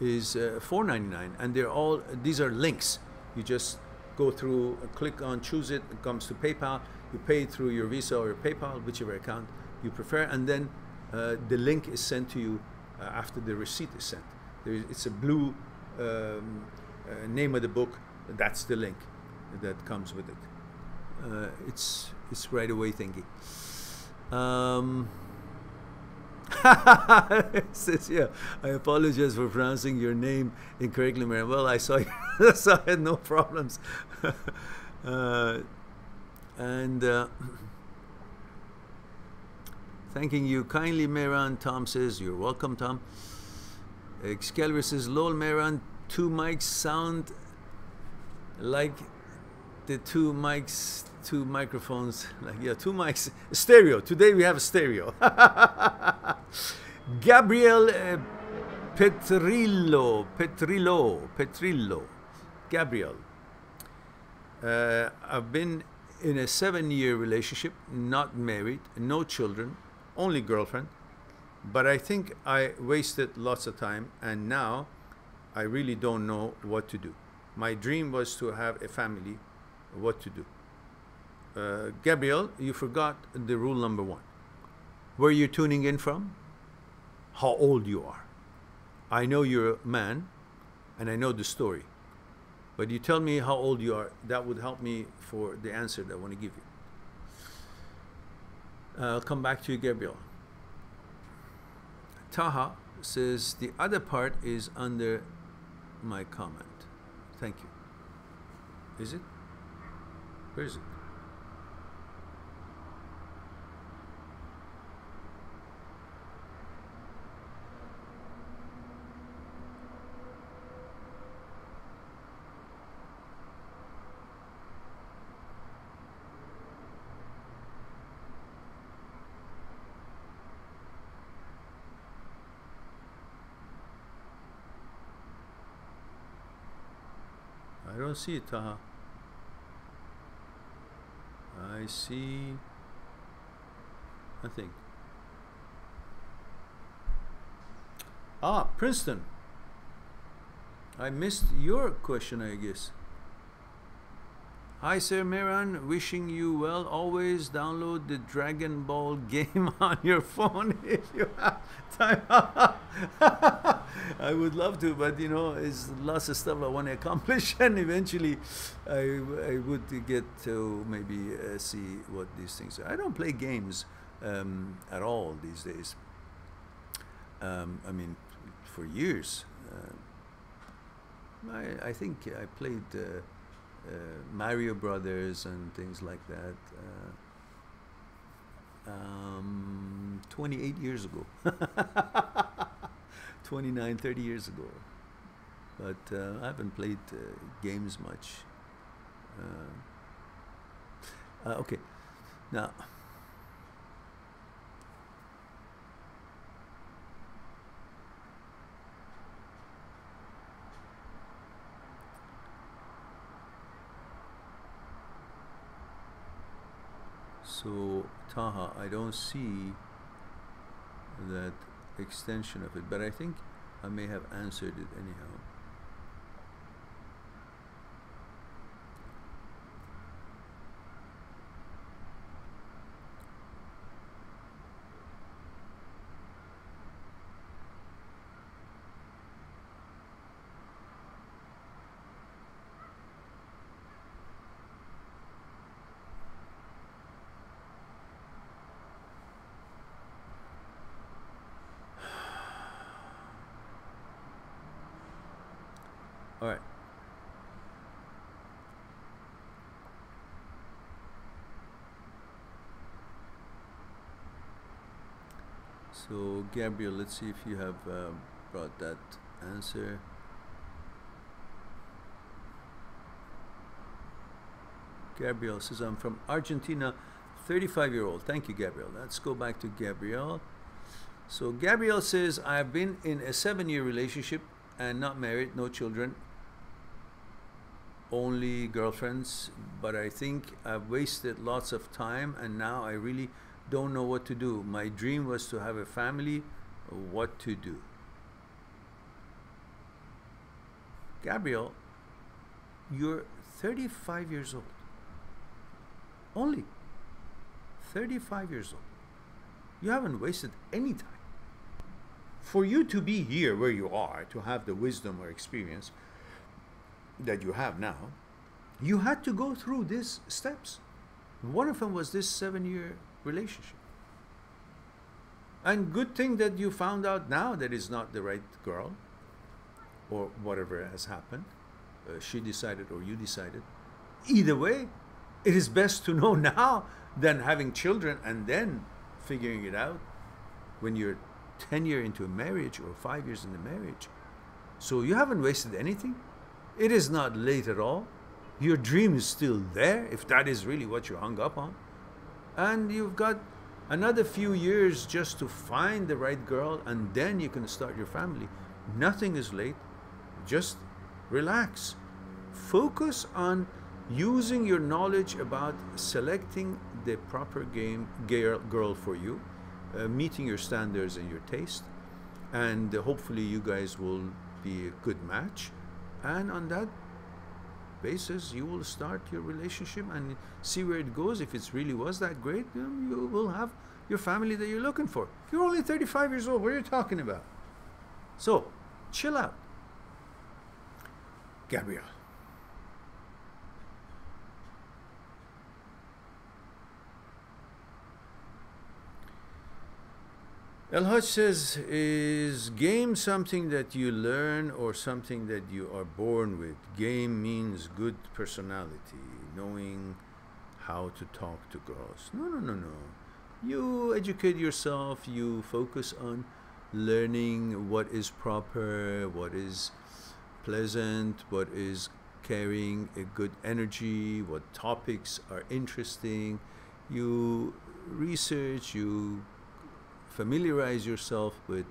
is $4.99. And they're all, these are links. You just go through, click on, choose it, it comes to PayPal. You pay through your Visa or your PayPal, whichever account you prefer, and then the link is sent to you after the receipt is sent. It's a blue name of the book. That's the link that comes with it. It's right away thingy. It says, yeah, I apologize for pronouncing your name incorrectly, Mehran. Well, I saw you, so I had no problems. Thanking you kindly, Mehran. Tom says, you're welcome, Tom. Excalibur says, lol, Mehran, 2 mics sound like the 2 mics, 2 microphones, like, yeah, 2 mics, stereo. Today we have a stereo. Gabriel Petrillo. Gabriel. I've been in a 7-year relationship, not married, no children, only girlfriend. But I think I wasted lots of time, and now I really don't know what to do. My dream was to have a family. What to do? Gabriel, you forgot the rule number 1. Where you're tuning in from, how old you are. I know you're a man, and I know the story. But you tell me how old you are, that would help me for the answer that I want to give you. I'll come back to you, Gabriel. Taha says, the other part is under my comment. Thank you. Is it? Where is it? I don't see it, Taha. I see nothing. Ah, Princeton. I missed your question, I guess. Hi, Sir Mehran. Wishing you well. Always download the Dragon Ball game on your phone if you have time. I would love to, but you know, it's lots of stuff I want to accomplish, and eventually I would get to maybe see what these things are. I don't play games at all these days. I mean, for years. I think I played Mario Brothers and things like that 28 years ago. 29, 30 years ago. But I haven't played games much. Okay, now So Taha, I don't see that extension of it, but I think I may have answered it anyhow. All right. So Gabriel, let's see if you have brought that answer. Gabriel says, I'm from Argentina, 35-year-old. Thank you, Gabriel. Let's go back to Gabriel. So Gabriel says, I've been in a 7-year relationship and not married, no children, only girlfriends, but I think I've wasted lots of time and now I really don't know what to do. My dream was to have a family. What to do? Gabriel, you're 35 years old. Only 35 years old. You haven't wasted any time. For you to be here where you are, to have the wisdom or experience that you have now, you had to go through these steps. One of them was this 7-year relationship. And good thing that you found out now that is not the right girl, or whatever has happened. She decided or you decided. Either way, it is best to know now than having children and then figuring it out when you're 10 years into a marriage or 5 years in the marriage. So you haven't wasted anything. It is not late at all. Your dream is still there, if that is really what you hung up on. And you've got another few years just to find the right girl, and then you can start your family. Nothing is late. Just relax. Focus on using your knowledge about selecting the proper girl for you, meeting your standards and your taste, and hopefully you guys will be a good match. And on that basis, you will start your relationship and see where it goes. If it really was that great, then you will have your family that you're looking for. You're only 35 years old. What are you talking about? So, chill out. Gabriel. El Haj says, is game something that you learn or something that you are born with? Game means good personality, knowing how to talk to girls. No. You educate yourself, you focus on learning what is proper, what is pleasant, what is carrying a good energy, what topics are interesting. You research, you familiarize yourself with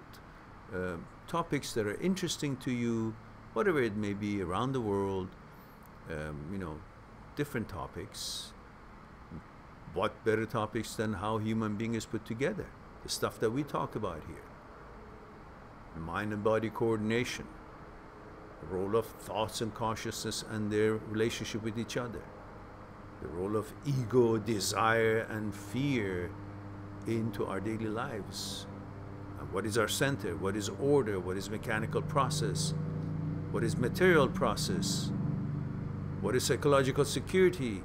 topics that are interesting to you, whatever it may be, around the world, different topics. What better topics than how human being is put together? The stuff that we talk about here. Mind and body coordination, the role of thoughts and consciousness and their relationship with each other, the role of ego, desire, and fear into our daily lives. And what is our center? What is order? What is mechanical process? What is material process? What is psychological security?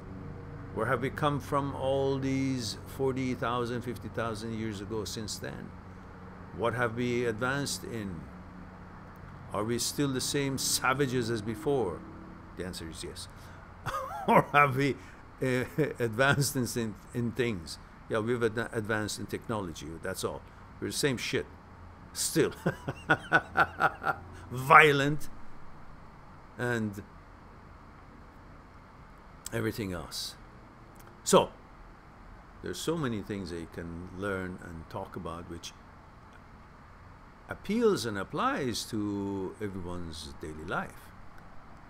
Where have we come from all these 40,000, 50,000 years ago since then? What have we advanced in? Are we still the same savages as before? The answer is yes. Or have we advanced in things? Yeah, we've advanced in technology, that's all. We're the same shit. Still. Violent and everything else. So, there's so many things that you can learn and talk about which appeals and applies to everyone's daily life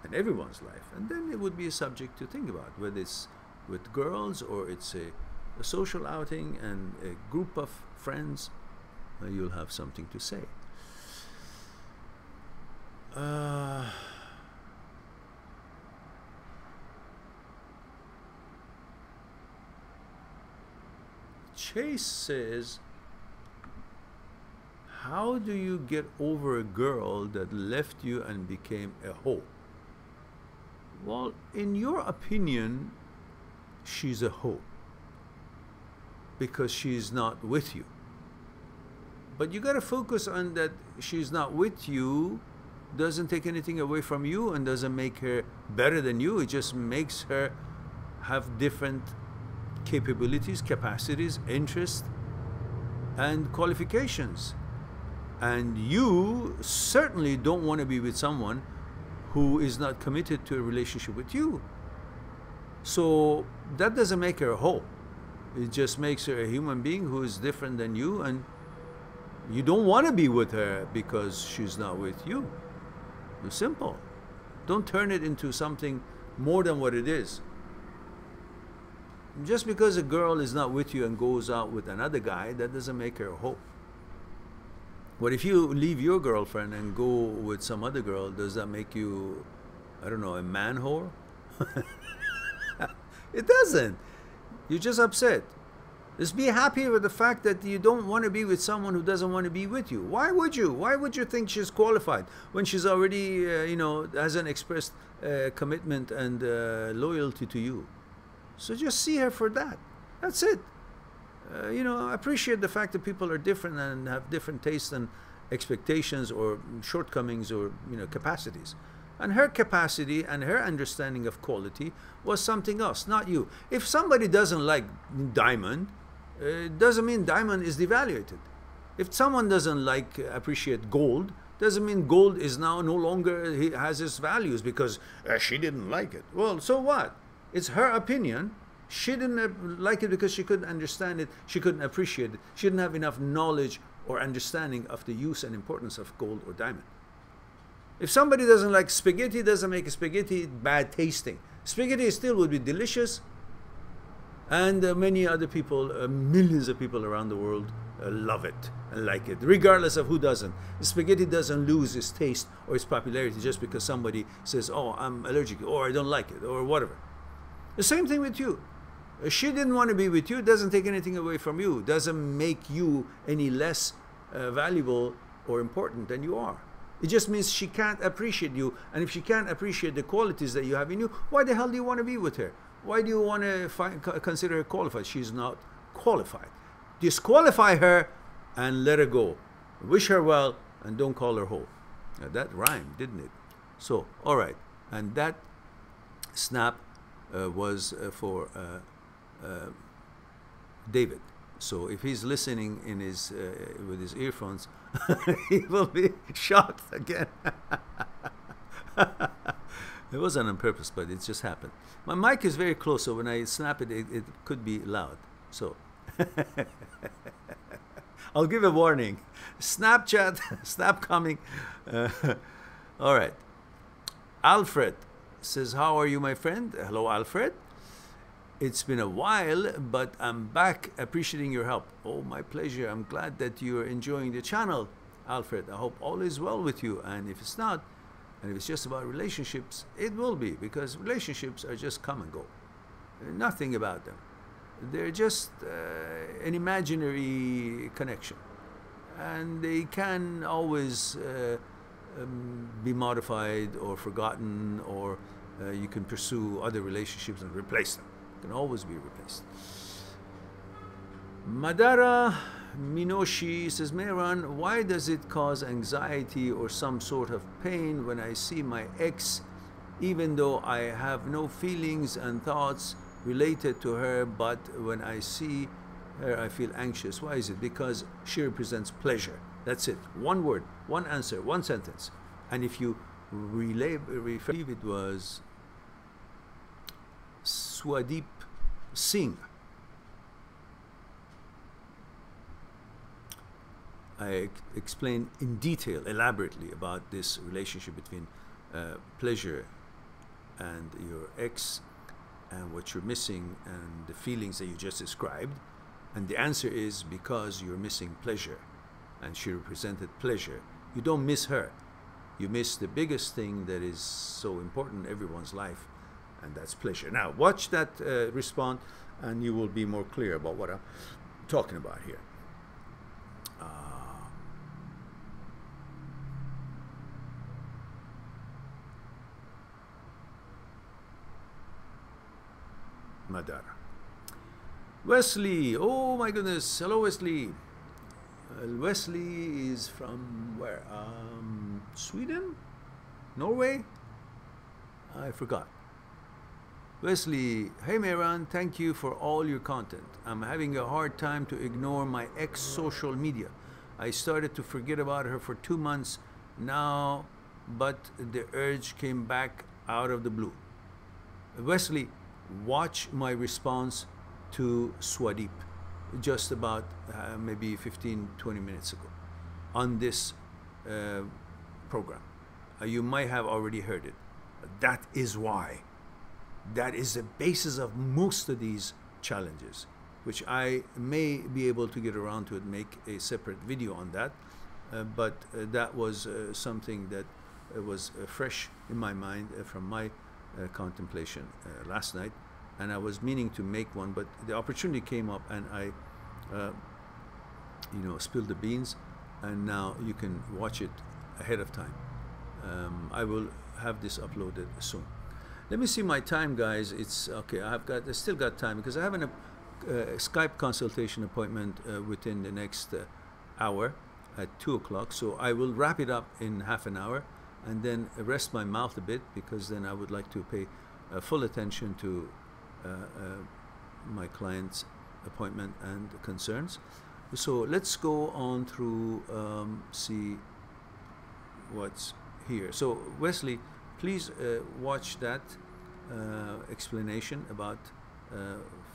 and everyone's life. And then it would be a subject to think about, whether it's with girls or it's a a social outing and a group of friends, you'll have something to say. Chase says, how do you get over a girl that left you and became a hoe? Well, in your opinion, she's a hoe because she's not with you. But you got to focus on that she's not with you doesn't take anything away from you and doesn't make her better than you. It just makes her have different capabilities, capacities, interests, and qualifications. And you certainly don't want to be with someone who is not committed to a relationship with you. So that doesn't make her a hoe. It just makes her a human being who is different than you, and you don't want to be with her because she's not with you. It's simple. Don't turn it into something more than what it is. Just because a girl is not with you and goes out with another guy, that doesn't make her a hoe. But if you leave your girlfriend and go with some other girl, does that make you, I don't know, a man whore? It doesn't. You're just upset. Just be happy with the fact that you don't want to be with someone who doesn't want to be with you. Why would you? Why would you think she's qualified when she's already, hasn't expressed commitment and loyalty to you? So just see her for that. That's it. Appreciate the fact that people are different and have different tastes and expectations or shortcomings or capacities. And her capacity and her understanding of quality was something else, not you. If somebody doesn't like diamond, it doesn't mean diamond is devaluated. If someone doesn't appreciate gold, doesn't mean gold is now no longer has its values because she didn't like it. Well, so what? It's her opinion. She didn't like it because she couldn't understand it. She couldn't appreciate it. She didn't have enough knowledge or understanding of the use and importance of gold or diamond. If somebody doesn't like spaghetti, doesn't make spaghetti bad tasting. Spaghetti still would be delicious, and many other people, millions of people around the world love it and like it, regardless of who doesn't. Spaghetti doesn't lose its taste or its popularity just because somebody says, oh, I'm allergic, or I don't like it, or whatever. The same thing with you. She didn't want to be with you. It doesn't take anything away from you. It doesn't make you any less valuable or important than you are. It just means she can't appreciate you. And if she can't appreciate the qualities that you have in you, why the hell do you want to be with her? Why do you want to consider her qualified? She's not qualified. Disqualify her and let her go. Wish her well and don't call her hoe. Now, that rhymed, didn't it? So, all right. And that snap was for David. So if he's listening in his with his earphones, he will be shocked again. It wasn't on purpose, but it just happened. My mic is very close, so when I snap it, it could be loud. So I'll give a warning. Snapchat, snap coming. All right. Alfred says, how are you, my friend? Hello, Alfred. It's been a while, but I'm back appreciating your help. Oh, my pleasure. I'm glad that you're enjoying the channel, Alfred. I hope all is well with you. And if it's not, and if it's just about relationships, it will be, because relationships are just come and go. Nothing about them. They're just an imaginary connection. And they can always be modified or forgotten, or you can pursue other relationships and replace them. Can always be replaced. Madara Minoshi says, Mehran, why does it cause anxiety or some sort of pain when I see my ex, even though I have no feelings and thoughts related to her, but when I see her I feel anxious? Why is it? Because she represents pleasure. That's it. One word, one answer, one sentence. And if you refer, it was Swadeep Singh. I explained in detail, elaborately, about this relationship between pleasure and your ex, and what you're missing and the feelings that you just described. And the answer is because you're missing pleasure, and she represented pleasure. You don't miss her. You miss the biggest thing that is so important in everyone's life, and that's pleasure. Now, watch that respond, and you will be more clear about what I'm talking about here. Madara. Wesley, oh my goodness, hello Wesley. Wesley is from where? Sweden? Norway? I forgot. Wesley, hey Mehran, thank you for all your content. I'm having a hard time to ignore my ex social media. I started to forget about her for 2 months now, but the urge came back out of the blue. Wesley, watch my response to Swadeep just about maybe 15-20 minutes ago on this program. You might have already heard it. That is why. That is the basis of most of these challenges, which I may be able to get around to and make a separate video on that. But that was something that was fresh in my mind from my contemplation last night, and I was meaning to make one, but the opportunity came up, and I spilled the beans, and now you can watch it ahead of time. I will have this uploaded soon. Let me see my time, guys. It's okay. I still got time because I have a Skype consultation appointment within the next hour at 2 o'clock, so I will wrap it up in half an hour and then rest my mouth a bit, because then I would like to pay full attention to my client's appointment and concerns. So let's go on through, see what's here. So Wesley, please watch that explanation about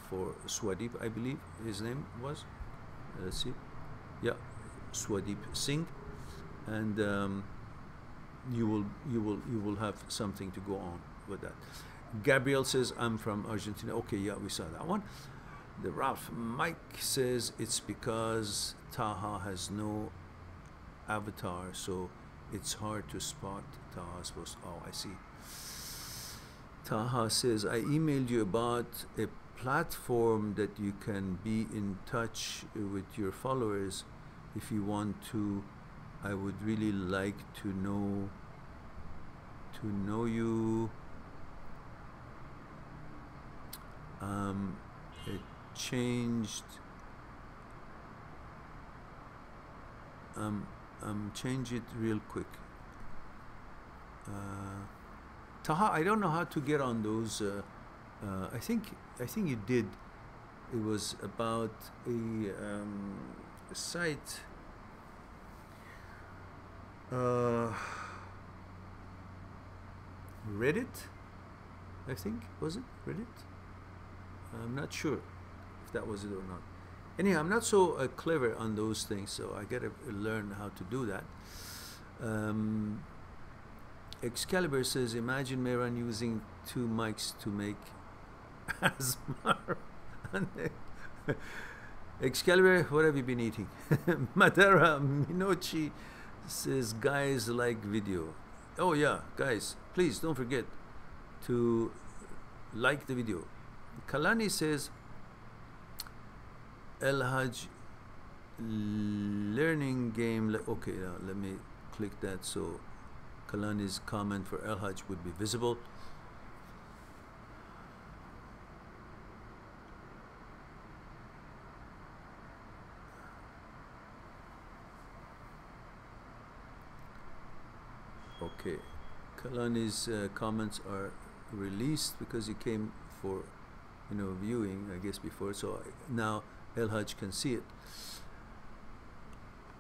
for Swadeep, I believe his name was. Let's see. Yeah, Swadeep Singh, and you will have something to go on with that. Gabriel says, I'm from Argentina. Okay, yeah, we saw that one. The Ralph Mike says it's because Taha has no avatar, so it's hard to spot Taha's post. Oh, I see. Taha says, I emailed you about a platform that you can be in touch with your followers if you want to. I would really like to know you. It changed. Change it real quick. Taha, I don't know how to get on those. I think you did. It was about a site. Reddit, I think, was it Reddit? I'm not sure if that was it or not. Anyhow, I'm not so clever on those things, so I gotta learn how to do that. Excalibur says, imagine Mehran using 2 mics to make Asmar. Excalibur, what have you been eating? Madara Minochi says, guys like video. Oh yeah, guys, please don't forget to like the video. Kalani says, El Hajj learning game. Okay, now let me click that so Kalani's comment for El Hajj would be visible. Okay, Kalani's comments are released because he came for viewing, I guess, before, so now El Hajj can see it.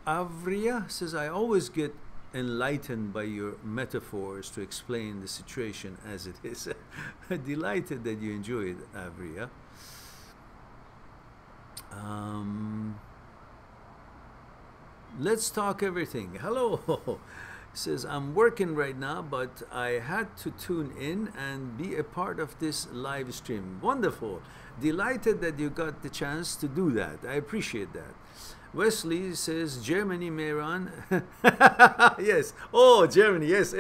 Avria says, I always get enlightened by your metaphors to explain the situation as it is. Delighted that you enjoy it, Avria. Let's talk everything. Hello. says, I'm working right now, but I had to tune in and be a part of this live stream. Wonderful. Delighted that you got the chance to do that. I appreciate that. Wesley says, Germany, Mehran. Yes. Oh, Germany. Yes,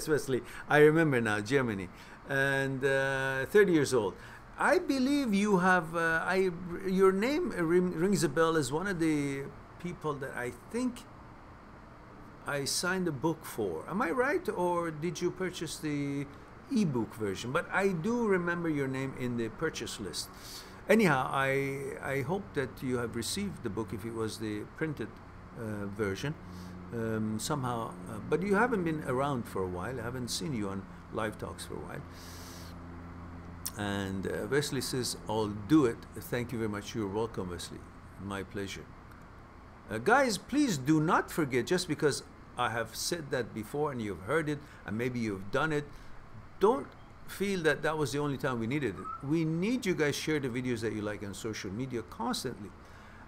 Wesley. I remember now, Germany. And 30 years old. I believe you have, your name rings a bell as one of the people that I think I signed a book for. Am I right? Or did you purchase the ebook version? But I do remember your name in the purchase list. Anyhow, I hope that you have received the book if it was the printed version somehow. But you haven't been around for a while. I haven't seen you on live talks for a while. And Wesley says, I'll do it. Thank you very much. You're welcome, Wesley. My pleasure. Guys, please do not forget, just because I have said that before and you've heard it and maybe you've done it, don't feel that that was the only time we needed it. We need you guys share the videos that you like on social media constantly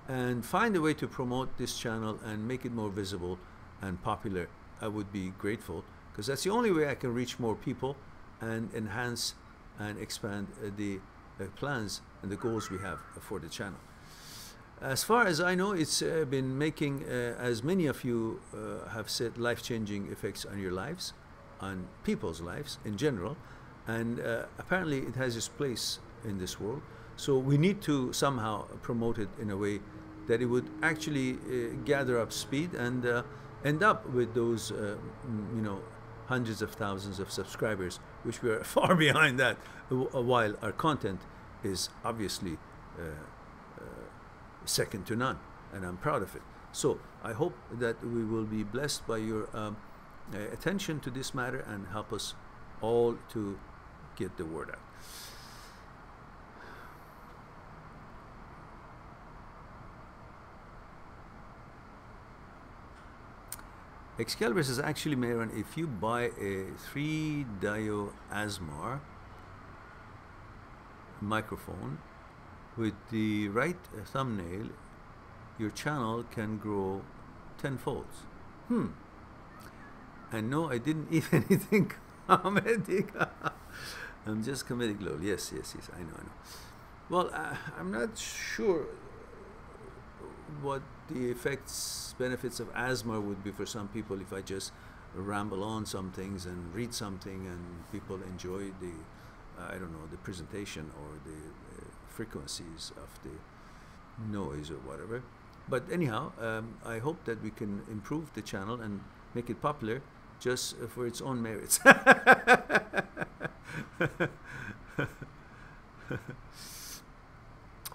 and find a way to promote this channel and make it more visible and popular. I would be grateful, because that's the only way I can reach more people and enhance and expand the plans and the goals we have for the channel. As far as I know, it's been making, as many of you have said, life-changing effects on your lives, on people's lives in general, and apparently it has its place in this world. So we need to somehow promote it in a way that it would actually gather up speed and end up with those, you know, hundreds of thousands of subscribers, which we are far behind that, while our content is obviously second to none, and I'm proud of it. So I hope that we will be blessed by your attention to this matter and help us all to get the word out. Excalibur says, actually, Mehran, if you buy a 3-dio ASMR microphone with the right thumbnail, your channel can grow 10-fold. And no, I didn't eat anything comedic. I'm just comedic, lol. Yes, I know. Well, I'm not sure what the benefits of asthma would be for some people if I just ramble on some things and read something and people enjoy the, I don't know, the presentation or the frequencies of the noise or whatever. But anyhow, I hope that we can improve the channel and make it popular just for its own merits.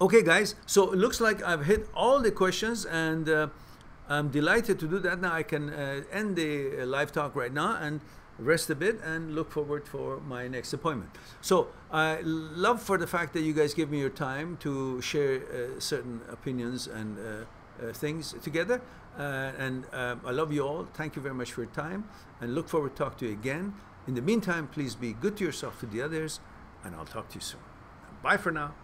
Okay, guys, so it looks like I've hit all the questions, and I'm delighted to do that. Now I can end the live talk right now and rest a bit and look forward for my next appointment. So I love for the fact that you guys give me your time to share certain opinions and things together, and I love you all. Thank you very much for your time, and look forward to talk to you again. In the meantime, please be good to yourself, to the others, and I'll talk to you soon. Bye for now.